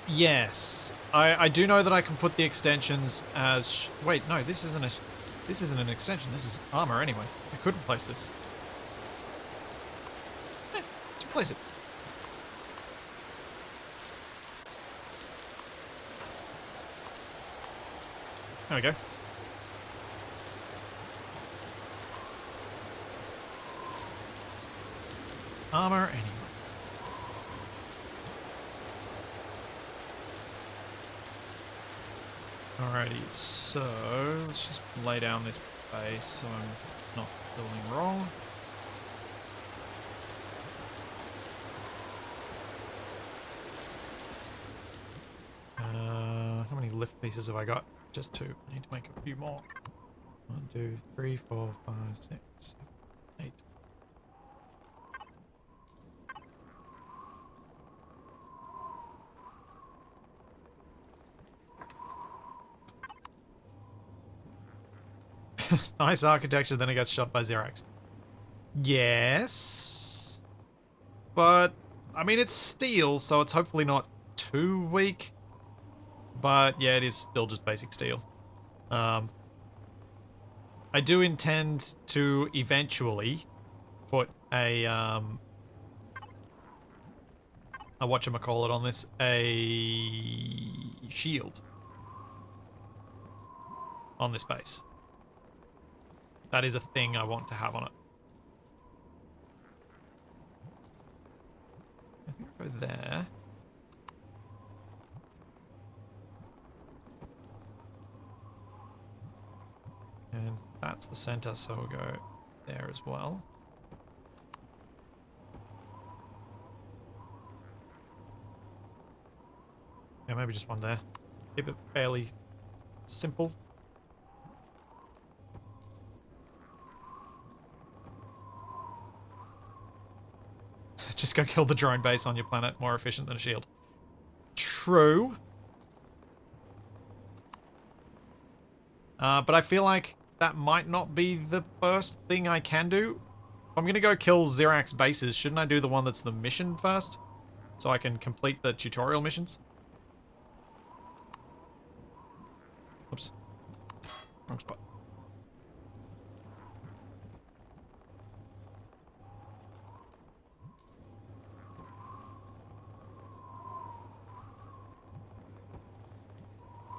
Yes, I do know that I can put the extensions as... Wait, no, this isn't an extension. This is armor anyway. I could replace this. Let's replace it. There we go. Armor anyway. Alrighty, so let's just lay down this base so I'm not building wrong. How many lift pieces have I got? Just 2. I need to make a few more. 1, 2, 3, 4, 5, 6, 7, 8. Nice architecture, then it gets shot by Xerax. Yes. But, I mean, it's steel, so it's hopefully not too weak. But, yeah, it is still just basic steel. I do intend to eventually put a whatchamacallit on this, a shield on this base. That is a thing I want to have on it. I think I'll go there. And that's the center, so we'll go there as well. Yeah, maybe just one there. Keep it fairly simple. Just go kill the drone base on your planet, more efficient than a shield. True. But I feel like that might not be the first thing I can do. If I'm gonna go kill Xerax bases, shouldn't I do the one that's the mission first? So I can complete the tutorial missions? Oops. Wrong spot.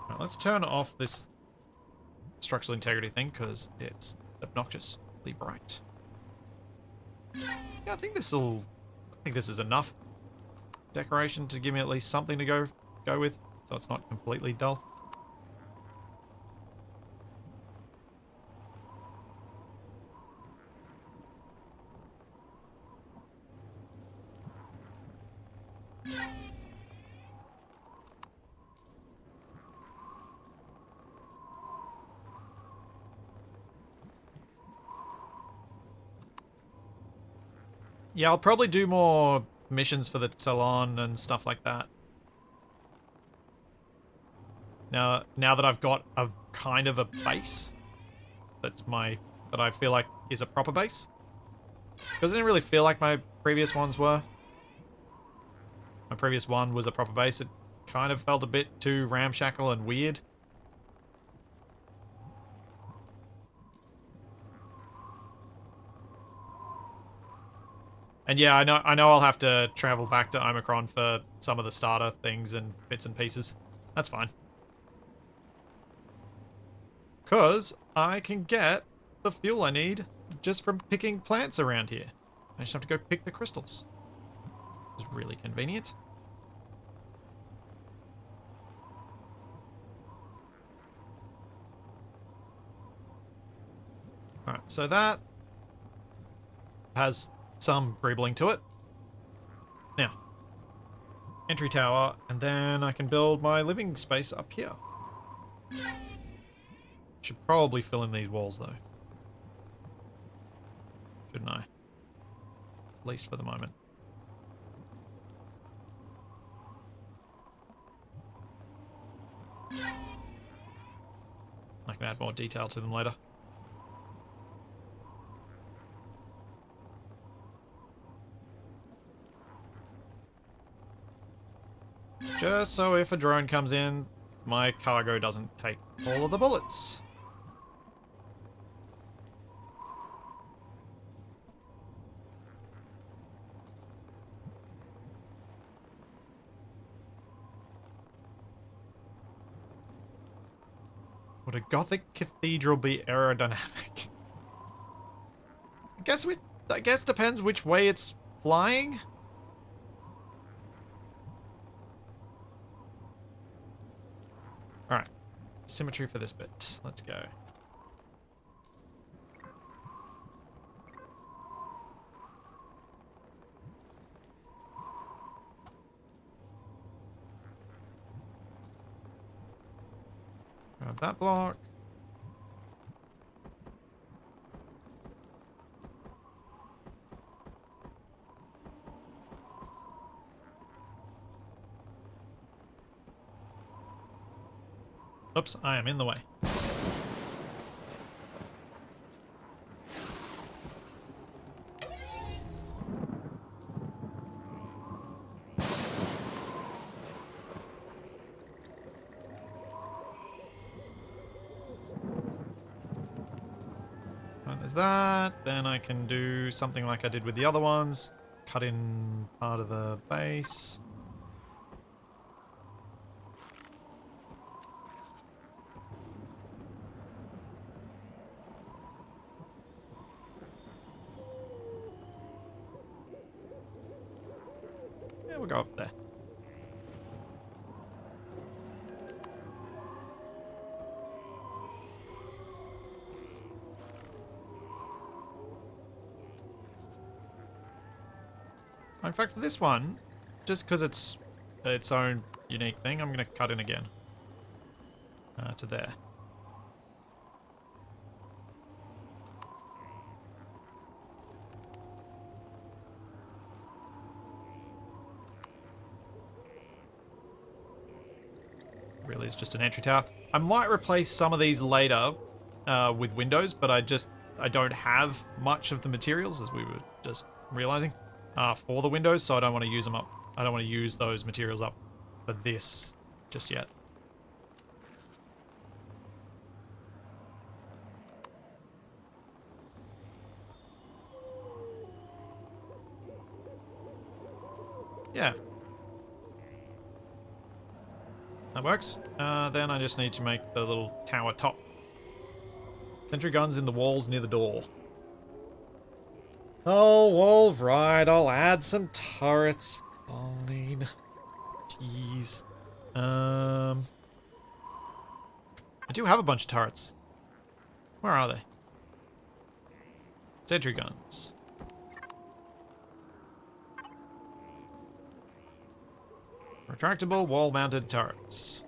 Right, let's turn off this structural integrity thing because it's obnoxiously bright. Yeah, I think this is enough decoration to give me at least something to go with, so it's not completely dull. Yeah, I'll probably do more missions for the Talon and stuff like that. Now that I've got a kind of a base that I feel like is a proper base. Because it didn't really feel like my previous ones were. My previous one was a proper base. It kind of felt a bit too ramshackle and weird. And yeah, I know I'll have to travel back to Omicron for some of the starter things and bits and pieces. That's fine. Because I can get the fuel I need just from picking plants around here. I just have to go pick the crystals. It's really convenient. Alright, so that has some breebling to it. Now, entry tower, and then I can build my living space up here. Should probably fill in these walls though. Shouldn't I? At least for the moment. I can add more detail to them later. Just so if a drone comes in, my cargo doesn't take all of the bullets. Would a Gothic cathedral be aerodynamic? I guess depends which way it's flying. Alright. Symmetry for this bit. Let's go. Grab that block. Oops, I am in the way. Right, there's that. Then I can do something like I did with the other ones. Cut in part of the base. Yeah, we'll go up there. In fact, for this one, just because it's its own unique thing, I'm going to cut in again. To there. Really is just an entry tower. I might replace some of these later with windows, but I don't have much of the materials, as we were just realizing, for the windows, so I don't want to use them up. I don't want to use those materials up for this just yet. Yeah. That works. Then I just need to make the little tower top. Sentry guns in the walls near the door. Oh, alright, I'll add some turrets. Fine. Jeez. I do have a bunch of turrets. Where are they? Sentry guns. Retractable wall-mounted turrets.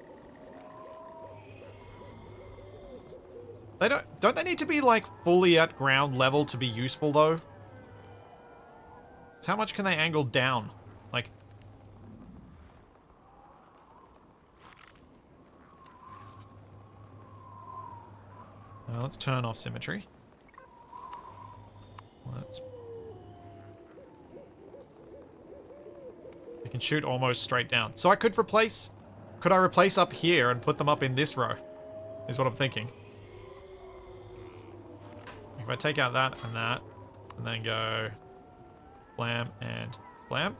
They don't they need to be like fully at ground level to be useful though? So how much can they angle down? Like let's turn off symmetry. I can shoot almost straight down. So I could replace... Could I replace up here and put them up in this row? Is what I'm thinking. If I take out that, and then go... Blam and blam.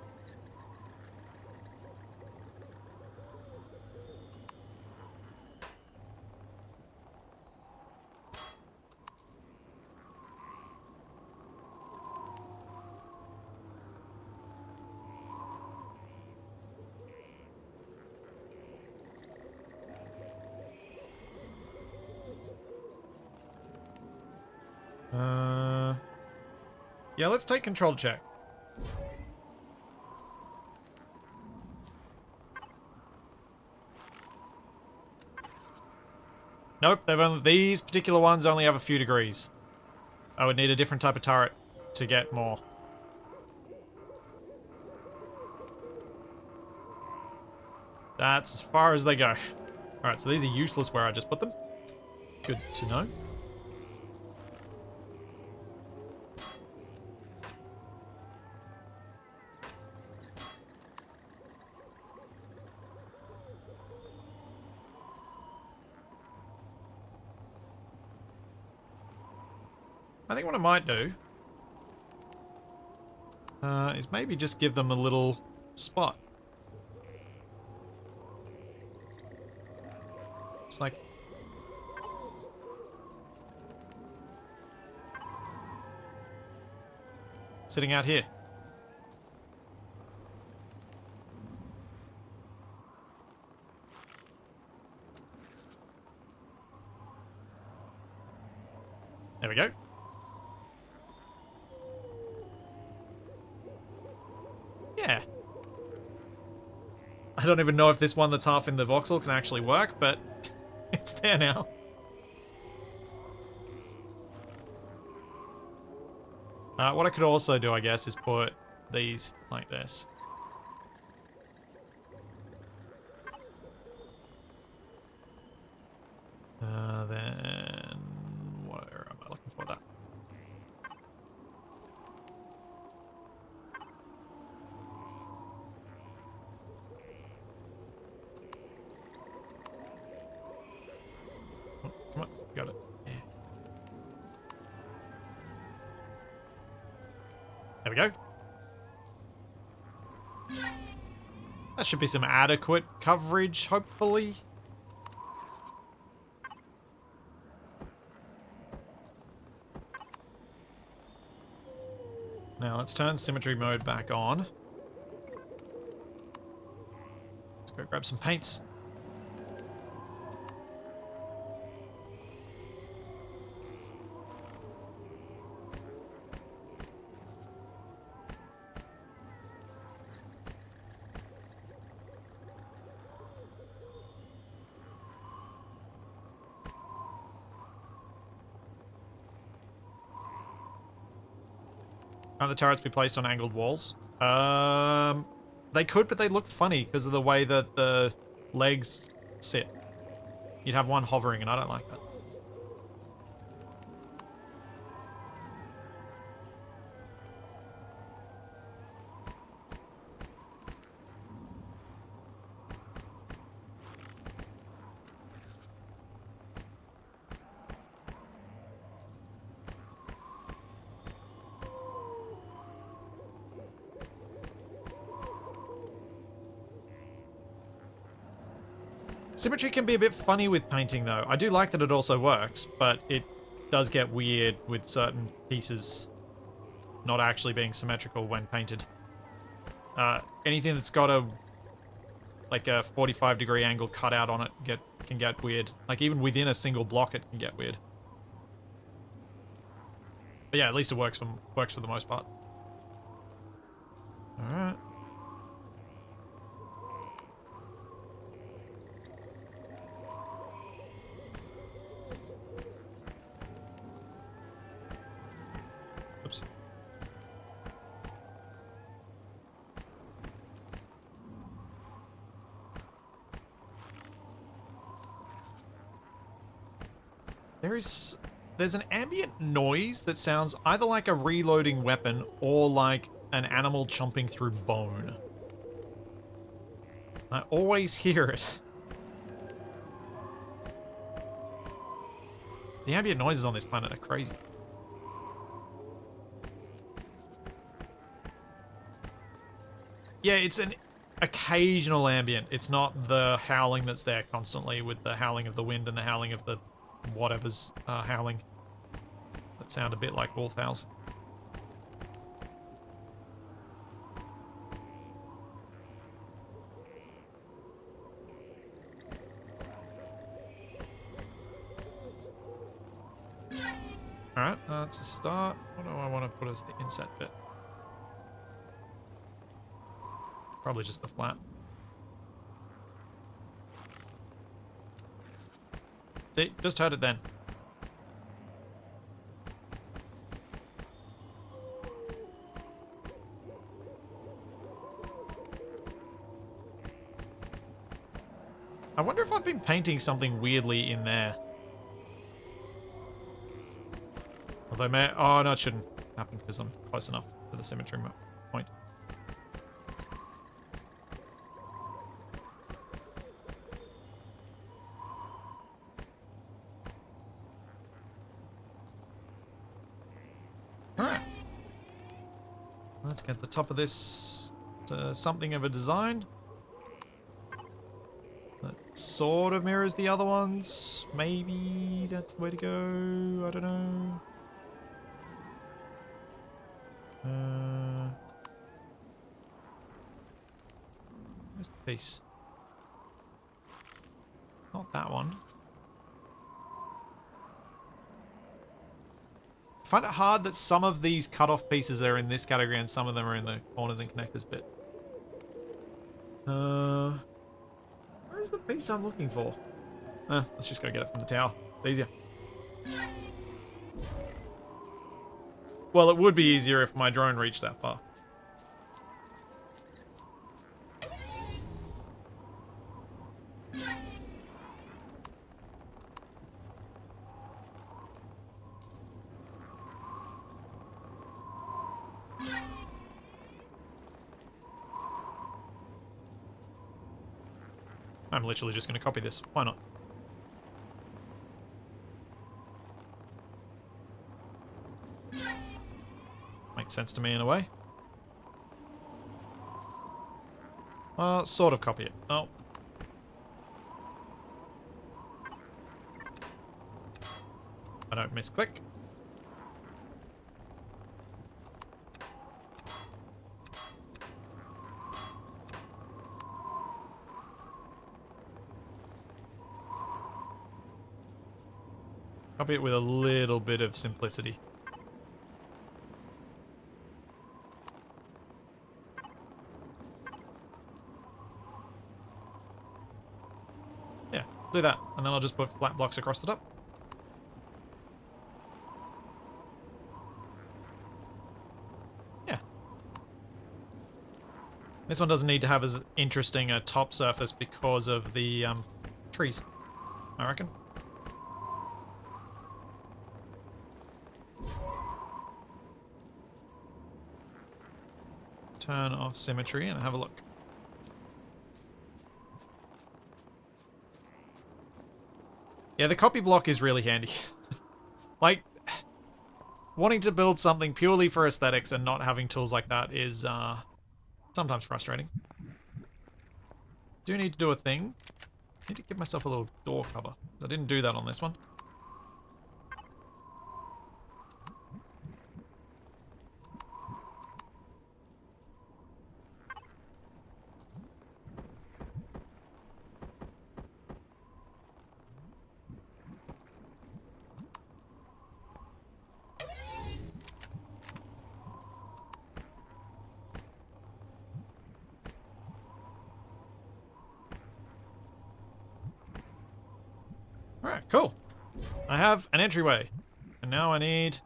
Yeah, let's take control check. Nope, these particular ones only have a few degrees. I would need a different type of turret to get more. That's as far as they go. Alright, so these are useless where I just put them. Good to know. I think what I might do is maybe just give them a little spot. It's like... sitting out here. There we go. Yeah. I don't even know if this one that's half in the voxel can actually work, but it's there now. What I could also do, I guess, is put these like this. Then... where am I looking for that? Oh, come on, got it. Yeah. There we go. That should be some adequate coverage, hopefully. Now let's turn symmetry mode back on. Let's go grab some paints. Can't the turrets be placed on angled walls? They could, but they look funny because of the way that the legs sit. You'd have one hovering, and I don't like that. Symmetry can be a bit funny with painting, though. I do like that it also works, but it does get weird with certain pieces not actually being symmetrical when painted. Anything that's got a 45-degree angle cut out on it can get weird. Like, even within a single block, it can get weird. But yeah, at least it works for the most part. Alright. Oops. There's an ambient noise that sounds either like a reloading weapon or like an animal chomping through bone. I always hear it. The ambient noises on this planet are crazy. Yeah, it's an occasional ambient. It's not the howling that's there constantly with the howling of the wind and the howling of the whatever's howling. That sound a bit like wolf howls. Alright, that's a start. What do I want to put as the inset bit? Probably just the flat. See, just heard it then. I wonder if I've been painting something weirdly in there. Although, oh no, it shouldn't happen because I'm close enough to the symmetry point. Alright. Let's get the top of this to something of a design. That sort of mirrors the other ones. Maybe that's the way to go. I don't know. Where's the piece? Not that one. I find it hard that some of these cut-off pieces are in this category and some of them are in the corners and connectors bit. Where's the piece I'm looking for? Let's just go get it from the tower. It's easier. Well, it would be easier if my drone reached that far. I'm literally just going to copy this. Why not? Makes sense to me in a way. Well, sort of copy it. Oh. I don't misclick. Copy it with a little bit of simplicity. Yeah, do that. And then I'll just put flat blocks across the top. Yeah. This one doesn't need to have as interesting a top surface because of the trees, I reckon. Turn off symmetry and have a look. Yeah, the copy block is really handy. Like, wanting to build something purely for aesthetics and not having tools like that is sometimes frustrating. Do need to do a thing. Need to give myself a little door cover. I didn't do that on this one. Alright, cool. I have an entryway. And now I need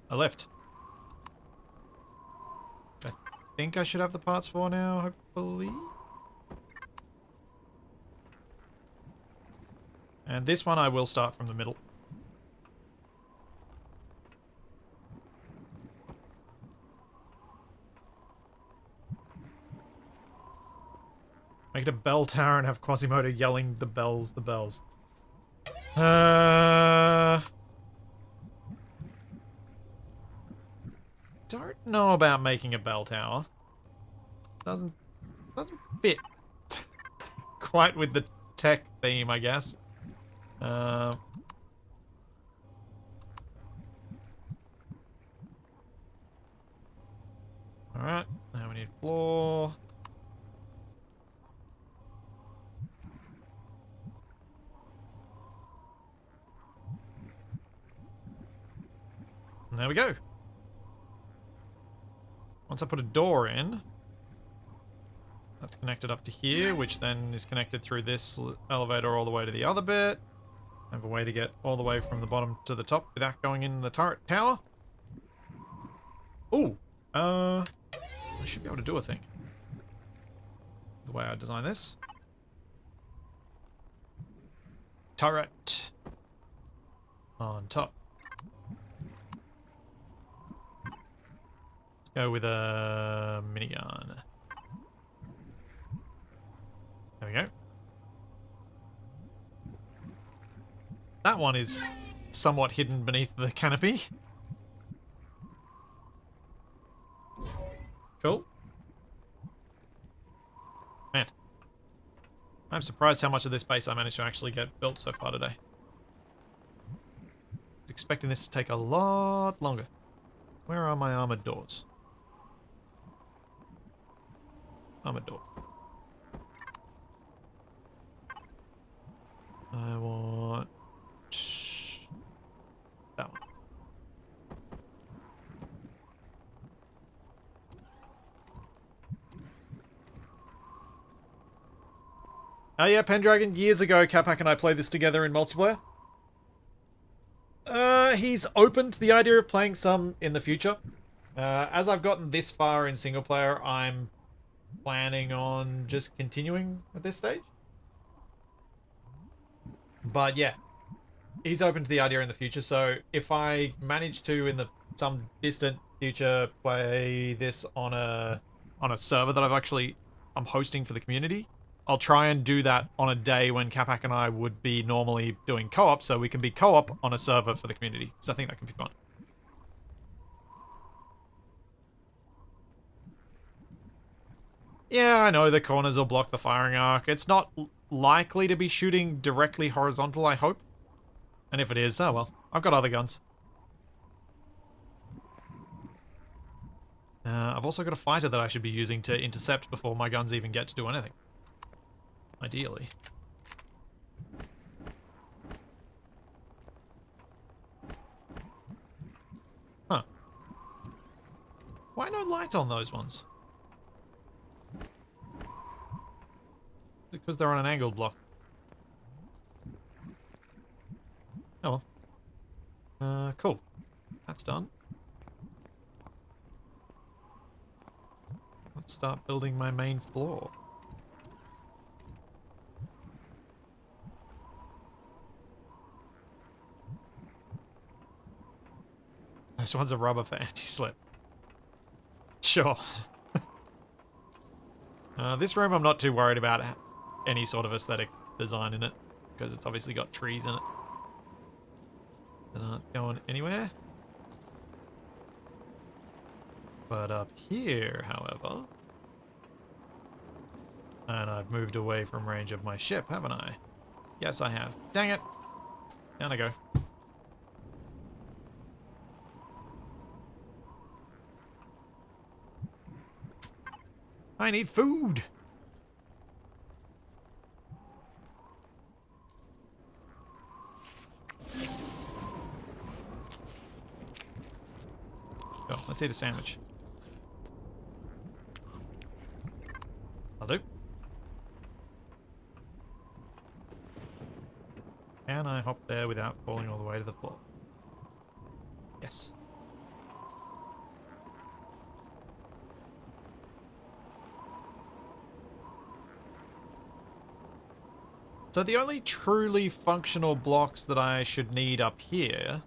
a lift. Which I think I should have the parts for now, hopefully. And this one I will start from the middle. Make it a bell tower and have Quasimodo yelling the bells, the bells. Don't know about making a bell tower. Doesn't fit quite with the tech theme, I guess. Alright, now we need floor. And there we go. Once I put a door in, that's connected up to here, which then is connected through this elevator all the way to the other bit. I have a way to get all the way from the bottom to the top without going in the turret tower. Ooh, I should be able to do a thing. The way I design this. turret on top. Let's go with a minigun. There we go. That one is somewhat hidden beneath the canopy. Cool. Man. I'm surprised how much of this base I managed to actually get built so far today. I was expecting this to take a lot longer. Where are my armored doors? Armored door. I want that one. Oh yeah, Pendragon, years ago, Capac and I played this together in multiplayer. He's open to the idea of playing some in the future. As I've gotten this far in single player, I'm planning on just continuing at this stage. But yeah, he's open to the idea in the future, so if I manage to, in some distant future, play this on a server that I'm hosting for the community, I'll try and do that on a day when Capac and I would be normally doing co-op, so we can be co-op on a server for the community, because I think that can be fun. Yeah, I know the corners will block the firing arc. It's not likely to be shooting directly horizontal, I hope. And if it is, oh well. I've got other guns. I've also got a fighter that I should be using to intercept before my guns even get to do anything. Ideally. Huh. Why no light on those ones? Because they're on an angled block. Oh well. Cool. That's done. Let's start building my main floor. Those ones are rubber for anti-slip. Sure. This room I'm not too worried about any sort of aesthetic design in it, because it's obviously got trees in it. They're not going anywhere. But up here, however... And I've moved away from range of my ship, haven't I? Yes, I have. Dang it! Down I go. I need food! Go, let's eat a sandwich. I'll do. Can I hop there without falling all the way to the floor? Yes. So the only truly functional blocks that I should need up here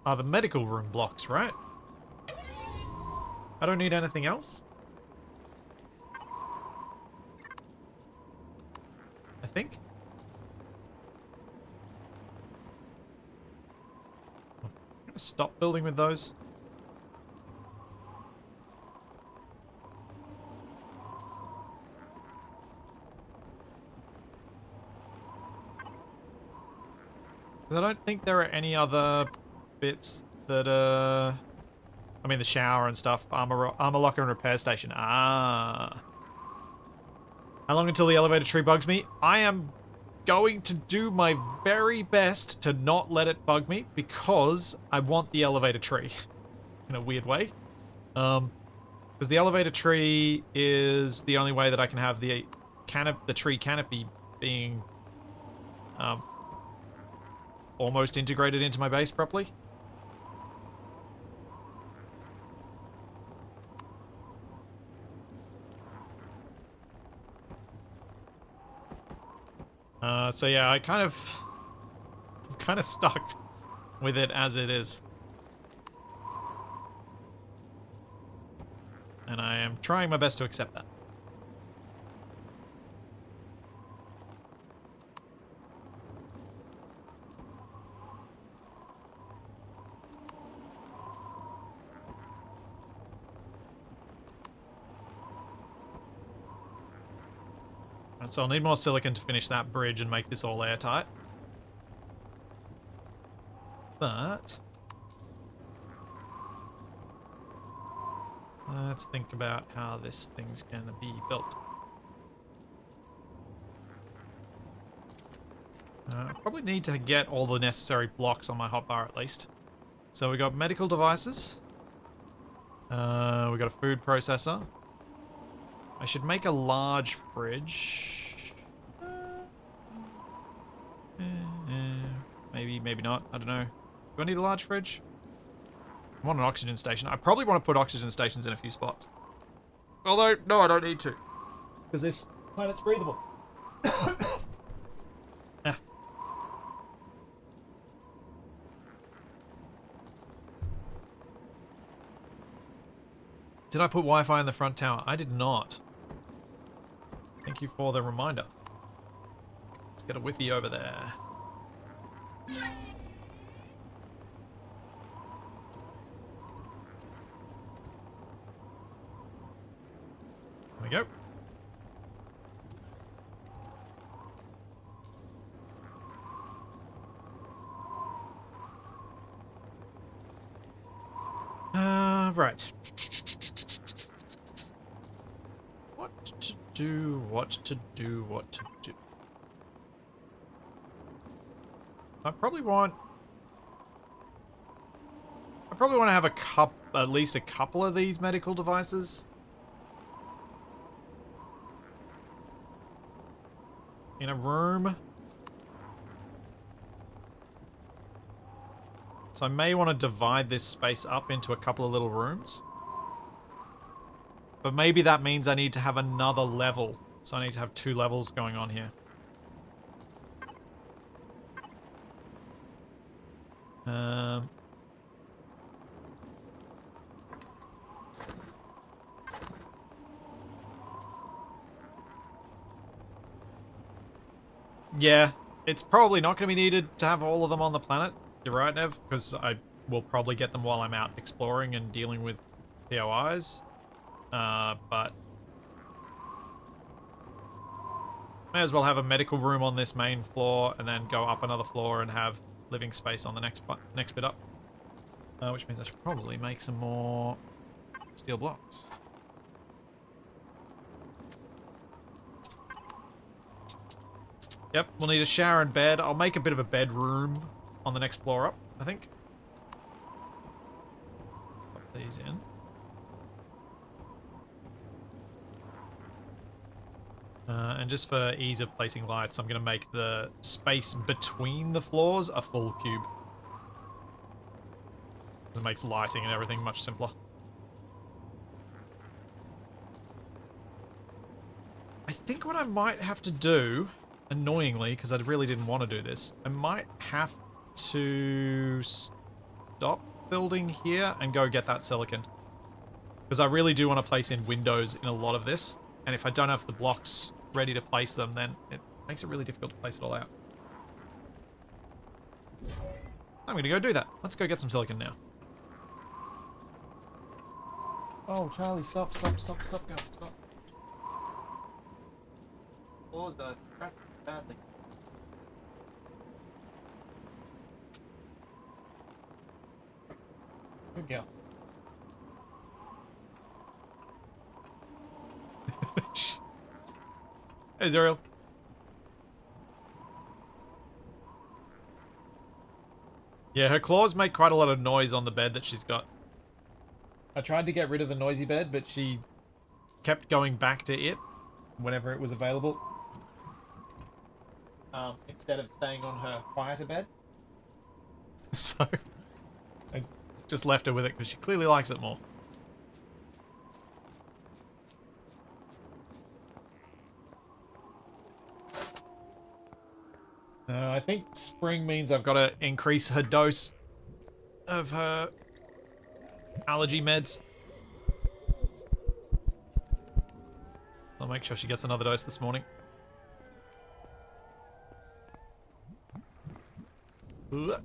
are the medical room blocks, right? I don't need anything else? I think. I'm gonna stop building with those. I don't think there are any other bits that I mean, the shower and stuff. Armor locker and repair station. Ah. How long until the elevator tree bugs me? I am going to do my very best to not let it bug me, because I want the elevator tree. In a weird way. Because the elevator tree is the only way that I can have the tree canopy being almost integrated into my base properly. So yeah, I'm kind of stuck with it as it is. And I am trying my best to accept that. And so I'll need more silicon to finish that bridge and make this all airtight. But let's think about how this thing's gonna be built. I probably need to get all the necessary blocks on my hotbar at least. So we got medical devices. We got a food processor. I should make a large fridge. Maybe, maybe not. I don't know. Do I need a large fridge? I want an oxygen station. I probably want to put oxygen stations in a few spots. Although, no, I don't need to. Because this planet's breathable. Ah. Did I put Wi-Fi in the front tower? I did not. Thank you for the reminder. Let's get a Wi-Fi over there. There we go. Right. What to do, what to do, what to do. I probably want to have at least a couple of these medical devices. In a room. So I may want to divide this space up into a couple of little rooms. But maybe that means I need to have another level. So I need to have 2 levels going on here. Yeah, it's probably not going to be needed to have all of them on the planet. You're right, Nev, because I will probably get them while I'm out exploring and dealing with POIs. But may as well have a medical room on this main floor and then go up another floor and have living space on the next bit up. Which means I should probably make some more steel blocks. Yep, we'll need a shower and bed. I'll make a bit of a bedroom on the next floor up, I think. Pop these in. And just for ease of placing lights, I'm going to make the space between the floors a full cube. It makes lighting and everything much simpler. I think what I might have to do, annoyingly, because I really didn't want to do this, I might have to stop building here and go get that silicon. Because I really do want to place in windows in a lot of this. And if I don't have the blocks ready to place them, then it makes it really difficult to place it all out. I'm going to go do that. Let's go get some silicon now. Oh, Charlie, stop, go, stop. Floors are cracked badly. Good girl. Hey, Zuriel. Yeah, her claws make quite a lot of noise on the bed that she's got. I tried to get rid of the noisy bed, but she kept going back to it whenever it was available. Instead of staying on her quieter bed. So, I just left her with it because she clearly likes it more. I think spring means I've got to increase her dose of her allergy meds. I'll make sure she gets another dose this morning. Ugh.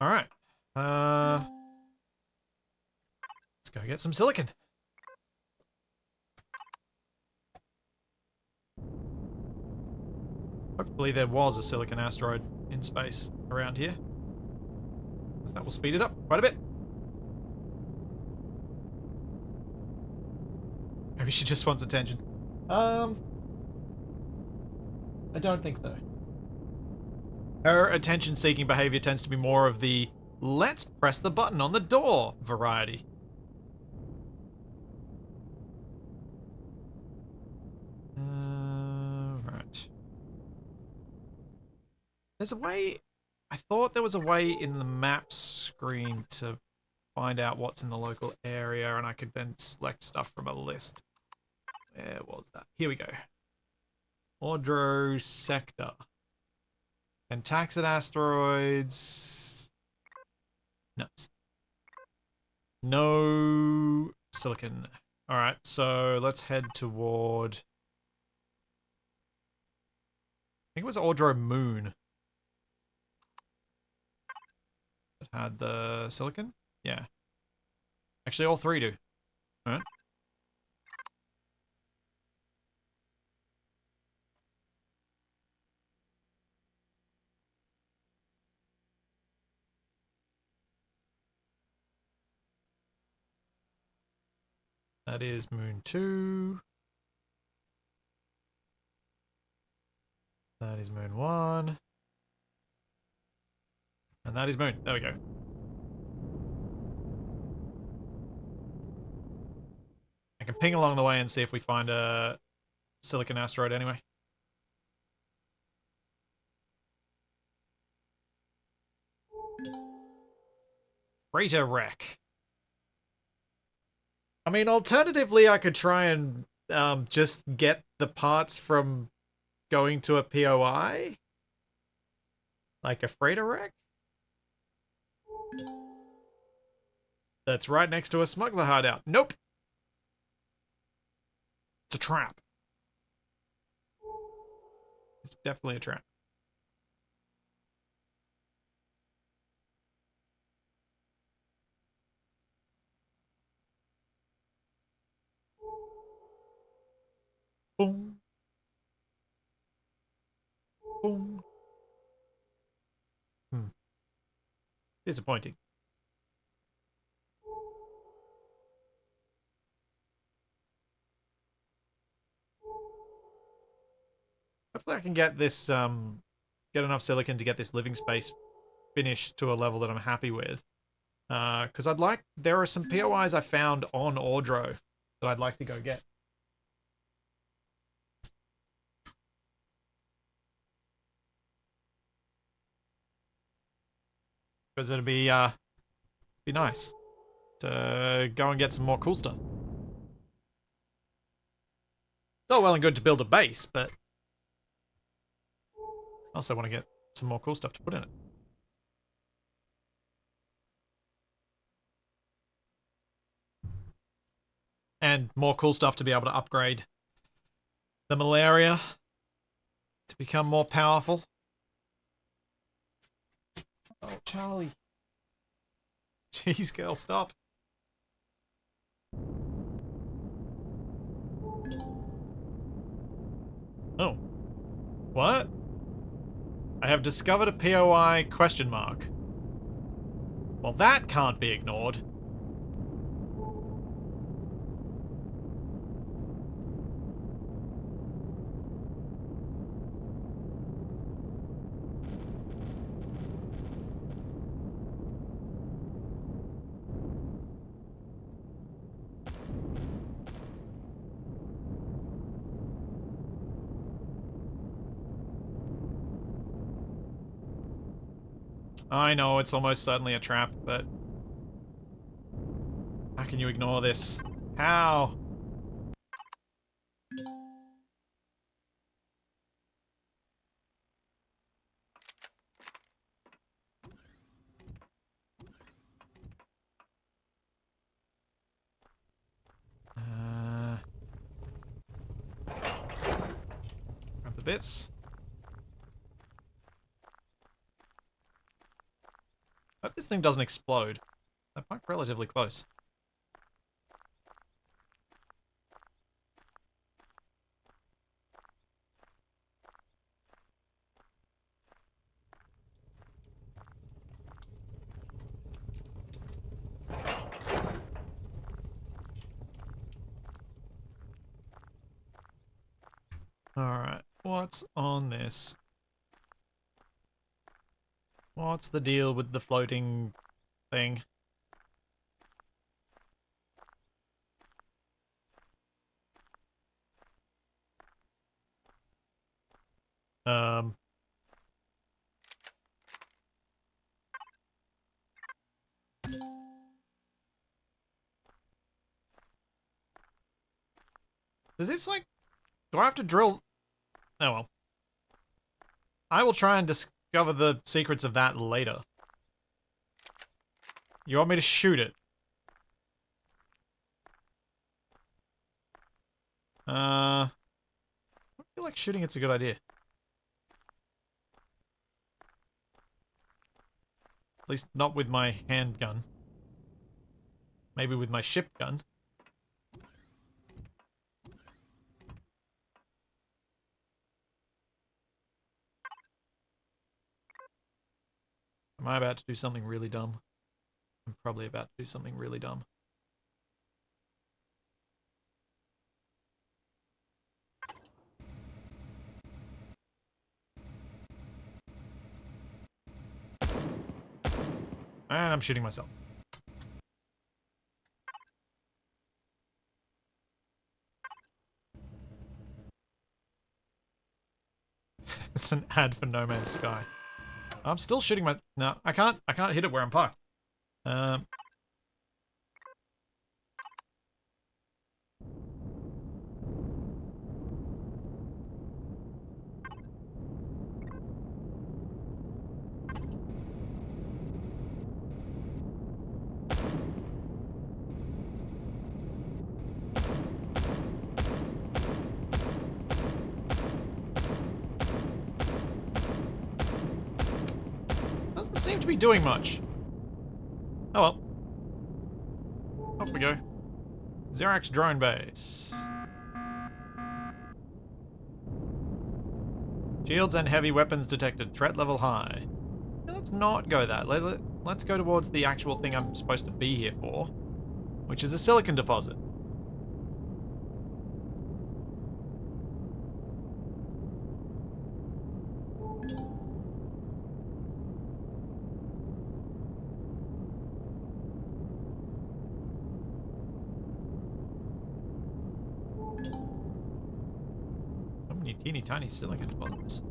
All right. Let's go get some silicon. Hopefully there was a silicon asteroid in space around here, because that will speed it up quite a bit. Maybe she just wants attention. I don't think so. Her attention-seeking behavior tends to be more of the let's press the button on the door variety. Right. There's a way... I thought there was a way in the map screen to find out what's in the local area, and I could then select stuff from a list. Where was that? Here we go. Ordro Sector. Pentaxid asteroids. Nuts. No silicon. Alright, so let's head toward... I think it was Ordro Moon that had the silicon. Yeah. Actually, all three do. Alright. That is Moon 2. That is Moon 1. And that is Moon. There we go. I can ping along the way and see if we find a silicon asteroid anyway. Freighter wreck. I mean, alternatively, I could try and just get the parts from going to a POI. Like a freighter wreck. That's right next to a smuggler hideout. Nope. It's a trap. It's definitely a trap. Boom. Boom. Disappointing. Hopefully I can get this, get enough silicon to get this living space finished to a level that I'm happy with. Because there are some POIs I found on Ordro that I'd like to go get. Because it'd be nice to go and get some more cool stuff. It's all well and good to build a base, but I also want to get some more cool stuff to put in it. And more cool stuff to be able to upgrade the malaria to become more powerful. Oh, Charlie. Jeez, girl, stop. Oh. What? I have discovered a POI question mark. Well, that can't be ignored. I know it's almost certainly a trap, but can you ignore this? How? Grab the bits. Hope this thing doesn't explode. They're quite relatively close. Alright, what's on this? What's the deal with the floating thing? Um... Does this, like... Do I have to drill... Oh well. I will try and discover the secrets of that later. You want me to shoot it? I feel like shooting it's a good idea. At least not with my handgun. Maybe with my ship gun. Am I about to do something really dumb? I'm probably about to do something really dumb. And I'm shooting myself. It's an ad for No Man's Sky. I'm still shooting my... No, I can't hit it where I'm parked. Doesn't seem to be doing much. Oh well. Off we go. Xerax drone base. Shields and heavy weapons detected. Threat level high. Let's not go that. Let's go towards the actual thing I'm supposed to be here for, which is a silicon deposit. So many teeny tiny silicon deposits.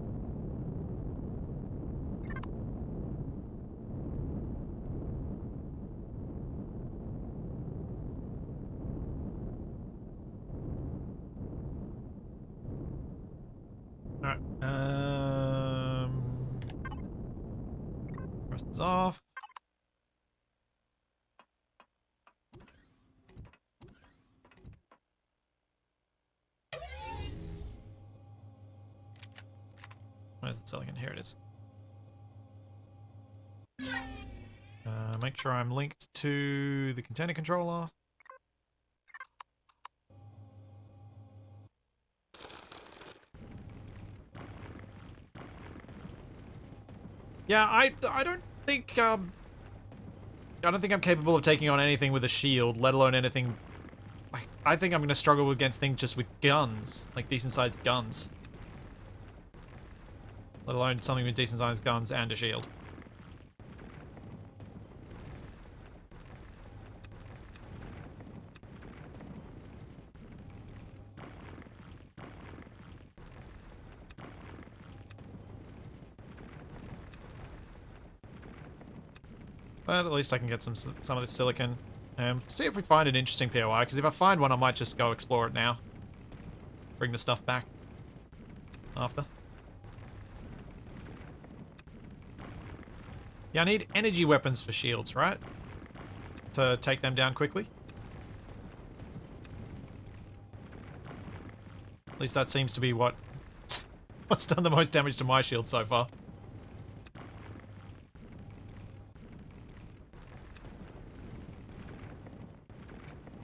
Alright, rust is off. Where's the silicon? Here it is. Make sure I'm linked to the container controller. Yeah, I don't think I don't think I'm capable of taking on anything with a shield, let alone anything. I think I'm gonna struggle against things just with guns, like decent sized guns. Let alone something with decent sized guns and a shield. But at least I can get some of this silicon. See if we find an interesting POI, because if I find one, I might just go explore it now. Bring the stuff back after. Yeah, I need energy weapons for shields, right? To take them down quickly. At least that seems to be what's done the most damage to my shield so far.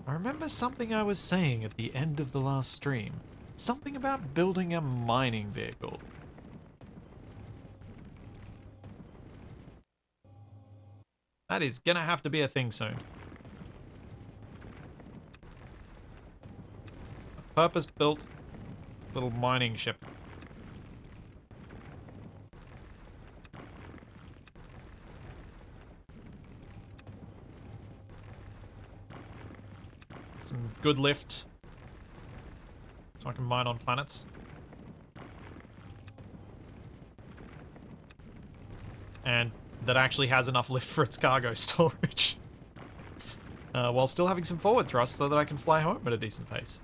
I remember something I was saying at the end of the last stream. Something about building a mining vehicle. That is gonna have to be a thing soon. A purpose-built little mining ship. Some good lift. So I can mine on planets. And that actually has enough lift for its cargo storage. While still having some forward thrust so that I can fly home at a decent pace.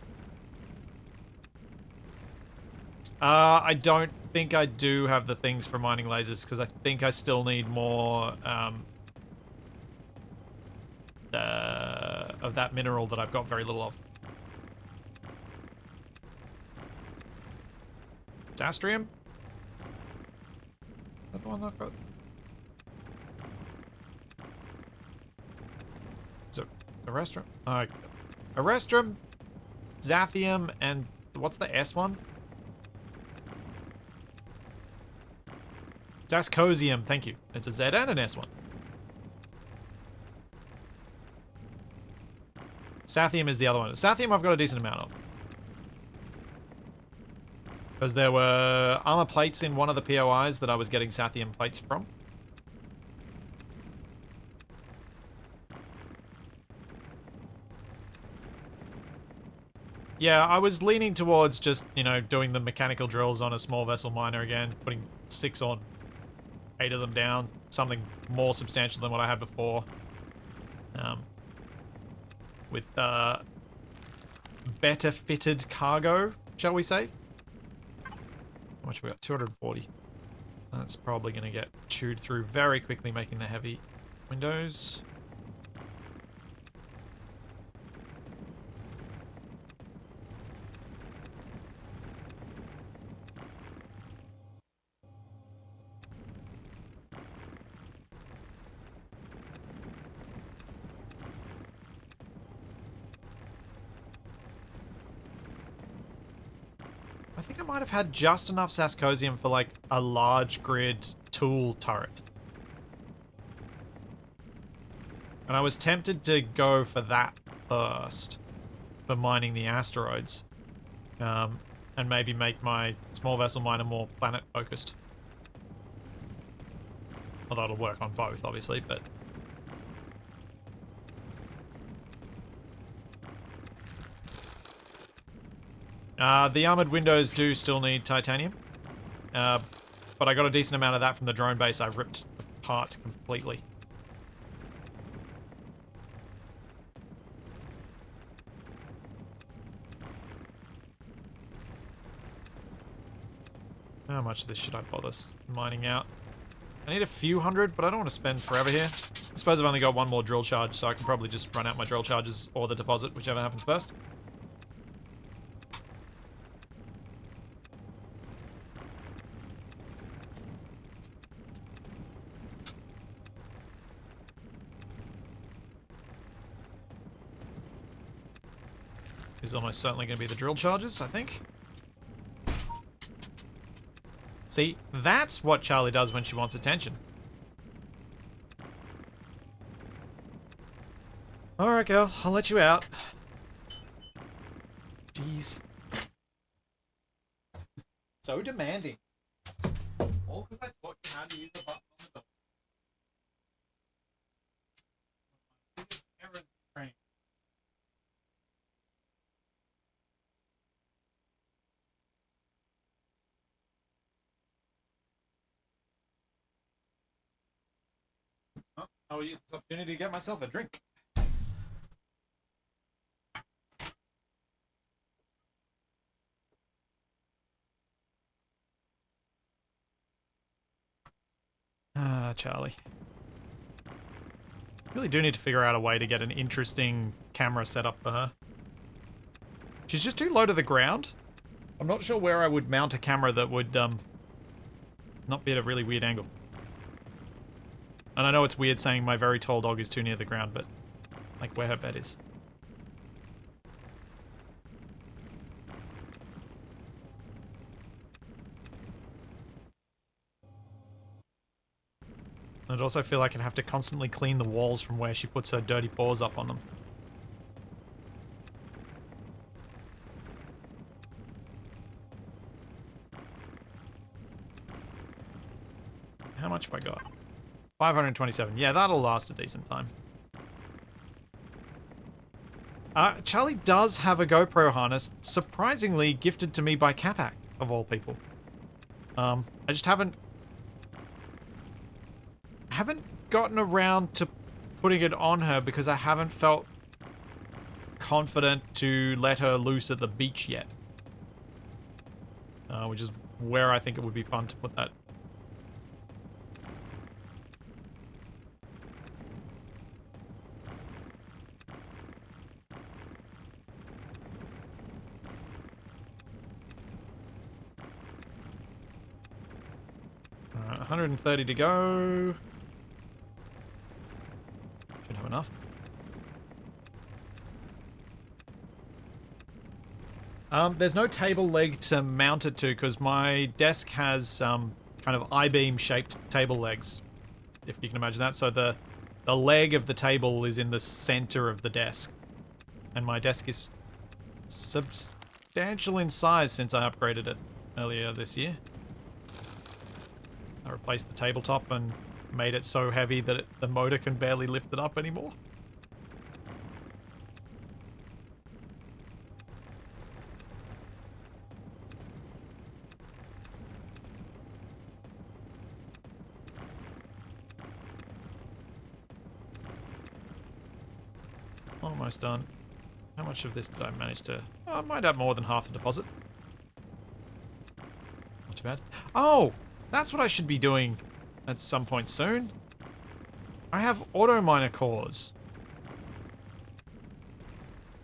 I don't think I do have the things for mining lasers, because I think I still need more of that mineral that I've got very little of. Sastrium? Is that the one that I've got? So, Arestrum? Arestrum, Zathium, and what's the S one? Zascosium, thank you. It's a Z and an S one. Sathium is the other one. Sathium I've got a decent amount of. Because there were armor plates in one of the POIs that I was getting Sathium plates from. Yeah, I was leaning towards just, you know, doing the mechanical drills on a small vessel miner again, putting 6 on 8 of them down, something more substantial than what I had before. With better fitted cargo, shall we say? How much we got? 240. That's probably going to get chewed through very quickly, making the heavy windows. I think I might have had just enough Zascosium for like a large grid tool turret. And I was tempted to go for that first, for mining the asteroids. And maybe make my small vessel miner more planet focused. Although it'll work on both, obviously, but... the armored windows do still need titanium. But I got a decent amount of that from the drone base I ripped apart completely. How much of this should I bother mining out? I need a few hundred, but I don't want to spend forever here. I suppose I've only got one more drill charge, so I can probably just run out my drill charges or the deposit, whichever happens first. This is almost certainly going to be the drill charges, I think. See, that's what Charlie does when she wants attention. Alright, girl, I'll let you out. Jeez. So demanding. All because I taught you how to use a button on the door. I will use this opportunity to get myself a drink. Ah, Charlie. Really do need to figure out a way to get an interesting camera set up for her. She's just too low to the ground. I'm not sure where I would mount a camera that would not be at a really weird angle. And I know it's weird saying my very tall dog is too near the ground, but like where her bed is. I'd also feel like I'd have to constantly clean the walls from where she puts her dirty paws up on them. How much have I got? 527. Yeah, that'll last a decent time. Charlie does have a GoPro harness, surprisingly gifted to me by Capac, of all people. I just haven't gotten around to putting it on her because I haven't felt confident to let her loose at the beach yet. Which is where I think it would be fun to put that. Alright, 130 to go. Should have enough. There's no table leg to mount it to because my desk has kind of I-beam shaped table legs, if you can imagine that. So the leg of the table is in the center of the desk. And my desk is substantial in size since I upgraded it earlier this year. I replaced the tabletop and made it so heavy that the motor can barely lift it up anymore. Almost done. How much of this did I manage to... Oh, I might have more than half the deposit. Not too bad. Oh! That's what I should be doing at some point soon. I have auto miner cores.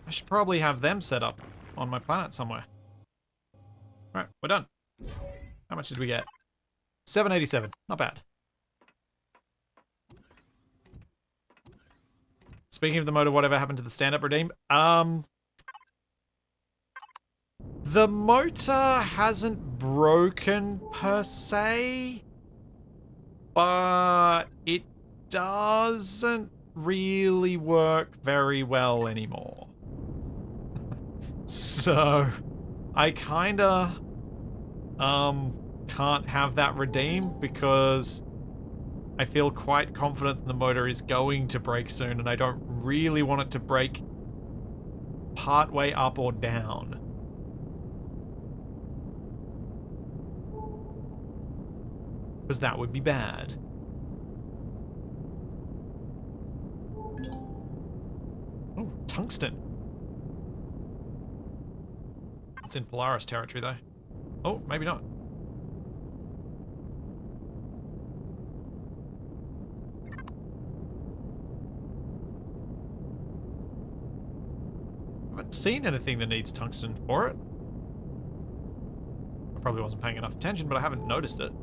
I should probably have them set up on my planet somewhere. Alright, we're done. How much did we get? 787. Not bad. Speaking of the motor, whatever happened to the stand-up redeem? The motor hasn't broken per se, but it doesn't really work very well anymore. So I kinda can't have that redeemed because I feel quite confident the motor is going to break soon and I don't really want it to break part way up or down. Because that would be bad. Oh, tungsten. It's in Polaris territory though. Oh, maybe not. I haven't seen anything that needs tungsten for it. I probably wasn't paying enough attention, but I haven't noticed it.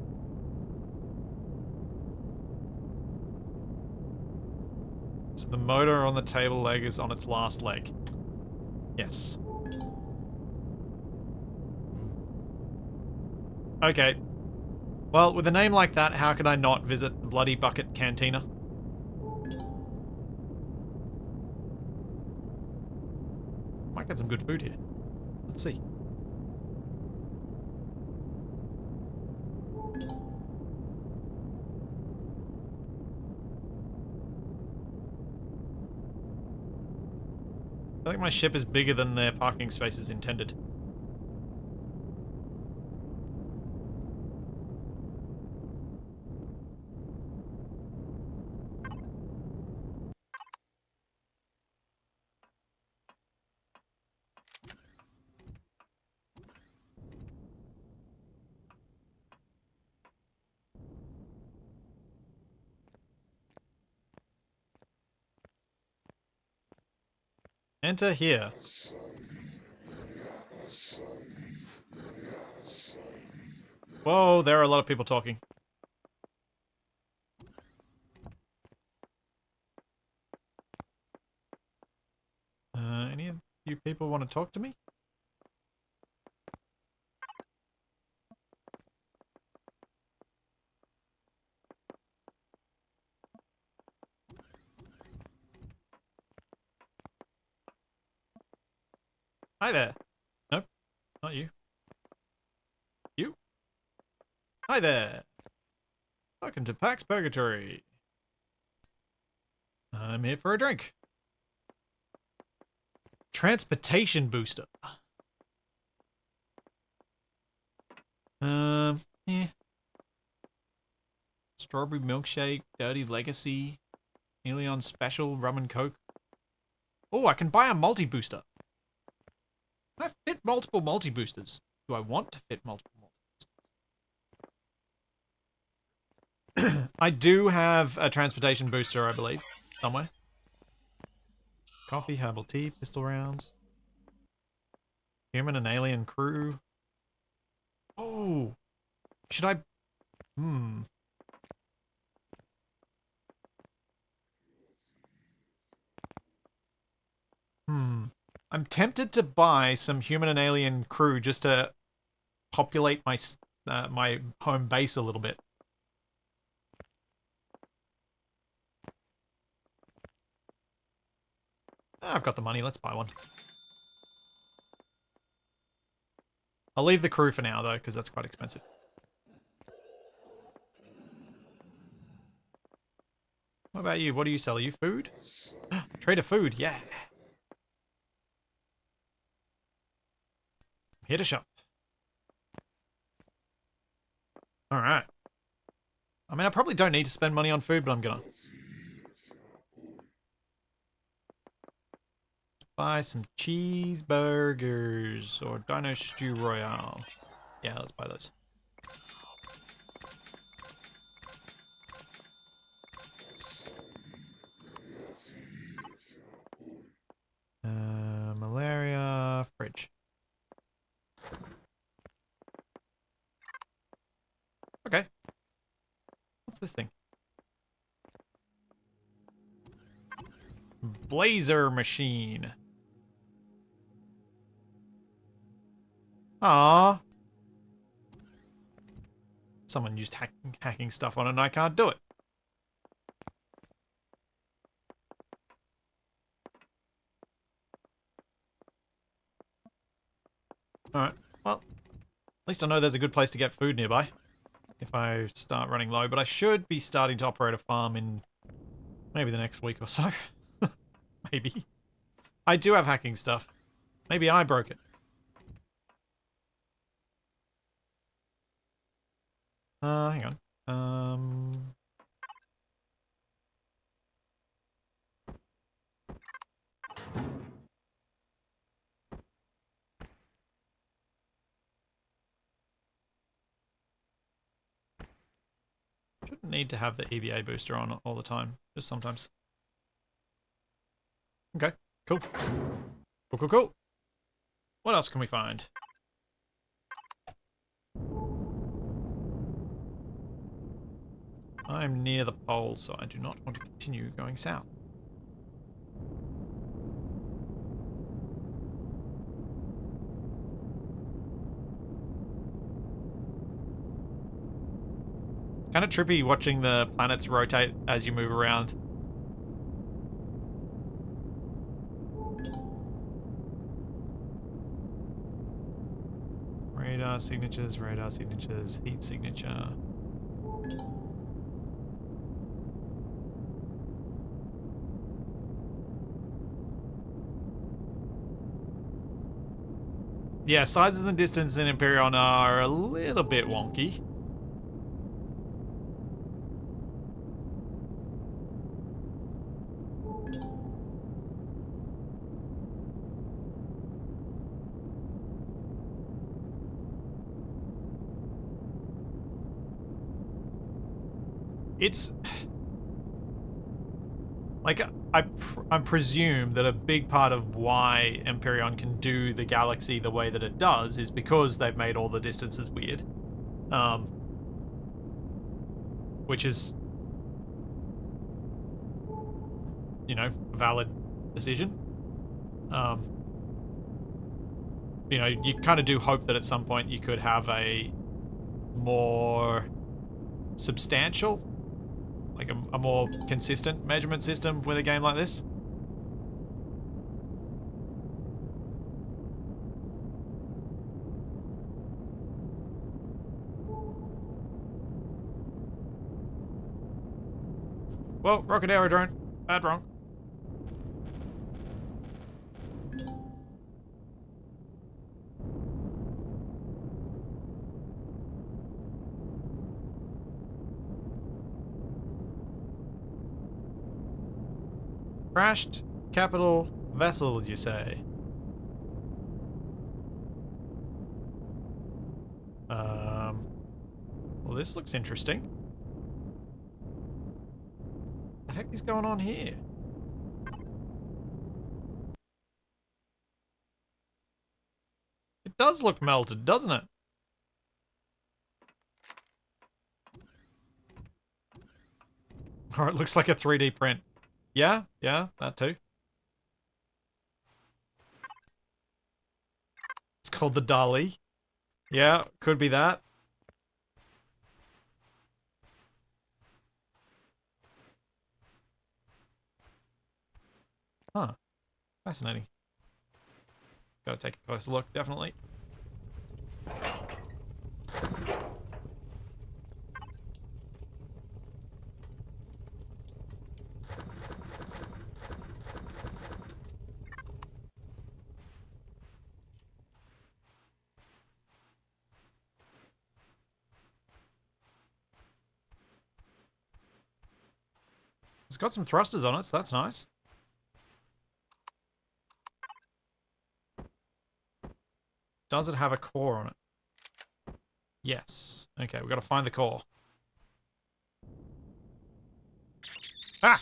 So the motor on the table leg is on its last leg. Yes. Okay. Well, with a name like that, how could I not visit the Bloody Bucket Cantina? Might get some good food here. Let's see. I think my ship is bigger than their parking spaces intended. Enter here. Whoa, there are a lot of people talking. Any of you people want to talk to me? Hi there. Nope, not you. You? Hi there. Welcome to Pax Purgatory. I'm here for a drink. Transportation booster. Yeah. Strawberry milkshake, dirty legacy, Helion special, rum and coke. Oh, I can buy a multi-booster. Can I fit multiple multi-boosters? Do I want to fit multiple multi-boosters? I do have a transportation booster, I believe, somewhere. Coffee, herbal tea, pistol rounds. Human and alien crew. Oh, should I? Hmm. I'm tempted to buy some human and alien crew just to populate my my home base a little bit. I've got the money. Let's buy one. I'll leave the crew for now, though, because that's quite expensive. What about you? What do you sell? Are you food? Trader food, yeah. Here to shop. Alright. I mean, I probably don't need to spend money on food, but I'm gonna. Buy some cheeseburgers or Dino Stew Royale. Yeah, let's buy those. Malaria fridge. Okay. What's this thing? Blazer machine. Ah. Someone used hacking stuff on it and I can't do it. Alright, well, at least I know there's a good place to get food nearby if I start running low, but I should be starting to operate a farm in maybe the next week or so. Maybe. I do have hacking stuff. Maybe I broke it. Hang on. Shouldn't need to have the EVA booster on all the time, just sometimes. Okay, cool. Cool, cool, cool. What else can we find? I'm near the pole, so I do not want to continue going south. Kind of trippy watching the planets rotate as you move around. Radar signatures, heat signature. Yeah, sizes and distance in Empyrion are a little bit wonky. It's like I presume that a big part of why Empyrion can do the galaxy the way that it does is because they've made all the distances weird. Which is, you know, a valid decision. You know, you kind of do hope that at some point you could have a more substantial, like a more consistent measurement system with a game like this. Well, rocket aerodrome. Bad wrong. Crashed capital vessel, you say? Well, this looks interesting. What the heck is going on here? It does look melted, doesn't it? Or it looks like a 3D print. Yeah, that too. It's called the Dali. Yeah, could be that. Huh. Fascinating. Gotta take a closer look, definitely. It's got some thrusters on it, so that's nice. Does it have a core on it? Yes. Okay, we've got to find the core. Ah!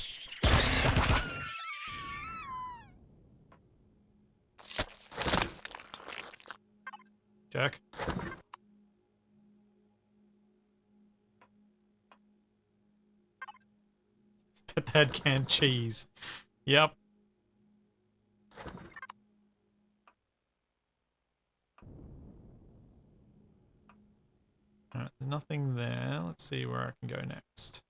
Jerk. Get that canned cheese. Yep. Alright, there's nothing there. Let's see where I can go next.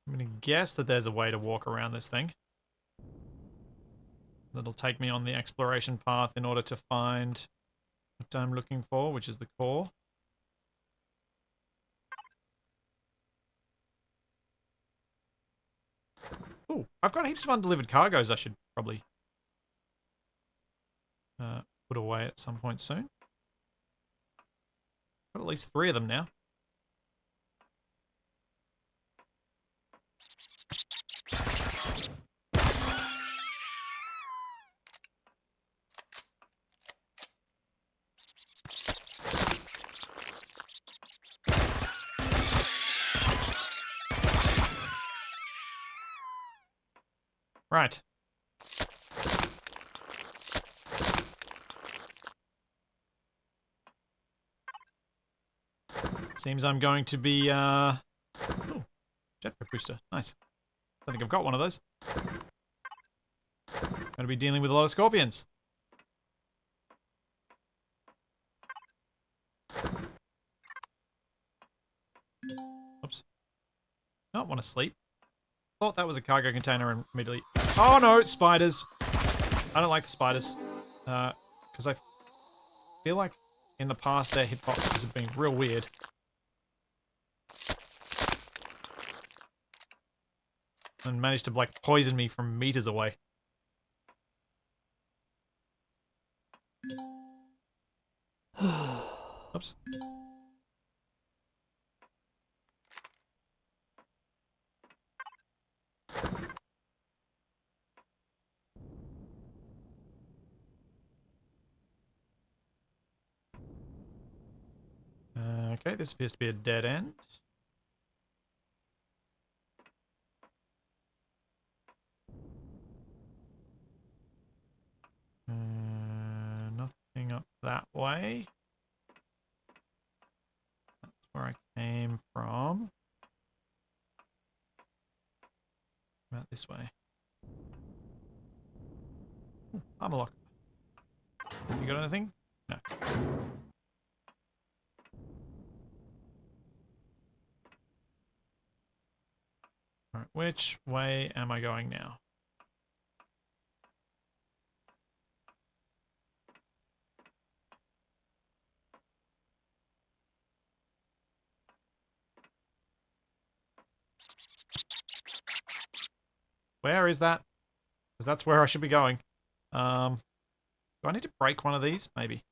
I'm gonna guess that there's a way to walk around this thing. That'll take me on the exploration path in order to find what I'm looking for, which is the core. Ooh, I've got heaps of undelivered cargoes I should probably put away at some point soon. Got at least 3 of them now. Right. Seems I'm going to be, oh, jetpack booster. Nice. I think I've got one of those. Gonna be dealing with a lot of scorpions. Oops. Not want to sleep. Thought that was a cargo container and immediately... Oh no, spiders! I don't like the spiders. Because I feel like in the past their hitboxes have been real weird. And managed to, like, poison me from meters away. Oops. Okay, this appears to be a dead end. Nothing up that way. That's where I came from. About this way. Ooh, armor lock. You got anything? No. Alright, which way am I going now? Where is that? Because that's where I should be going. Do I need to break one of these? Maybe.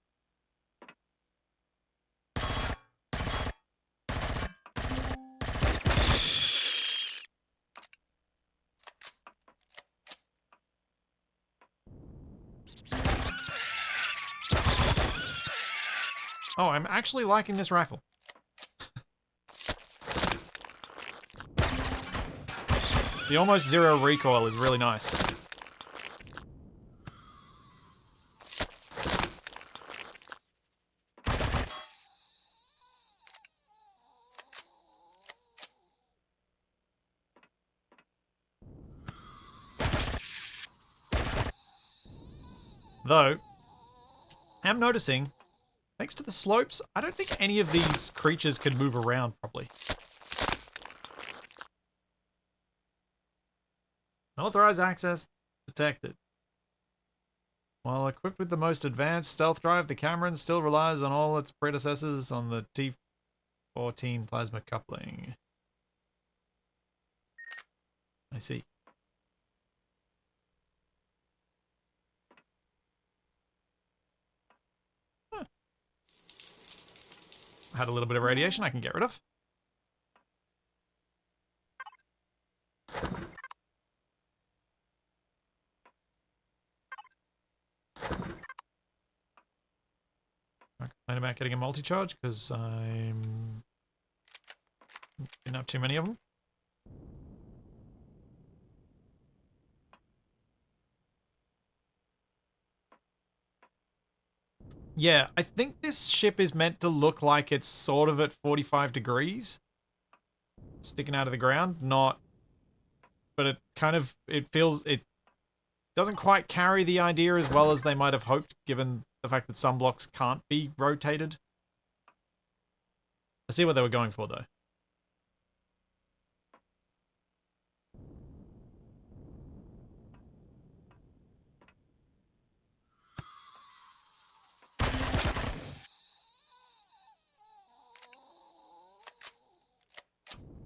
Oh, I'm actually liking this rifle. The almost zero recoil is really nice. Though, I'm noticing, thanks to the slopes, I don't think any of these creatures can move around properly. Unauthorized access detected. While equipped with the most advanced stealth drive, the Cameron still relies on all its predecessors on the T14 plasma coupling. I see. Huh. I had a little bit of radiation I can get rid of. I complain about getting a multi-charge because I'm didn't have too many of them. Yeah, I think this ship is meant to look like it's sort of at 45 degrees. Sticking out of the ground, not... But it kind of... It feels... It doesn't quite carry the idea as well as they might have hoped, given the fact that some blocks can't be rotated. I see what they were going for, though.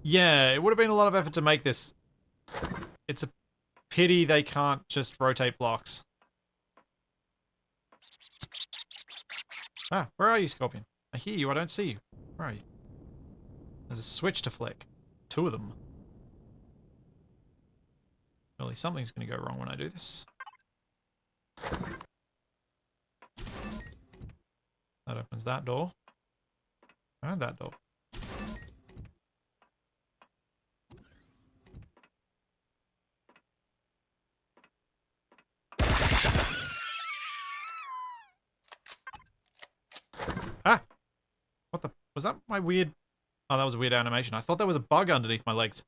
Yeah, it would have been a lot of effort to make this. It's a pity they can't just rotate blocks. Ah, where are you, Scorpion? I hear you, I don't see you. Where are you? There's a switch to flick. Two of them. Surely something's going to go wrong when I do this. That opens that door. And that door. Ah! What the... Was that my weird... Oh, that was a weird animation. I thought there was a bug underneath my legs.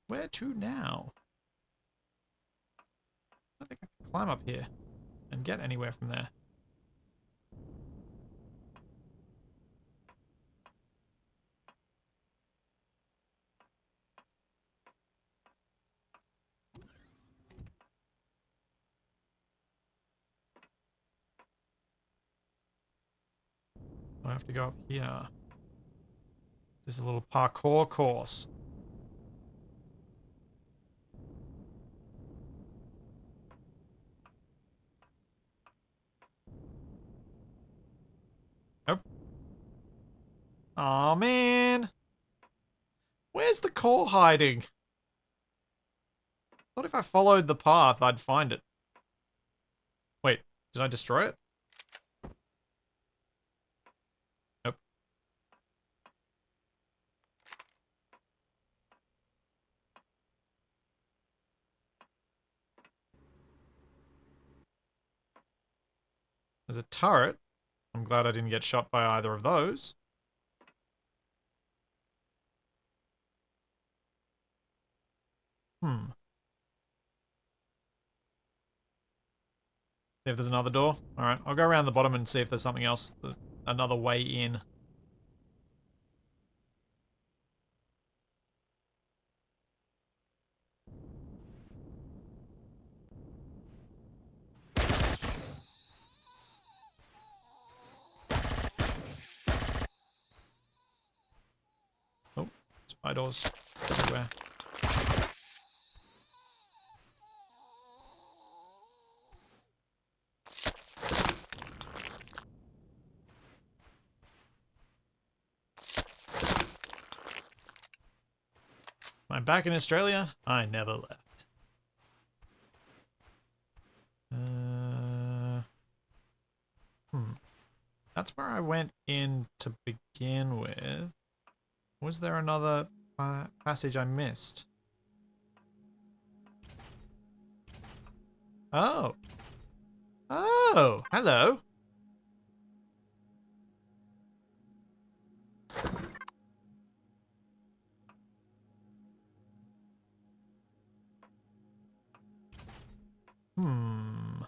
Where to now? I don't think I can climb up here and get anywhere from there. I have to go up here. This is a little parkour course. Nope. Aw, man. Where's the core hiding? Thought if I followed the path, I'd find it. Wait, did I destroy it? Nope. There's a turret. I'm glad I didn't get shot by either of those. Hmm. See if there's another door. Alright, I'll go around the bottom and see if there's something else, another way in. Oh, spy doors everywhere. Am I back in Australia? I never left. That's where I went in to begin with. Was there another passage I missed? Oh. Oh, hello. Hmm.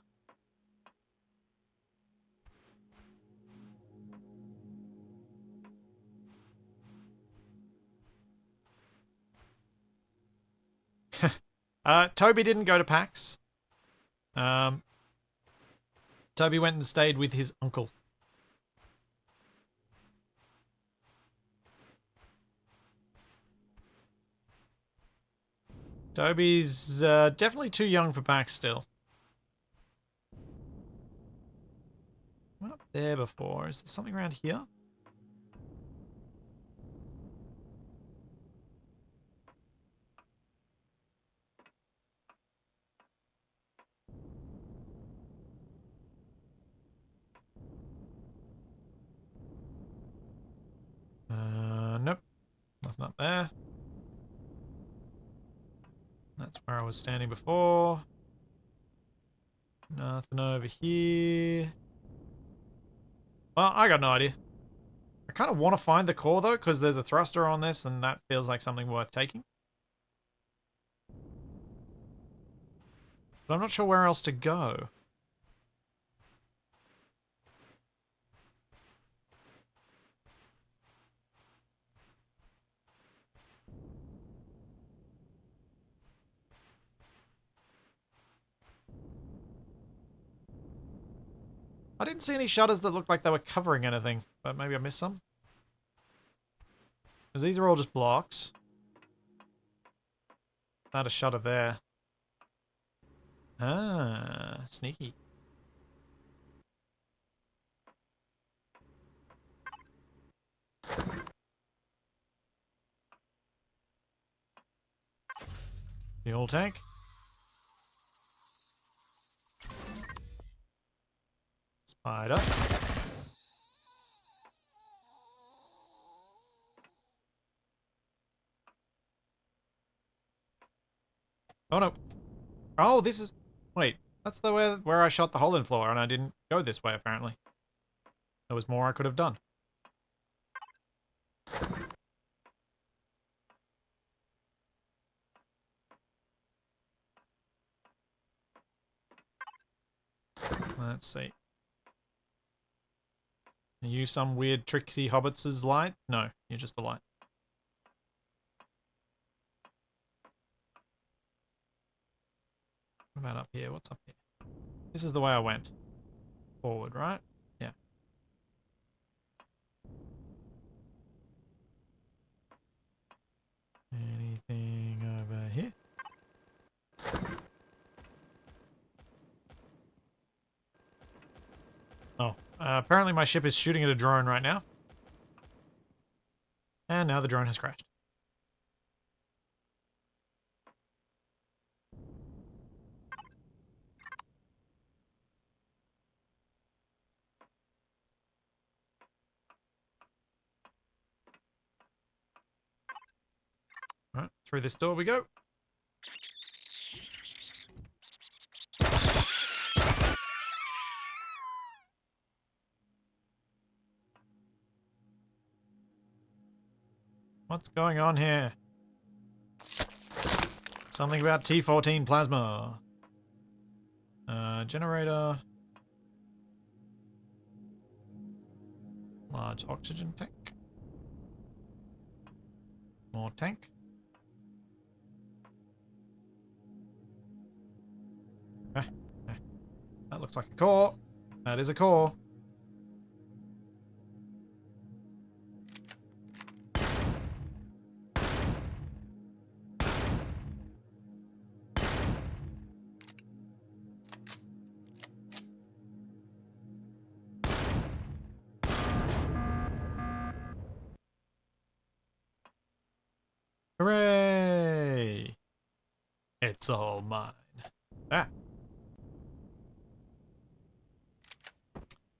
Toby didn't go to PAX. Toby went and stayed with his uncle. Toby's definitely too young for PAX still. Went up there before. Is there something around here? Nope. Nothing up there. That's where I was standing before. Nothing over here. Well, I got no idea. I kind of want to find the core, though, because there's a thruster on this, and that feels like something worth taking. But I'm not sure where else to go. I didn't see any shutters that looked like they were covering anything, but maybe I missed some. Because these are all just blocks. Not a shutter there. Ah, sneaky. Fuel tank. Spider. Oh no. Oh, this is... Wait, that's the way where I shot the hole in floor, and I didn't go this way, apparently. There was more I could have done. Let's see. Are you some weird tricksy hobbits' light? No, you're just the light. What about up here? What's up here? This is the way I went. Forward, right? Yeah. Anything over here? Oh, apparently my ship is shooting at a drone right now. And now the drone has crashed. Alright, through this door we go. What's going on here? Something about T14 plasma. Generator. Large oxygen tank. More tank. That looks like a core. That is a core. Hooray! It's all mine. Ah.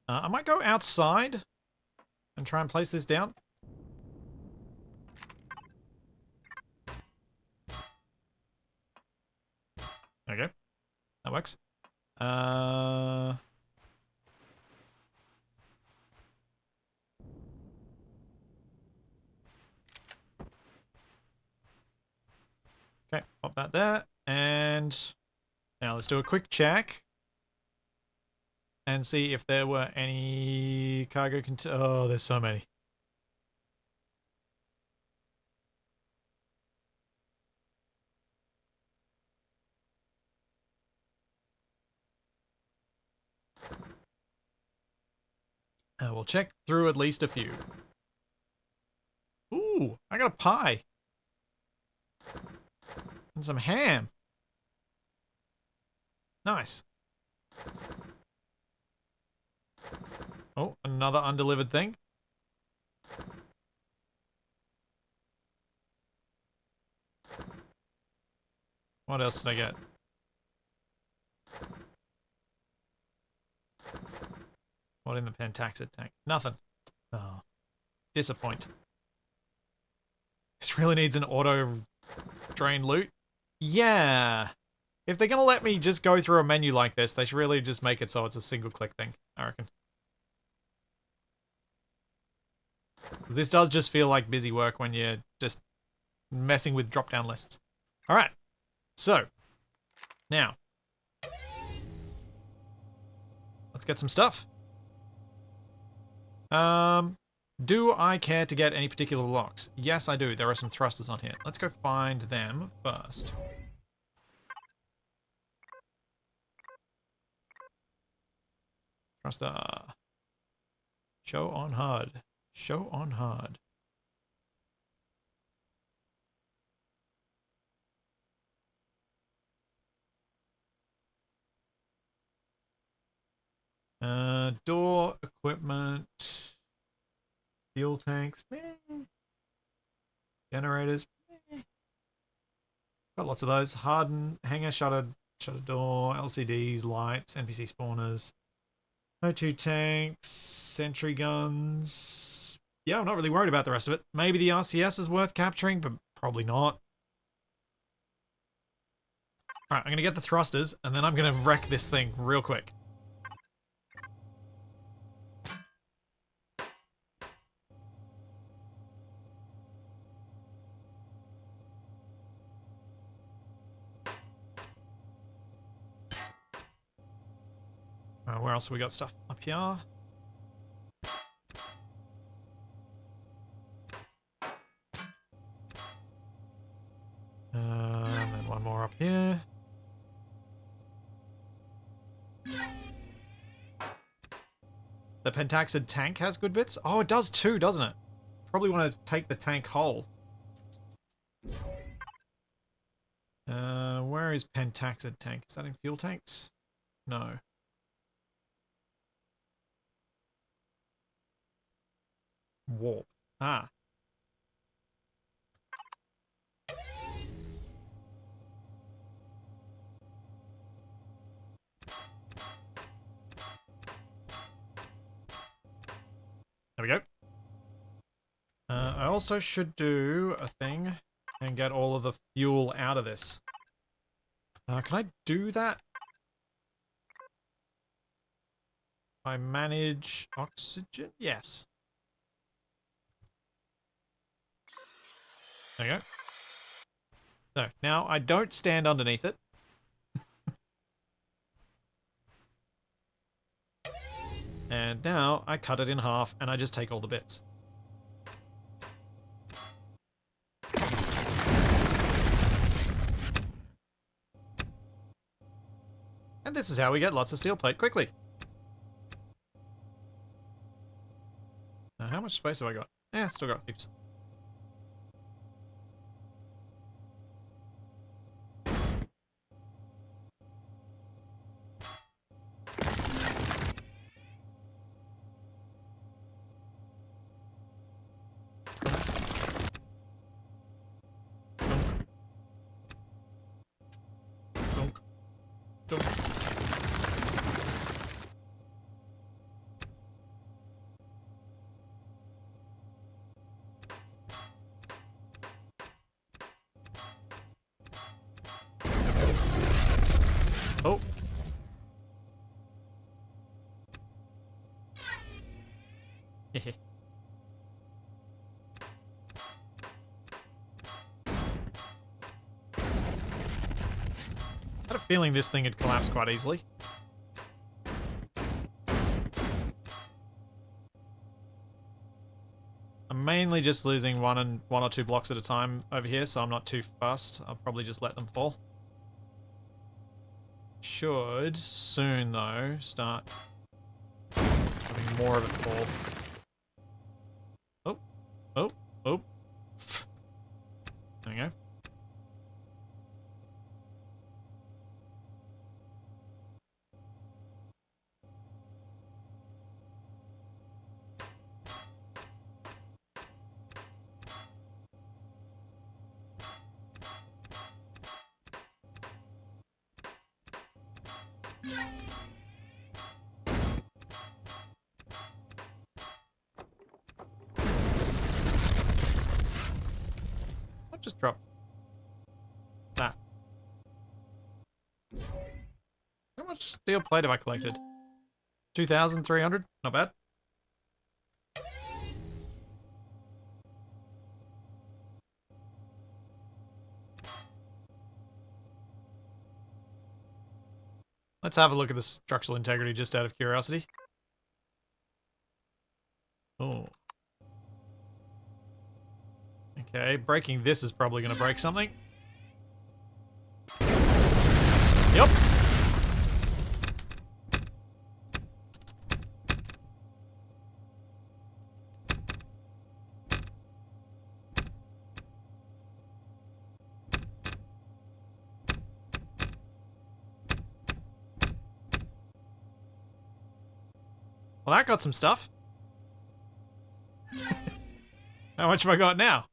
I might go outside and try and place this down. There we go. That works. Okay, pop that there. And now let's do a quick check. And see if there were any cargo oh, there's so many. We'll check through at least a few. Ooh, I got a pie. And some ham. Nice. Oh, another undelivered thing. What else did I get? What in the pentaxid tank? Nothing. Oh. Disappoint. This really needs an auto drain loot. Yeah. If they're gonna let me just go through a menu like this, they should really just make it so it's a single click thing, I reckon. This does just feel like busy work when you're just messing with drop-down lists. Alright. So. Now. Let's get some stuff. Do I care to get any particular blocks? Yes, I do. There are some thrusters on here. Let's go find them first. Thruster. Show on HUD. Show on HUD. Door, equipment, fuel tanks, meh. Generators, meh. Got lots of those. Harden, hanger, shutter door, LCDs, lights, NPC spawners, O2 tanks, sentry guns. Yeah, I'm not really worried about the rest of it. Maybe the RCS is worth capturing, but probably not. Alright, I'm going to get the thrusters, and then I'm going to wreck this thing real quick. Where else have we got stuff? Up here. And then one more up here. The pentaxid tank has good bits? Oh, it does too, doesn't it? Probably want to take the tank whole. Where is pentaxid tank? Is that in fuel tanks? No. Warp. Ah. There we go. I also should do a thing and get all of the fuel out of this. Can I do that? I manage oxygen? Yes. There you go. So, now I don't stand underneath it. And now I cut it in half and I just take all the bits. And this is how we get lots of steel plate quickly. Now, how much space have I got? Yeah, still got heaps. Dunk. Dunk. Dunk. Oh. Hehe. I had a feeling this thing had collapsed quite easily. I'm mainly just losing one or two blocks at a time over here, so I'm not too fussed. I'll probably just let them fall. Should soon, though, start having more of it fall. Oh, oh, oh. There we go. I'll just drop that. How much steel plate have I collected? 2,300? Not bad. Let's have a look at the structural integrity just out of curiosity. Oh. Okay, breaking this is probably going to break something. Yep. Well, that got some stuff. How much have I got now?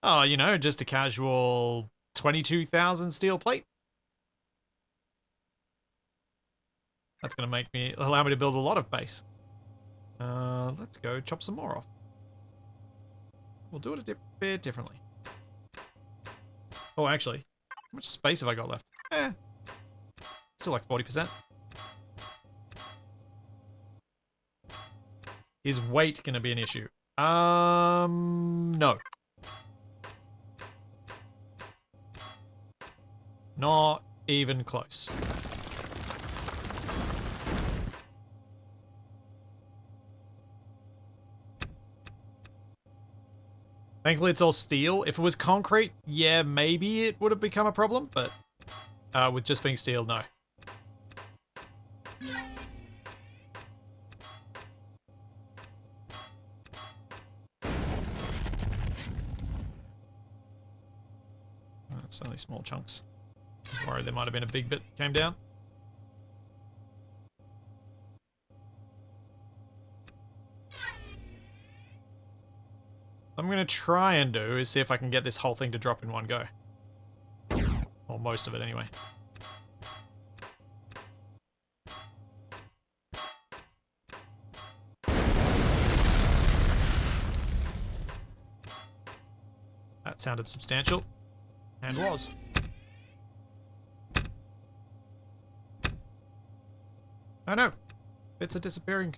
Oh, you know, just a casual 22,000 steel plate. That's going to allow me to build a lot of base. Let's go chop some more off. We'll do it a bit differently. Oh, actually, how much space have I got left? Still like 40%. Is weight going to be an issue? No. Not even close. Thankfully, it's all steel. If it was concrete, yeah, maybe it would have become a problem, but with just being steel, no. It's only small chunks. I'm worried there might have been a big bit that came down. What I'm going to try and do is see if I can get this whole thing to drop in one go. Or most of it, anyway. sounded substantial. And was. Oh no! Bits are disappearing.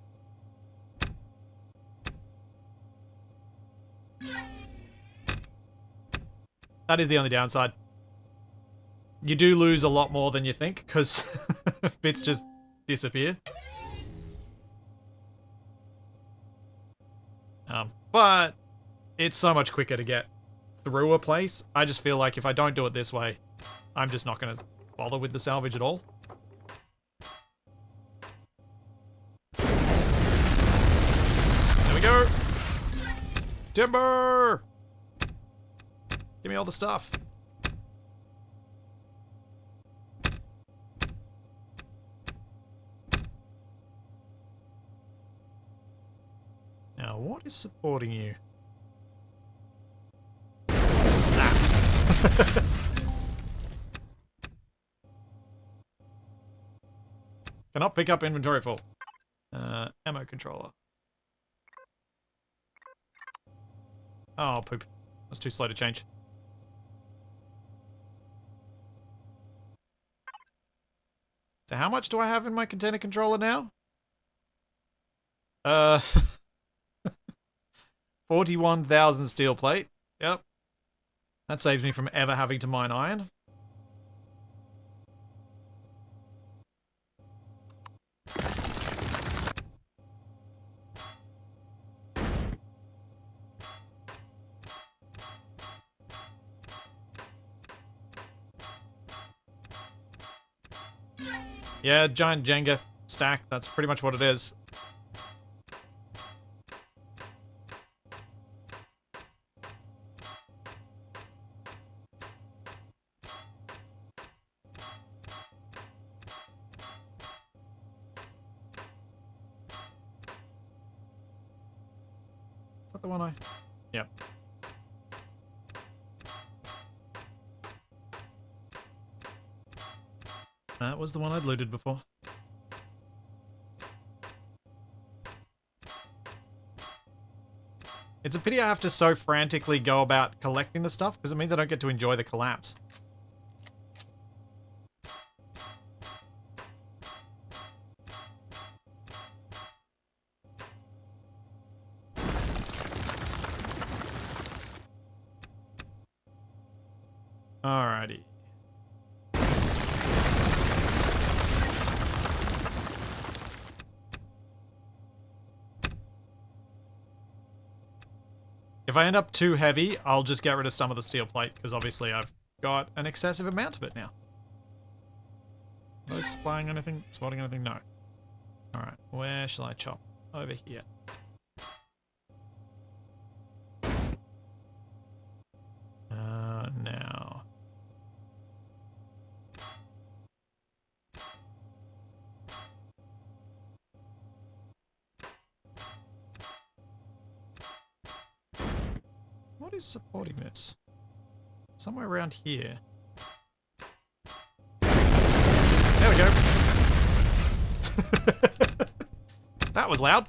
That is the only downside. You do lose a lot more than you think, because bits just disappear. But it's so much quicker to get through a place. I just feel like if I don't do it this way, I'm just not going to bother with the salvage at all. There we go. Timber! Give me all the stuff. Now, what is supporting you? That. Cannot pick up inventory full. Ammo controller. Oh, poop. That's too slow to change. So how much do I have in my container controller now? 41,000 steel plate. Yep. That saves me from ever having to mine iron. Yeah, giant Jenga stack. That's pretty much what it is. Is that the one I... Yeah. That was the one I'd looted before. It's a pity I have to so frantically go about collecting the stuff, because it means I don't get to enjoy the collapse. Alrighty. If I end up too heavy, I'll just get rid of some of the steel plate, because obviously I've got an excessive amount of it now. Are those supplying anything? Spotting anything? No. Alright, where shall I chop? Over here. Now. What is supporting this? Somewhere around here. There we go. That was loud.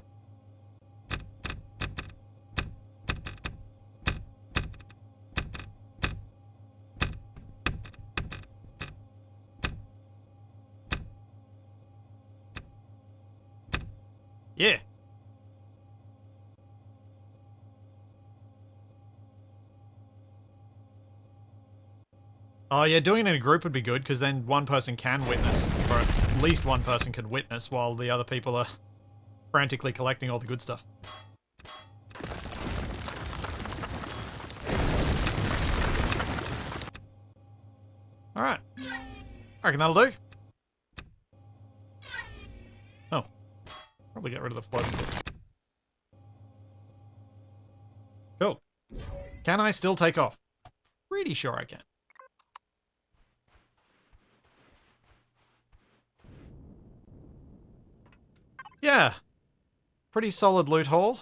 Yeah. Oh yeah, doing it in a group would be good, because then one person can witness, or at least one person can witness, while the other people are frantically collecting all the good stuff. Alright. I reckon that'll do. Oh. Probably get rid of the floating bit. Cool. Can I still take off? Pretty sure I can. Yeah. Pretty solid loot haul.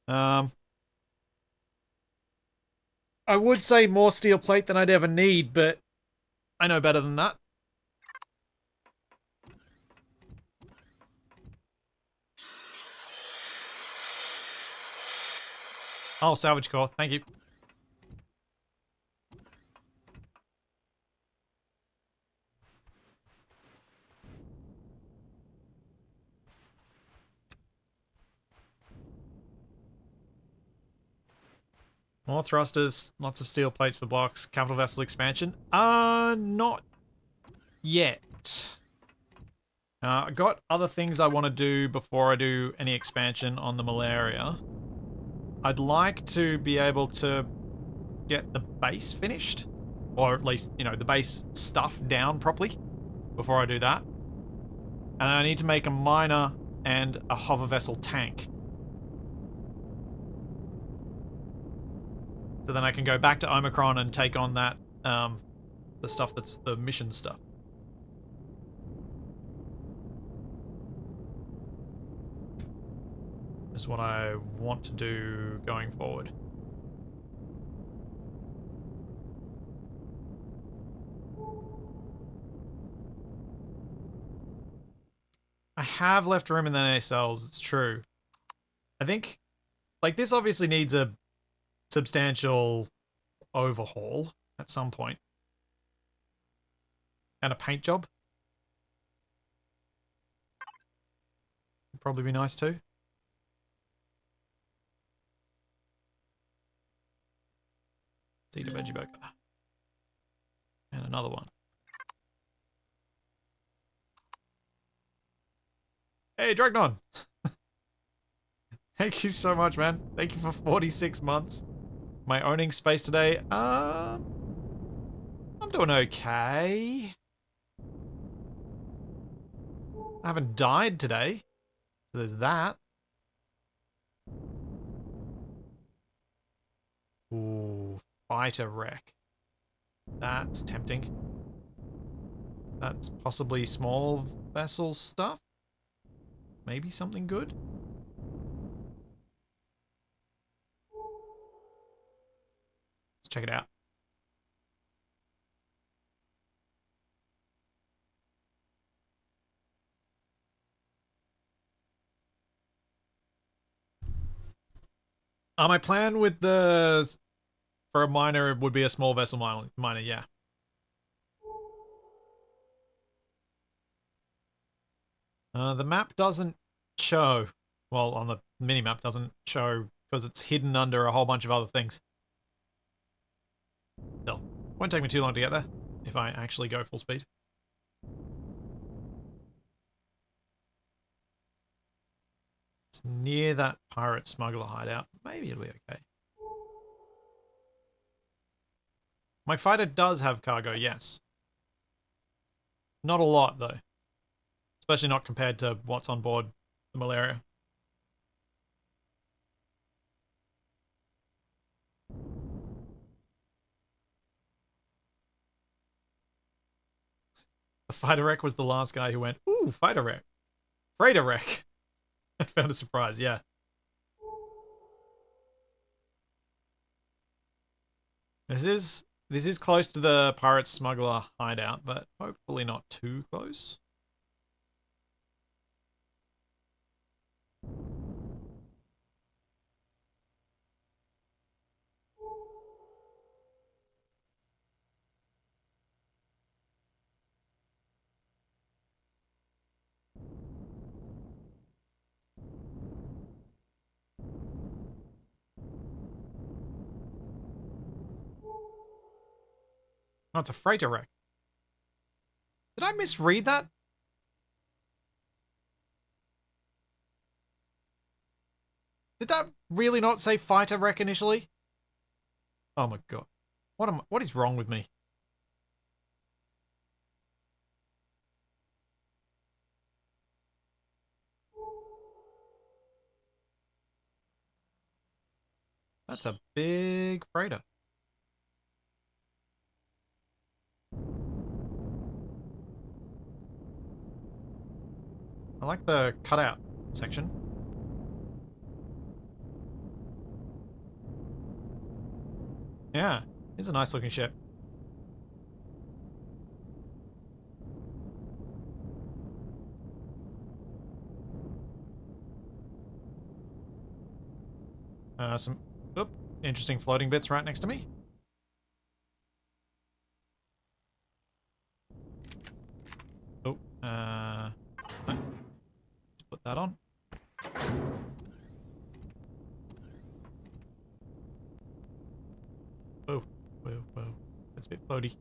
I would say more steel plate than I'd ever need, but I know better than that. Oh, salvage core. Thank you. More thrusters, lots of steel plates for blocks, capital vessel expansion. Not yet. I got other things I want to do before I do any expansion on the malaria. I'd like to be able to get the base finished. Or at least, you know, the base stuff down properly before I do that. And I need to make a miner and a hover vessel tank. So then I can go back to Omicron and take on that, the stuff that's the mission stuff. Is what I want to do going forward. I have left room in the nacelles, it's true. I think, like, this obviously needs a substantial overhaul at some point. And a paint job. Would probably be nice too. Let's eat a veggie burger. And another one. Hey, Dragnon! Thank you so much, man. Thank you for 46 months. My owning space today, I'm doing okay. I haven't died today, so there's that. Ooh, fighter wreck. That's tempting. That's possibly small vessel stuff. Maybe something good. Let's check it out. My plan with for a miner would be a small vessel miner, yeah. The map doesn't show. Well, on the mini-map doesn't show because it's hidden under a whole bunch of other things. Still, won't take me too long to get there if I actually go full speed. It's near that pirate smuggler hideout. Maybe it'll be okay. My fighter does have cargo, yes. Not a lot, though. Especially not compared to what's on board the malaria. The fighter wreck was the last guy who went, ooh, fighter wreck. Freighter wreck. I found a surprise, yeah. This is close to the pirate smuggler hideout, but hopefully not too close. Oh, it's a freighter wreck. Did I misread that? Did that really not say fighter wreck initially? Oh my god. What is wrong with me? That's a big freighter. I like the cutout section. Yeah, it's a nice looking ship. Some interesting floating bits right next to me. Oh, let's put that on. Whoa, whoa, whoa. That's a bit floaty.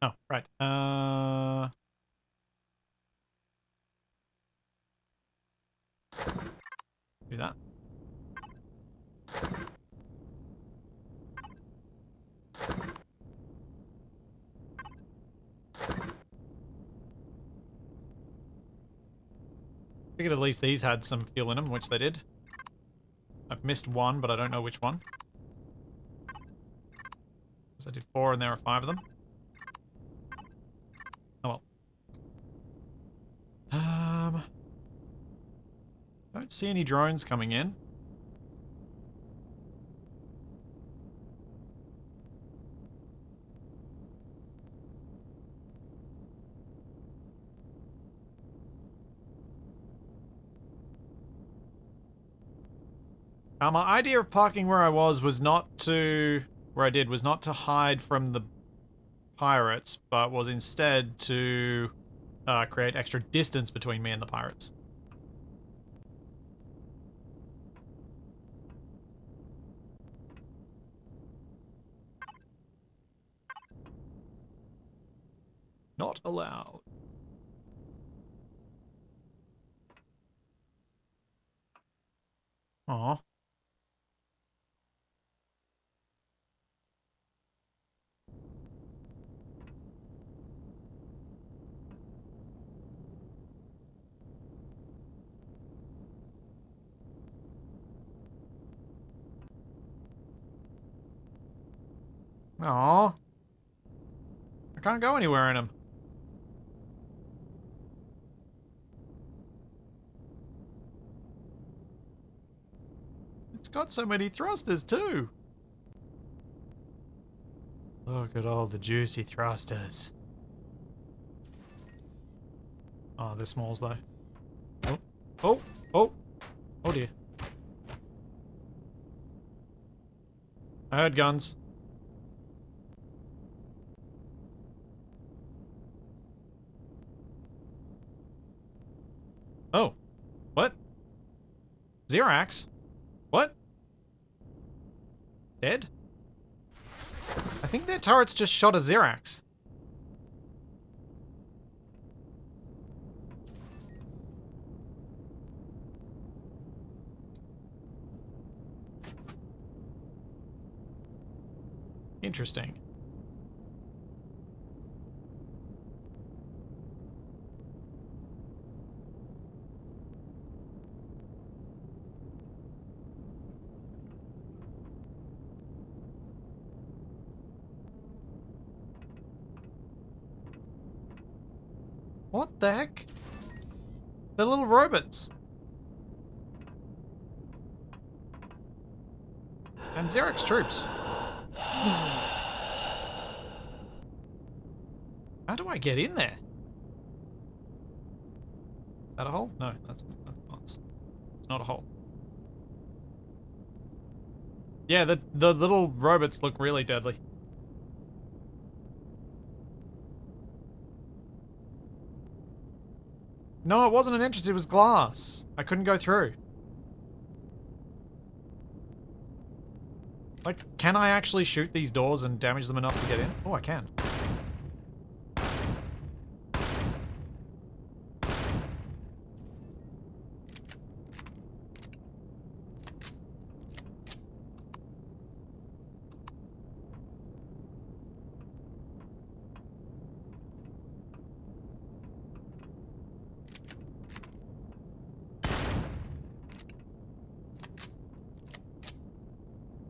Oh, right. Do that. Figured at least these had some fuel in them, which they did. I've missed one, but I don't know which one. Because I did 4 and there are 5 of them. Oh well. Don't see any drones coming in. My idea of parking where I was not to... Where I did was not to hide from the pirates, but was instead to create extra distance between me and the pirates. Not allowed. Aw. Aw. I can't go anywhere in them. It's got so many thrusters too. Look at all the juicy thrusters. Oh, they're smalls though. Oh, oh, oh, oh dear. I heard guns. Oh, what? Xerax? What? Dead? I think their turrets just shot a Xerax. Interesting. What the heck? They're little robots. And Xerax troops. How do I get in there? Is that a hole? No, that's not. It's not a hole. Yeah, the little robots look really deadly. No, it wasn't an entrance, it was glass. I couldn't go through. Like, can I actually shoot these doors and damage them enough to get in? Oh, I can.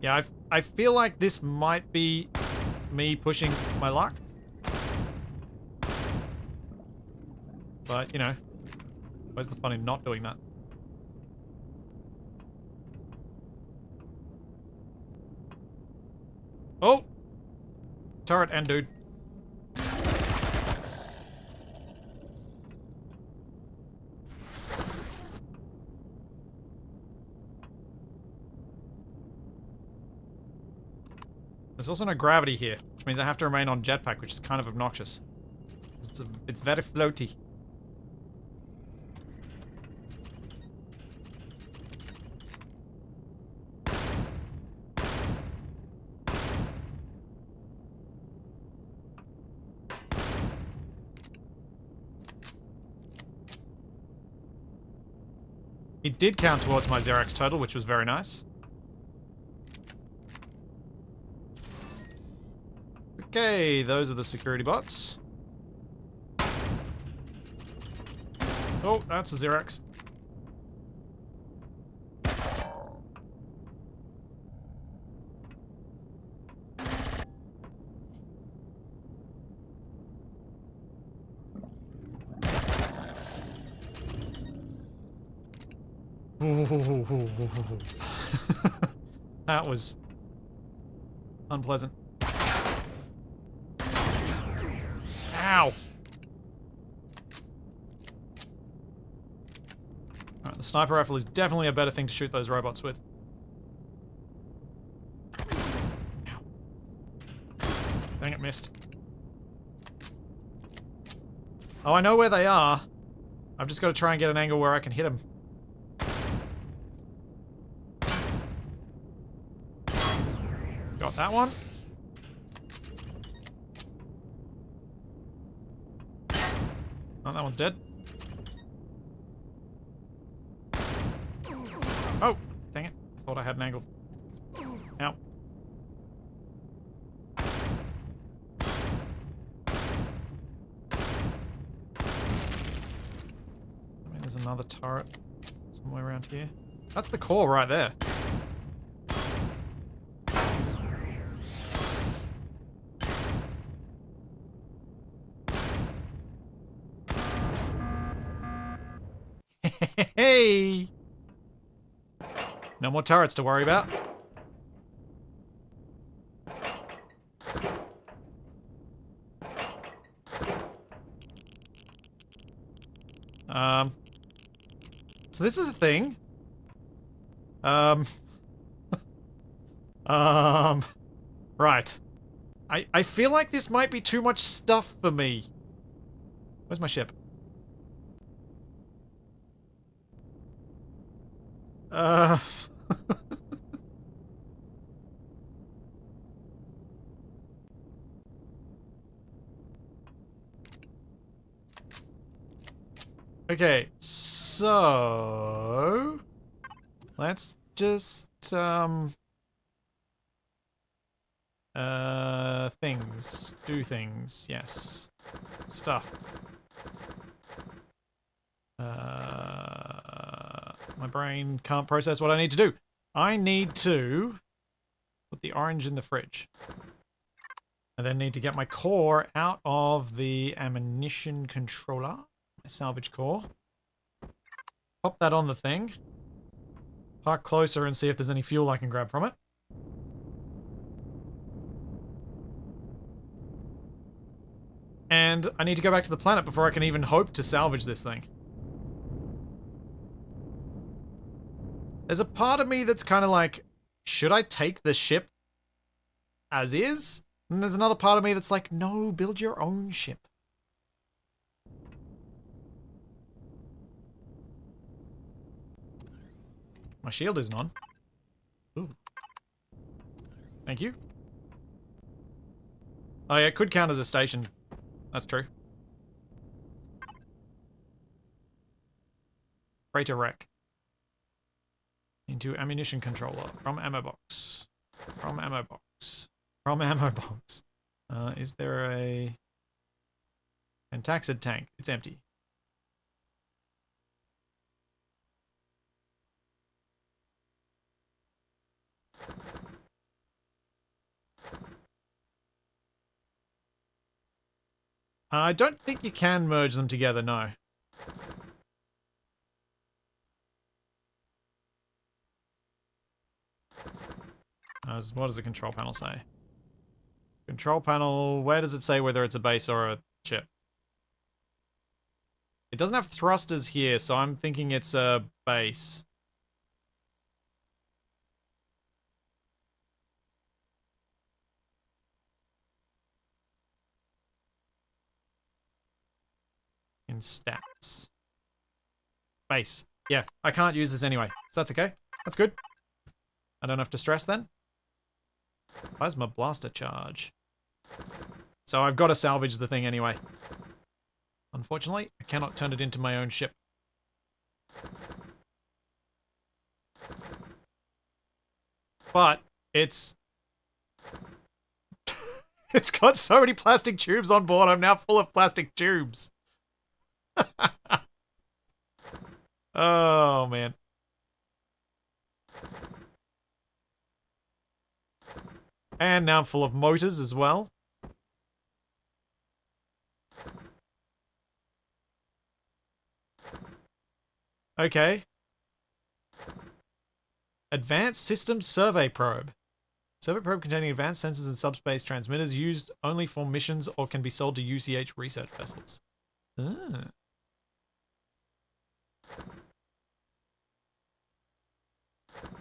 Yeah, I feel like this might be me pushing my luck. But, you know, where's the fun in not doing that? Oh! Turret and dude. There's also no gravity here, which means I have to remain on jetpack, which is kind of obnoxious. It's very floaty. It did count towards my Xerax total, which was very nice. Okay, those are the security bots. Oh, that's a Xerax. That was unpleasant. Ow! Alright, the sniper rifle is definitely a better thing to shoot those robots with. Ow. Dang it, missed. Oh, I know where they are. I've just got to try and get an angle where I can hit them. Got that one. Oh, that one's dead. Oh, dang it. Thought I had an angle. Ow. I mean, there's another turret somewhere around here. That's the core right there. Hey! No more turrets to worry about. So this is a thing. Right. I feel like this might be too much stuff for me. Where's my ship? Okay, so... let's just, things. Do things, yes. Stuff. My brain can't process what I need to do. I need to put the orange in the fridge. I then need to get my core out of the ammunition controller. My salvage core. Pop that on the thing. Park closer and see if there's any fuel I can grab from it. And I need to go back to the planet before I can even hope to salvage this thing. There's a part of me that's kind of like, should I take the ship as is? And there's another part of me that's like, no, build your own ship. My shield isn't on. Ooh. Thank you. Oh yeah, it could count as a station. That's true. Freighter wreck. Into ammunition controller. From ammo box. From ammo box. From ammo box. Is there a... Pentaxid tank? It's empty. I don't think you can merge them together, no. What does the control panel say? Control panel, where does it say whether it's a base or a ship? It doesn't have thrusters here, so I'm thinking it's a base. In stats. Base. Yeah, I can't use this anyway, so that's okay. That's good. I don't have to stress then. Plasma blaster charge. So I've got to salvage the thing anyway. Unfortunately, I cannot turn it into my own ship. But it's it's got so many plastic tubes on board. I'm now full of plastic tubes. Oh man. And now I'm full of motors as well. Okay. Advanced Systems Survey Probe. Survey probe containing advanced sensors and subspace transmitters used only for missions or can be sold to UCH research vessels. Ah.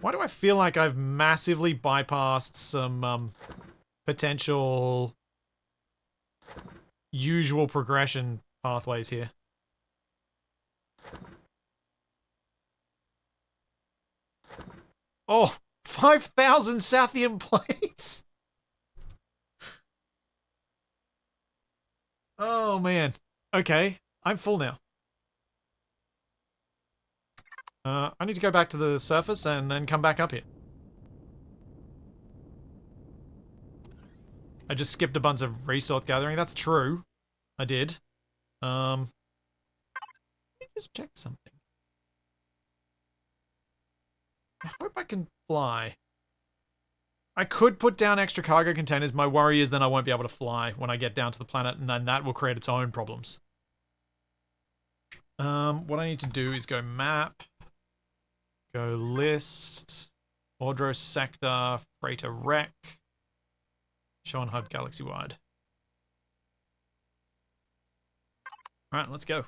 Why do I feel like I've massively bypassed some potential usual progression pathways here? Oh, 5,000 Sathium plates! Oh, man. Okay, I'm full now. I need to go back to the surface and then come back up here. I just skipped a bunch of resource gathering. That's true. I did. Let me just check something. I hope I can fly. I could put down extra cargo containers. My worry is then I won't be able to fly when I get down to the planet, and then that will create its own problems. What I need to do is go map, go list, Ordro sector, freighter wreck, show on HUD galaxy-wide. Alright, let's go.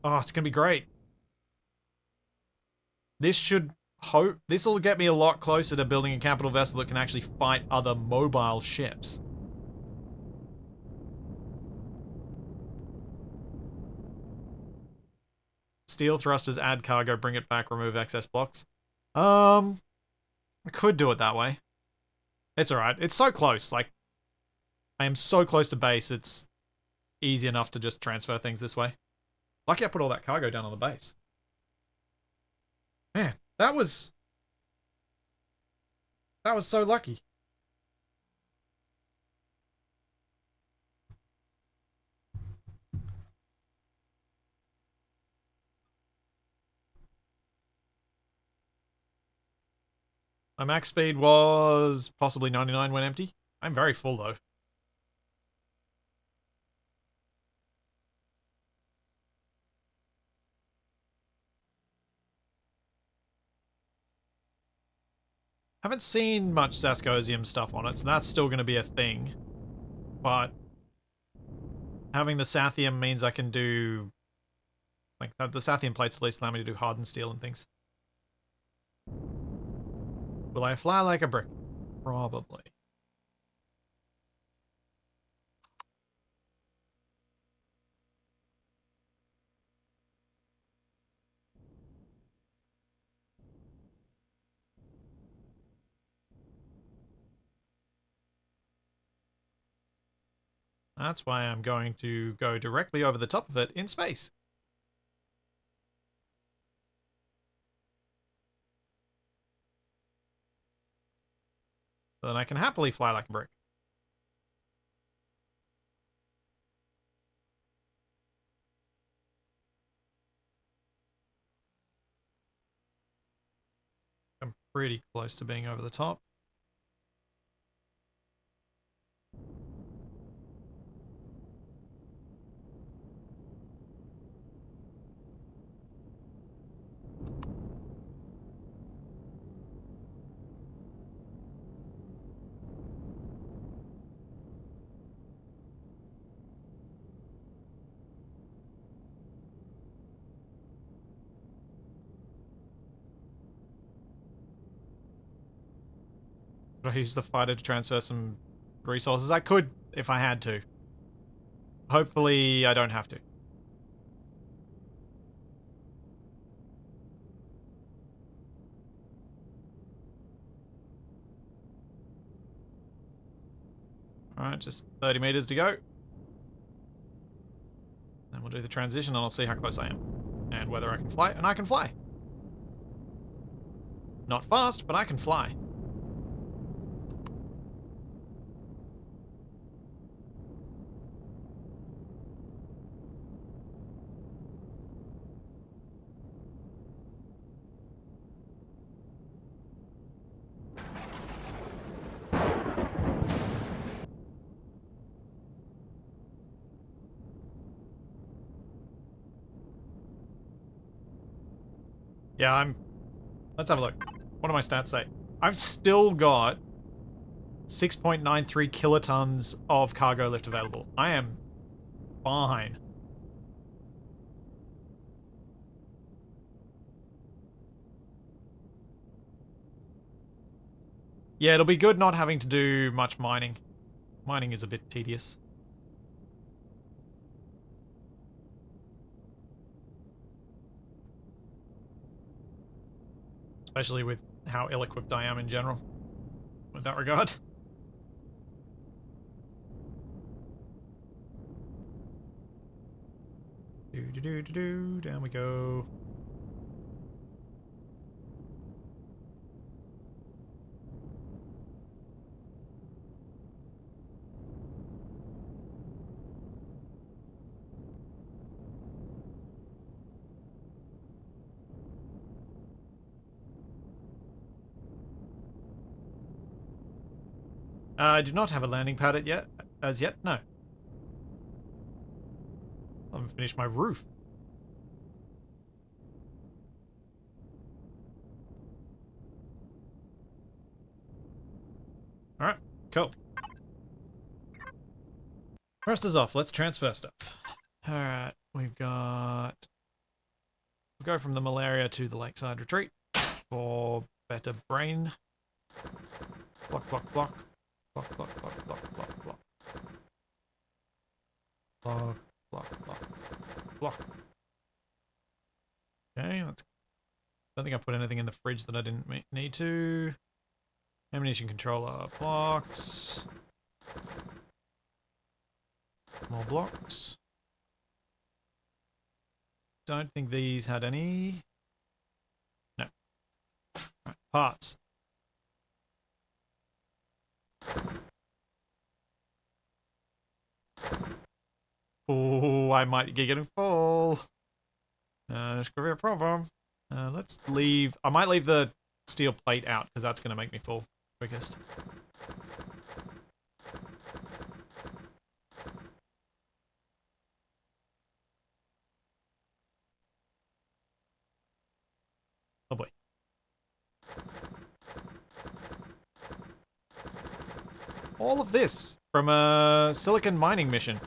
Oh, it's gonna be great. This will get me a lot closer to building a capital vessel that can actually fight other mobile ships. Steel thrusters, add cargo, bring it back, remove excess blocks. I could do it that way. It's alright. It's so close. Like, I am so close to base, it's easy enough to just transfer things this way. Lucky I put all that cargo down on the base. Man, that was so lucky. My max speed was possibly 99 when empty. I'm very full though. Haven't seen much Saskosium stuff on it, so that's still going to be a thing. But having the Sathium means I can do... Like, the Sathium plates at least allow me to do hardened steel and things. Will I fly like a brick? Probably. That's why I'm going to go directly over the top of it in space. So then I can happily fly like a brick. I'm pretty close to being over the top. Could I use the fighter to transfer some resources? I could if I had to. Hopefully I don't have to. Alright, just 30 meters to go. Then we'll do the transition and I'll see how close I am. And whether I can fly, and I can fly. Not fast, but I can fly. Yeah, let's have a look. What do my stats say? I've still got 6.93 kilotons of cargo lift available. I am fine. Yeah, it'll be good not having to do much mining. Mining is a bit tedious. Especially with how ill-equipped I am in general. In that regard. Down we go. I do not have a landing pad as yet, no. I haven't finished my roof. Alright, cool. First is off, let's transfer stuff. Alright, we've got... We'll go from the malaria to the lakeside retreat for better brain. Block, block, block. Block, block, block, block, block, block. Block, block, block, block. Okay, that's... I don't think I put anything in the fridge that I didn't need to. Ammunition controller blocks. More blocks. Don't think these had any. No. Right, parts. Oh, I might be getting full. This could be a problem. Let's leave. I might leave the steel plate out because that's going to make me full quickest. Oh boy. All of this from a silicon mining mission.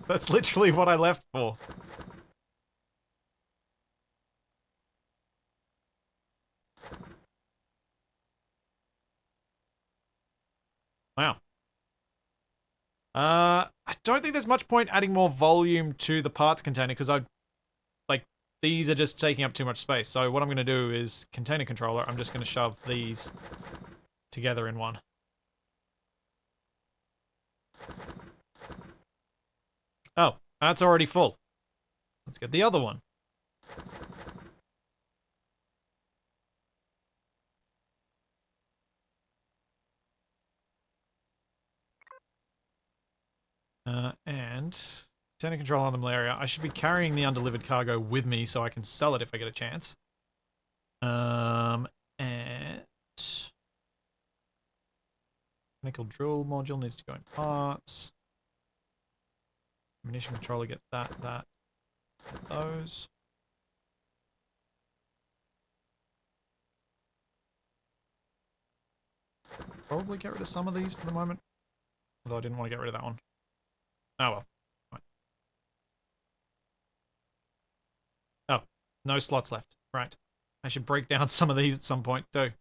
That's literally what I left for. Wow. I don't think there's much point adding more volume to the parts container because these are just taking up too much space. So what I'm going to do is container controller. I'm just going to shove these together in one. Oh, that's already full. Let's get the other one. And container controller on the malaria. I should be carrying the undelivered cargo with me so I can sell it if I get a chance. And nickel drill module needs to go in parts. Ammunition controller gets that, those. Probably get rid of some of these for the moment. Although I didn't want to get rid of that one. Oh well. Right. Oh, no slots left. Right. I should break down some of these at some point too.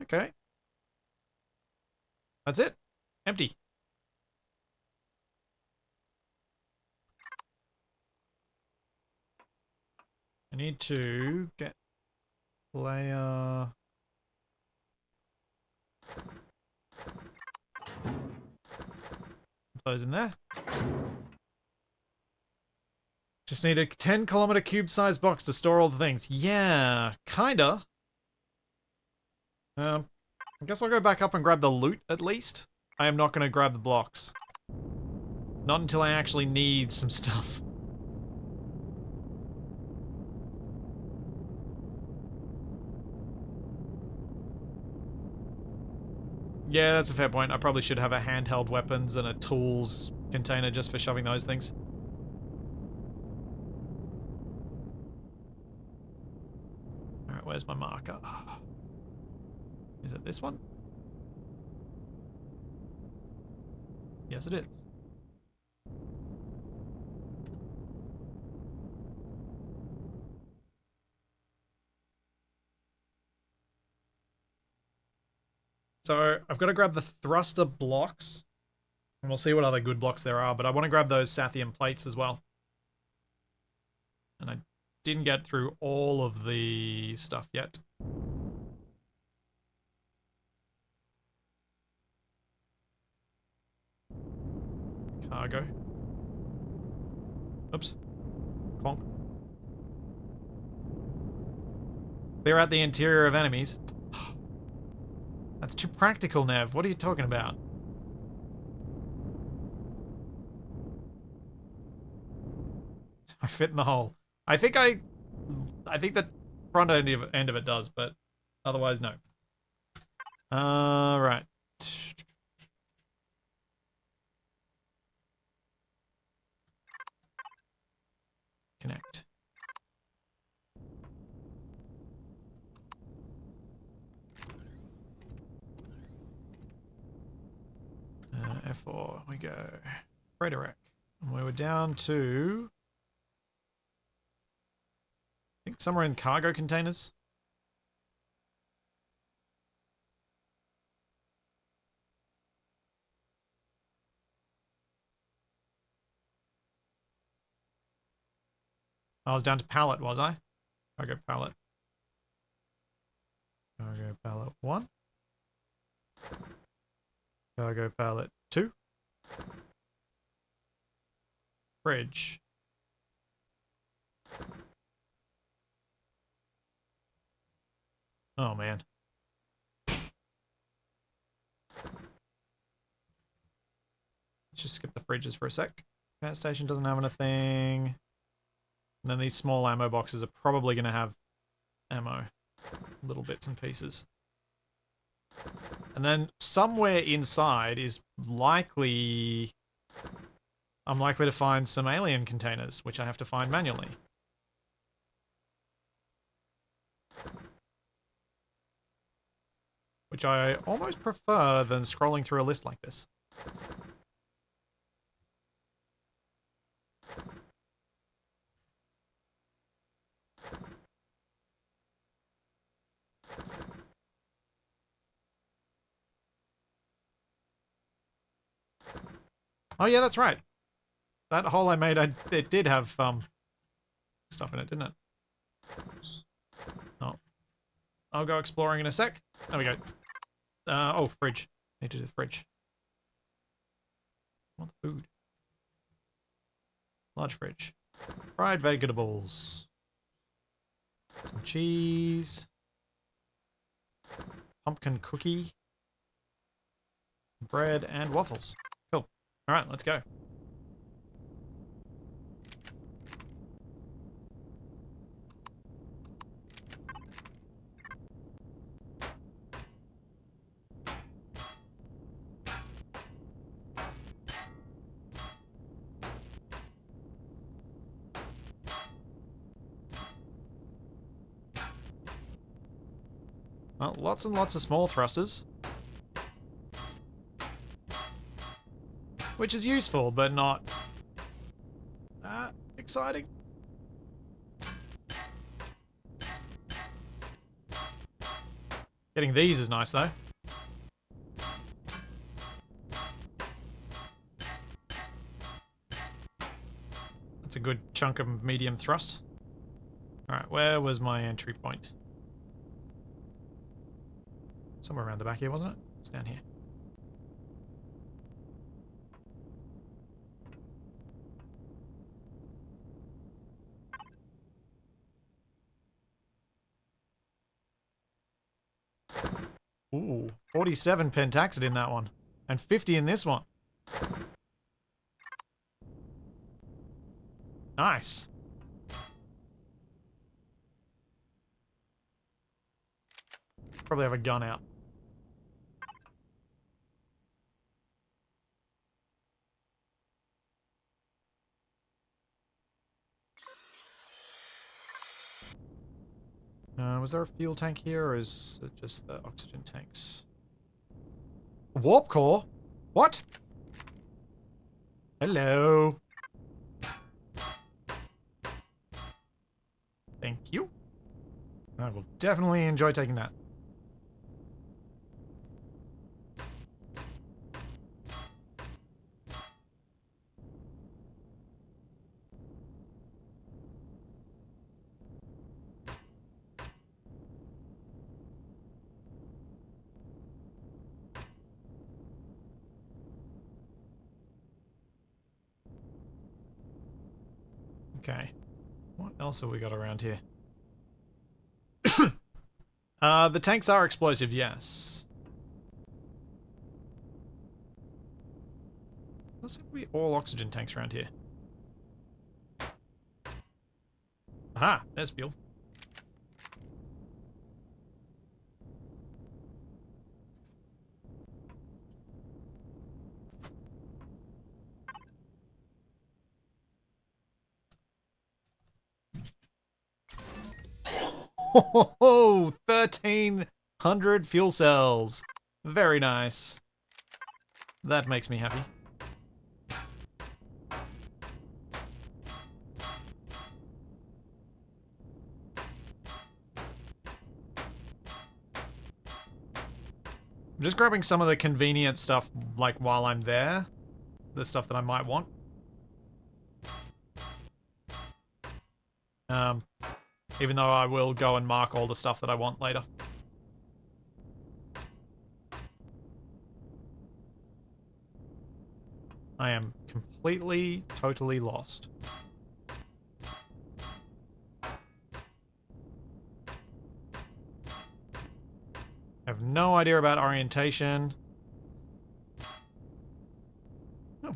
Okay. That's it. Empty. need to get layer... those in there. Just need a 10-kilometer cube-sized box to store all the things. Yeah, kinda. I guess I'll go back up and grab the loot, at least. I am not going to grab the blocks. Not until I actually need some stuff. Yeah, that's a fair point. I probably should have a handheld weapons and a tools container just for shoving those things. Alright, where's my marker? Is it this one? Yes, it is. So, I've got to grab the thruster blocks. And we'll see what other good blocks there are, but I want to grab those Sathium plates as well. And I didn't get through all of the stuff yet. Cargo. Oops. Clonk. Clear out the interior of enemies. That's too practical, Nev. What are you talking about? I fit in the hole. I think the front end of it does, but otherwise no. Right. Connect. F4, we go. Frederick. And we were down to... I think somewhere in cargo containers. I was down to pallet, was I? Cargo pallet. Cargo pallet 1. Cargo pallet 2. Fridge. Oh man. Let's just skip the fridges for a sec. Gas station doesn't have anything. And then these small ammo boxes are probably going to have ammo. Little bits and pieces. And then somewhere inside is likely... I'm likely to find some alien containers, which I have to find manually. Which I almost prefer than scrolling through a list like this. Oh yeah, that's right. That hole I made, it did have stuff in it, didn't it? Oh. I'll go exploring in a sec. There we go. Oh, fridge. Need to do the fridge. I want the food. Large fridge. Fried vegetables. Some cheese. Pumpkin cookie. Bread and waffles. Cool. Alright, let's go. Well, lots and lots of small thrusters. Which is useful, but not that exciting. Getting these is nice, though. That's a good chunk of medium thrust. Alright, where was my entry point? Somewhere around the back here, wasn't it? It's down here. Ooh, 47 pentaxid in that one. And 50 in this one. Nice. Probably have a gun out. Was there a fuel tank here, or is it just the oxygen tanks? A warp core? What? Hello. Thank you. I will definitely enjoy taking that. Okay. What else have we got around here? The tanks are explosive, yes. Does seem to be all oxygen tanks around here. Aha, there's fuel. Oh, 1,300 fuel cells. Very nice. That makes me happy. I'm just grabbing some of the convenient stuff, like, while I'm there. The stuff that I might want. Even though I will go and mark all the stuff that I want later. I am completely, totally lost. I have no idea about orientation. Oh.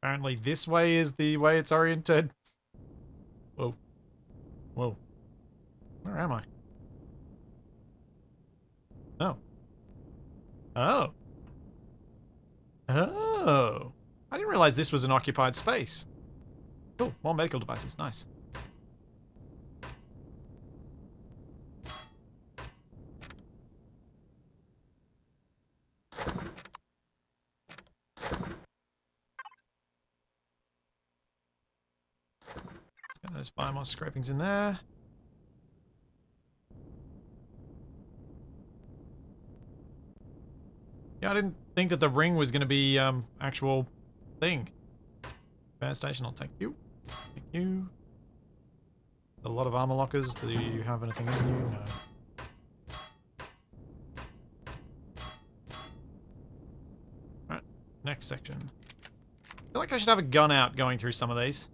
Apparently this way is the way it's oriented. Whoa. Whoa. Where am I? Oh. Oh. Oh. I didn't realize this was an occupied space. Oh, more medical devices. Nice. Let's get those biomass scrapings in there. Yeah, I didn't think that the ring was going to be actual thing. Fire station, I'll take you. Thank you. A lot of armor lockers. Do you have anything in you? No. Alright, next section. I feel like I should have a gun out going through some of these.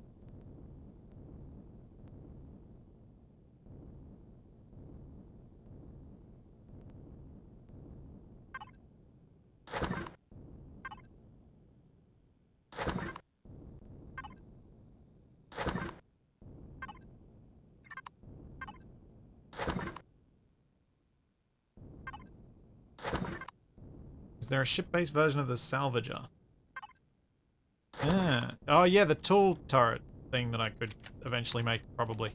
Is there a ship-based version of the salvager? Yeah. Oh yeah, the tool turret thing that I could eventually make, probably.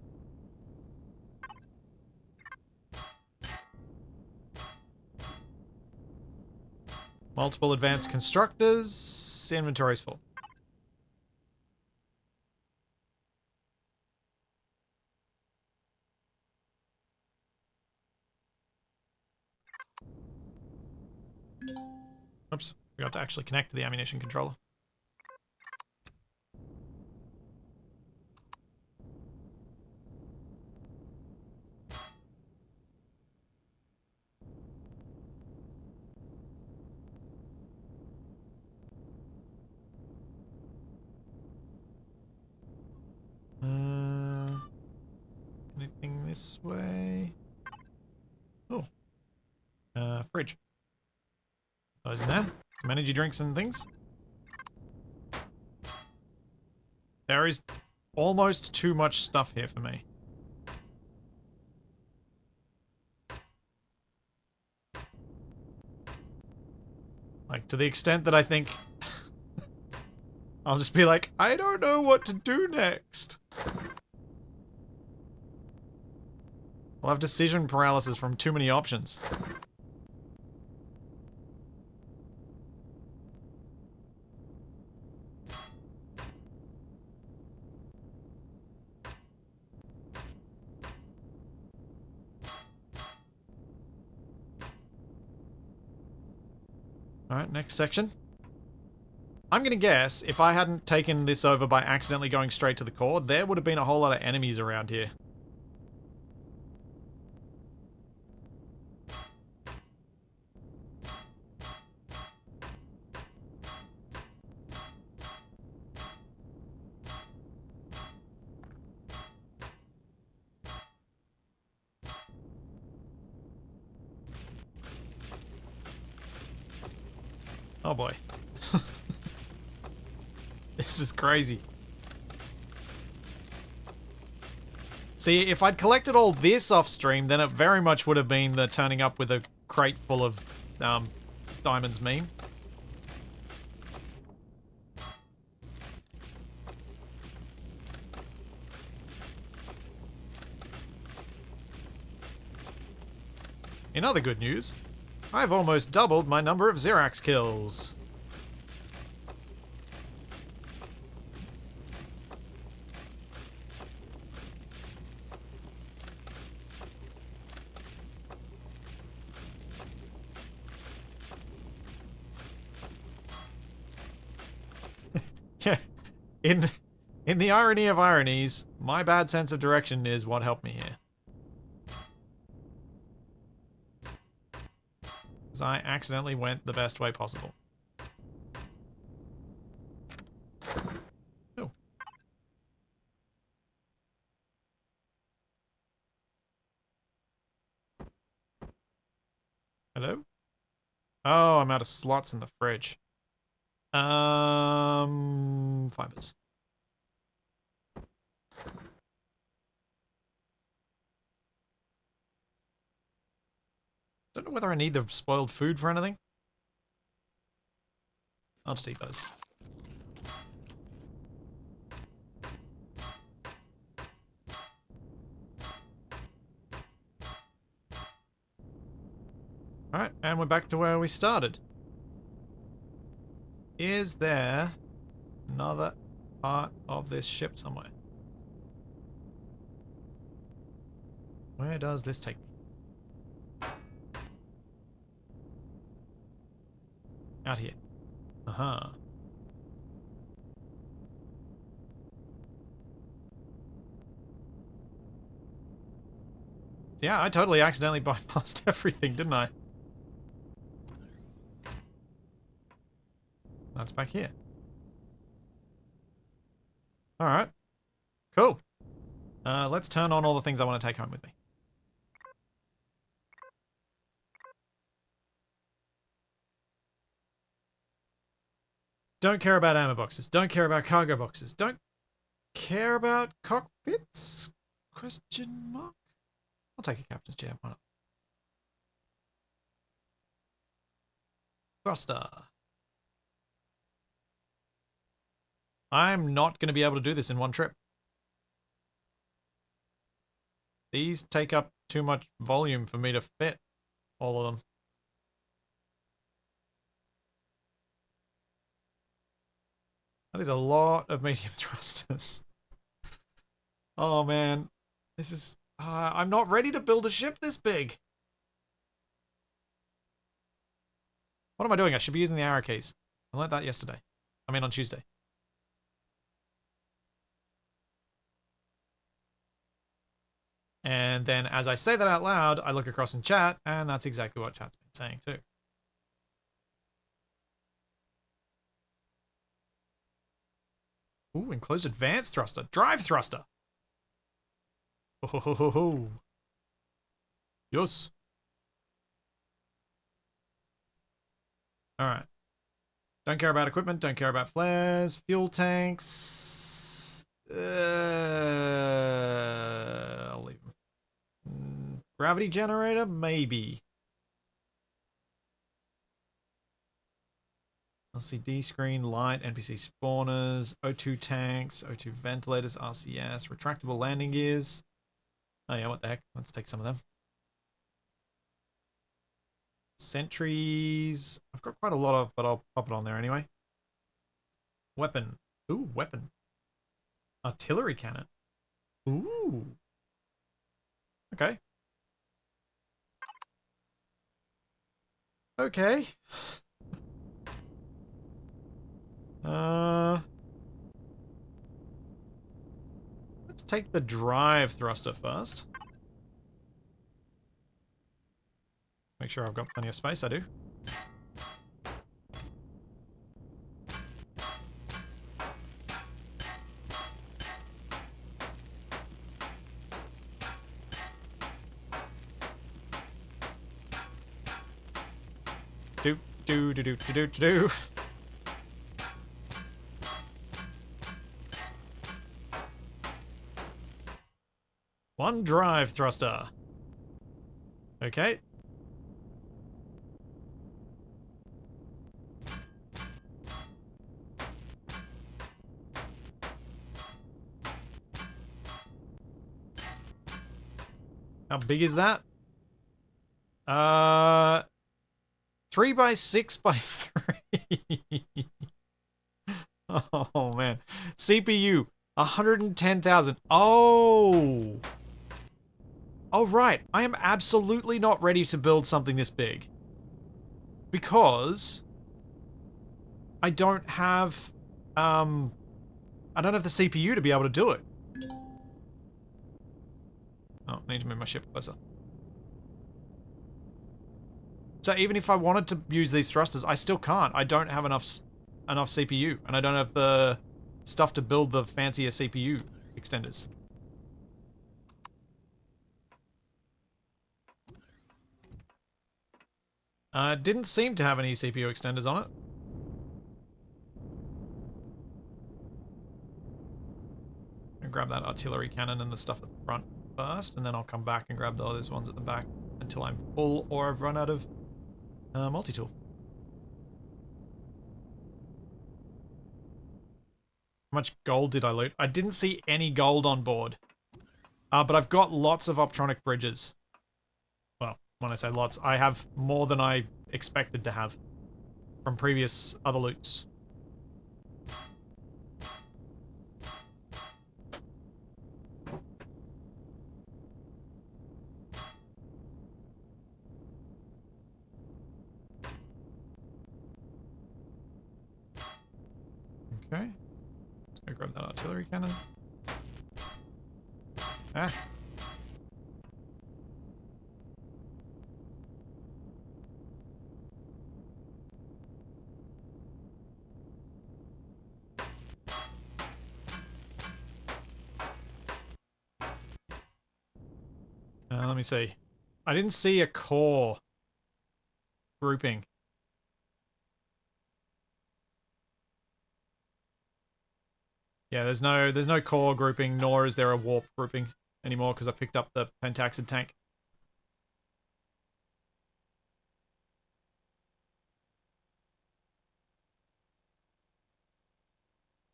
Multiple advanced constructors. Inventory's full. Oops. We got to actually connect to the ammunition controller. this way. Oh. Fridge. Oh, isn't there? Some energy drinks and things. There is almost too much stuff here for me. Like, to the extent that I think I'll just be like, I don't know what to do next. I'll have decision paralysis from too many options. Alright, next section. I'm gonna guess, if I hadn't taken this over by accidentally going straight to the core, there would have been a whole lot of enemies around here. Oh boy. This is crazy. See, if I'd collected all this off stream, then it very much would have been the turning up with a crate full of diamonds meme. In other good news, I've almost doubled my number of Xerax kills. Yeah, in the irony of ironies, my bad sense of direction is what helped me here. Because I accidentally went the best way possible. Oh. Hello? Oh, I'm out of slots in the fridge. Fibers. Don't know whether I need the spoiled food for anything. I'll just eat those. Alright, and we're back to where we started. Is there another part of this ship somewhere? Where does this take me? Out here. Uh-huh. Yeah, I totally accidentally bypassed everything, didn't I? That's back here. Alright. Cool. Let's turn on all the things I want to take home with me. Don't care about ammo boxes. Don't care about cargo boxes. Don't care about cockpits? Question mark? I'll take a captain's chair. Why not? Thruster. I'm not going to be able to do this in one trip. These take up too much volume for me to fit all of them. That is a lot of medium thrusters. Oh man, this is... I'm not ready to build a ship this big. What am I doing? I should be using the arrow keys. I learned that yesterday. I mean on Tuesday. And then as I say that out loud, I look across in chat, and that's exactly what chat's been saying too. Ooh, enclosed advanced thruster. Drive thruster. Oh, ho, ho, ho, ho. Yes. Alright. Don't care about equipment, don't care about flares, fuel tanks. I'll leave them. Gravity generator? Maybe. LCD screen, light, NPC spawners, O2 tanks, O2 ventilators, RCS, retractable landing gears. Oh yeah, what the heck? Let's take some of them. Sentries. I've got quite a lot of, but I'll pop it on there anyway. Weapon. Ooh, weapon. Artillery cannon. Ooh. Okay. Okay. Let's take the drive thruster first. Make sure I've got plenty of space, I do. Do. One drive thruster. Okay. How big is that? 3 by 6 by 3. Oh man. CPU 110,000. Oh. Oh right. I am absolutely not ready to build something this big. Because I don't have the CPU to be able to do it. Oh, I need to move my ship closer. So even if I wanted to use these thrusters, I still can't. I don't have enough CPU, and I don't have the stuff to build the fancier CPU extenders. Didn't seem to have any CPU extenders on it. I'll grab that artillery cannon and the stuff at the front first, and then I'll come back and grab the other ones at the back until I'm full or I've run out of multi-tool. How much gold did I loot? I didn't see any gold on board. But I've got lots of optronic bridges. Well, when I say lots, I have more than I expected to have from previous other loots. Okay. Let's go grab that artillery cannon. Ah. Let me see. I didn't see a core grouping. Yeah, there's no core grouping, nor is there a warp grouping anymore because I picked up the pentaxid tank.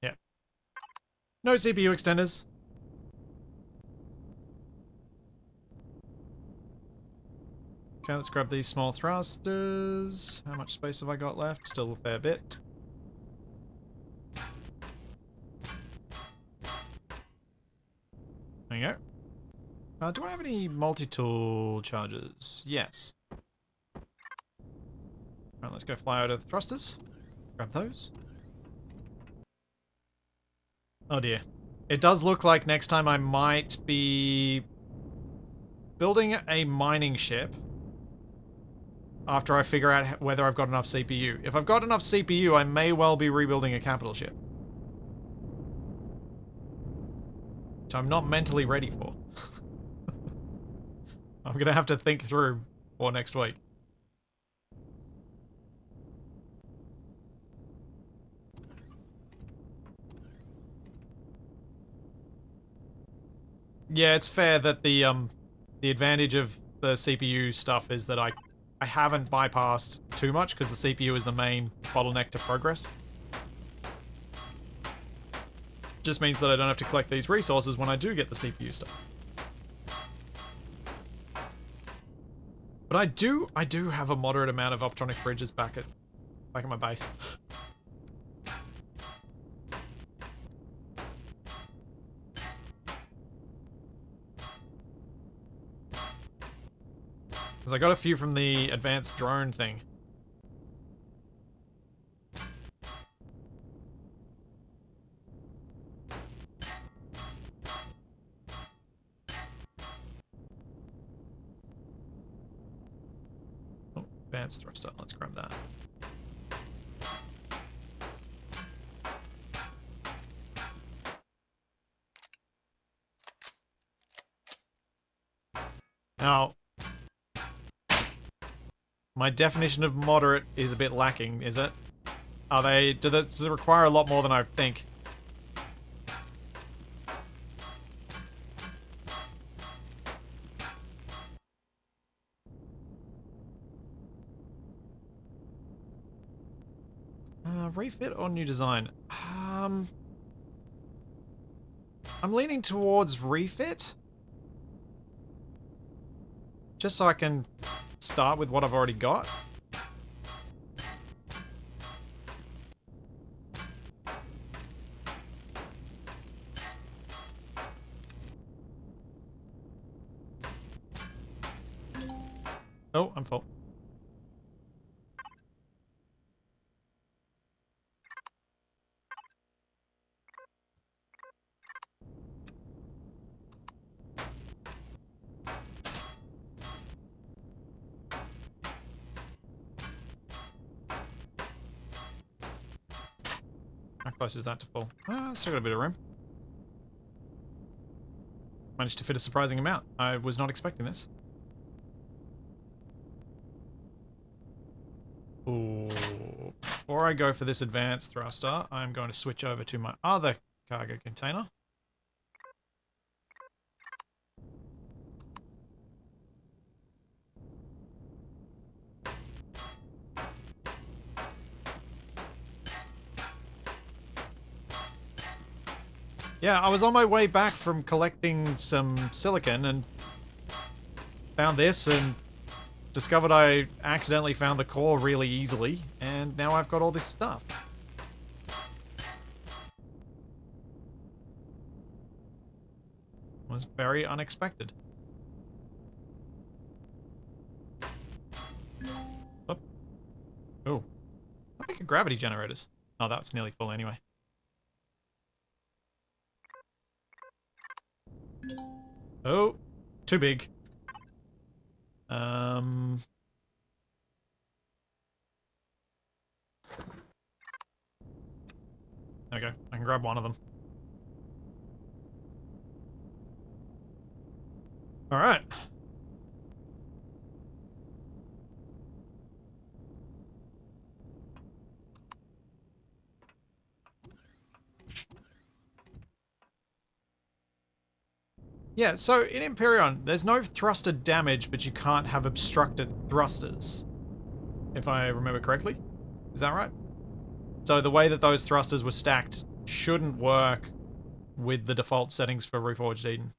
Yeah. No CPU extenders. Okay, let's grab these small thrusters. How much space have I got left? Still a fair bit. There you go. Do I have any multi-tool charges? Yes. Alright, let's go fly out of the thrusters. Grab those. Oh dear. It does look like next time I might be building a mining ship after I figure out whether I've got enough CPU. If I've got enough CPU, I may well be rebuilding a capital ship. Which I'm not mentally ready for. I'm gonna have to think through for next week. Yeah, it's fair that the advantage of the CPU stuff is that I haven't bypassed too much because the CPU is the main bottleneck to progress. Just means that I don't have to collect these resources when I do get the CPU stuff. But I do have a moderate amount of optronic bridges back at my base. Because I got a few from the advanced drone thing. Oh, advanced thruster. Let's grab that. Now, my definition of moderate is a bit lacking, is it? Does it require a lot more than I think? Refit or new design? I'm leaning towards refit. Just so I can start with what I've already got. Oh, I'm full. How close is that to full? Still got a bit of room. Managed to fit a surprising amount. I was not expecting this. Ooh. Before I go for this advanced thruster, I'm going to switch over to my other cargo container. Yeah, I was on my way back from collecting some silicon and found this and discovered I accidentally found the core really easily, and now I've got all this stuff. It was very unexpected. Oh. Oh. How big are gravity generators? Oh, that's nearly full anyway. Oh, too big. Okay, I can grab one of them. All right. Yeah, so in Empyrion, there's no thruster damage, but you can't have obstructed thrusters. If I remember correctly. Is that right? So the way that those thrusters were stacked shouldn't work with the default settings for Reforged Eden.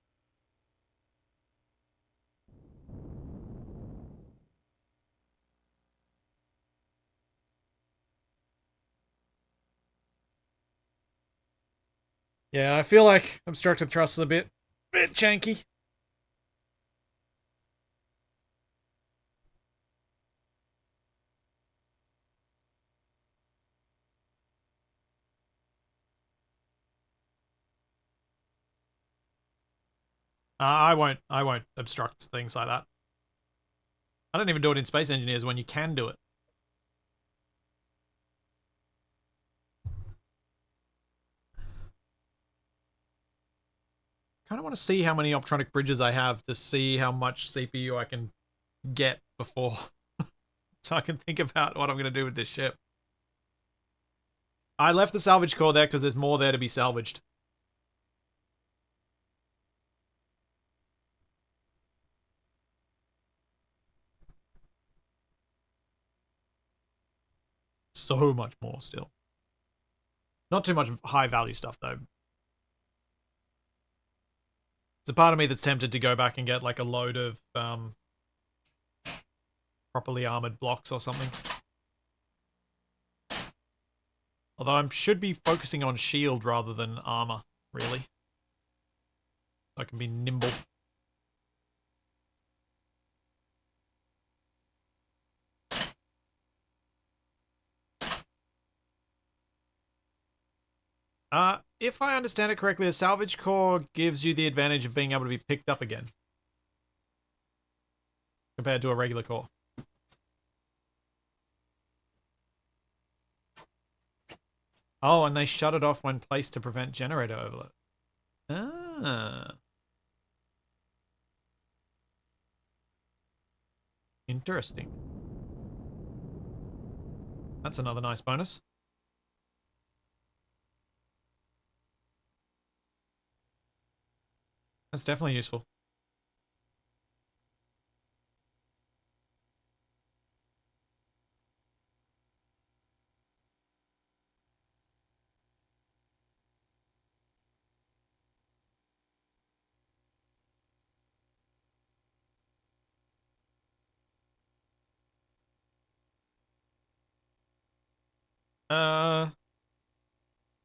Yeah, I feel like obstructed thrusters a bit janky. I won't obstruct things like that. I don't even do it in Space Engineers when you can do it. kind of want to see how many optronic bridges I have to see how much CPU I can get before. So I can think about what I'm going to do with this ship. I left the salvage core there because there's more there to be salvaged. So much more still. Not too much high value stuff though. There's a part of me that's tempted to go back and get like a load of properly armored blocks or something. Although I should be focusing on shield rather than armor, really. So I can be nimble. If I understand it correctly, a salvage core gives you the advantage of being able to be picked up again. Compared to a regular core. Oh, and they shut it off when placed to prevent generator overload. Ah. Interesting. That's another nice bonus. That's definitely useful.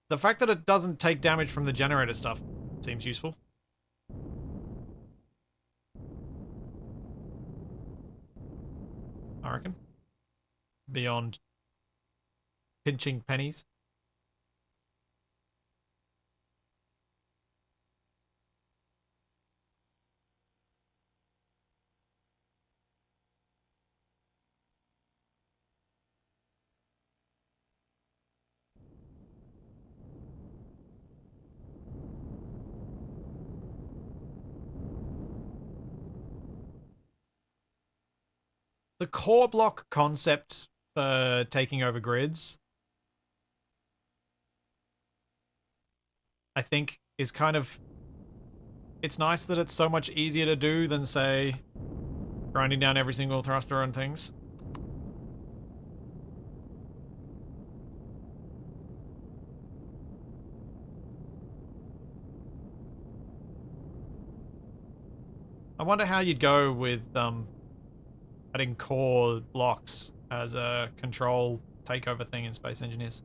The fact that it doesn't take damage from the generator stuff seems useful. I reckon. Beyond pinching pennies. The core block concept for taking over grids, I think, is kind of... It's nice that it's so much easier to do than, say, grinding down every single thruster and things. I wonder how you'd go with adding core blocks as a control takeover thing in Space Engineers.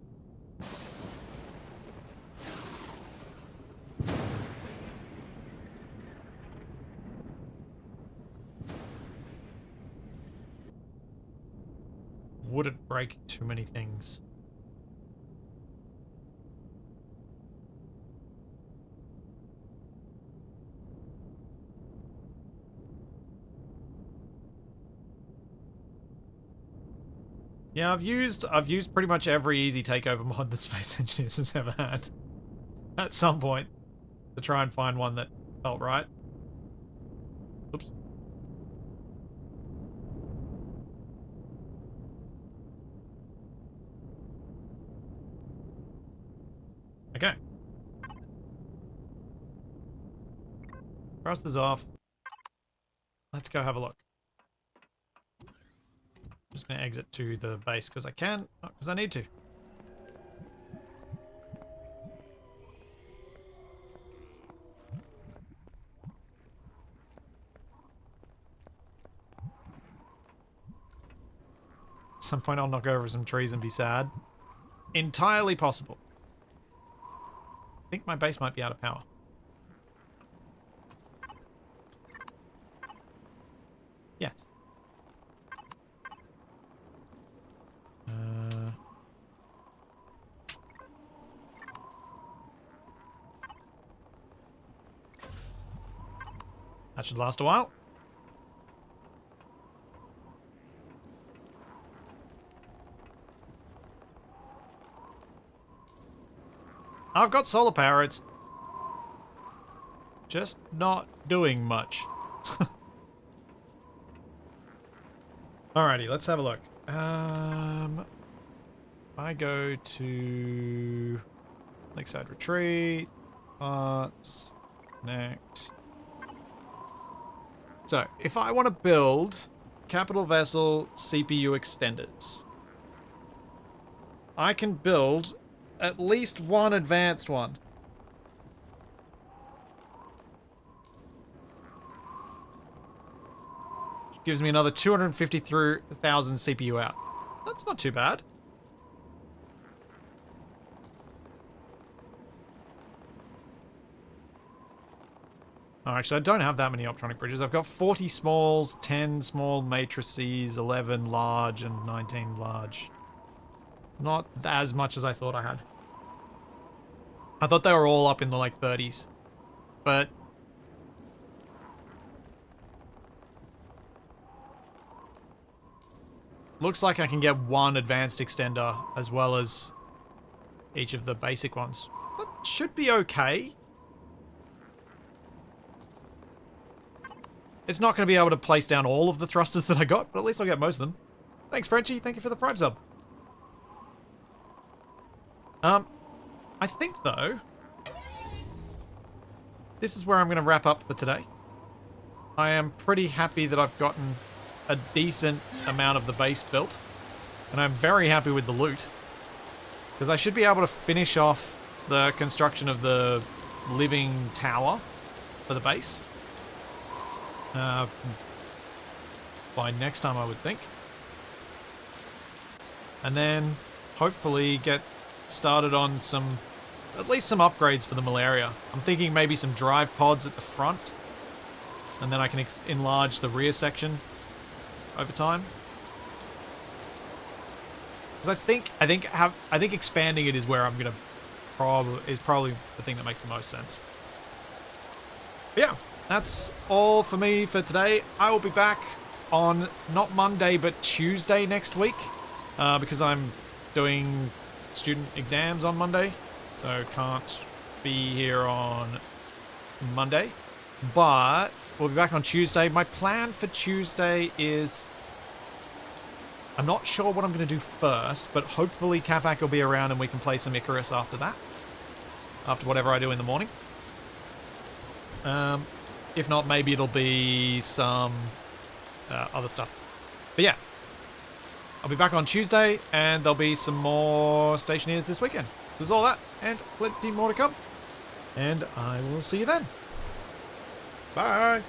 Would it break too many things? Yeah, I've used pretty much every easy takeover mod that Space Engineers has ever had. At some point. To try and find one that felt right. Oops. Okay. Thrusters off. Let's go have a look. I'm just going to exit to the base because I can, not because I need to. At some point I'll knock over some trees and be sad. Entirely possible. I think my base might be out of power. Yes. That should last a while. I've got solar power. It's just not doing much. Alrighty, let's have a look. I go to Lakeside Retreat, parts, connect. So, if I want to build capital vessel CPU extenders, I can build at least one advanced one. Gives me another 253,000 CPU out. That's not too bad. Oh, actually, I don't have that many optronic bridges. I've got 40 smalls, 10 small matrices, 11 large, and 19 large. Not as much as I thought I had. I thought they were all up in the, like, 30s. But looks like I can get one advanced extender as well as each of the basic ones. That should be okay. It's not going to be able to place down all of the thrusters that I got, but at least I'll get most of them. Thanks, Frenchie. Thank you for the Prime sub. I think, though, this is where I'm going to wrap up for today. I am pretty happy that I've gotten a decent amount of the base built, and I'm very happy with the loot, because I should be able to finish off the construction of the living tower for the base by next time, I would think, and then hopefully get started on at least some upgrades for the malaria. I'm thinking maybe some drive pods at the front, and then I can enlarge the rear section over time. Because I think expanding it is where I'm gonna probably the thing that makes the most sense. But yeah, that's all for me for today. I will be back on not Monday but Tuesday next week, because I'm doing student exams on Monday, so can't be here on Monday. But we'll be back on Tuesday. My plan for Tuesday is, I'm not sure what I'm going to do first, but hopefully Capac will be around and we can play some Icarus after that. After whatever I do in the morning. If not, maybe it'll be some other stuff. But yeah, I'll be back on Tuesday, and there'll be some more Stationeers this weekend. So there's all that, and plenty more to come. And I will see you then. Bye!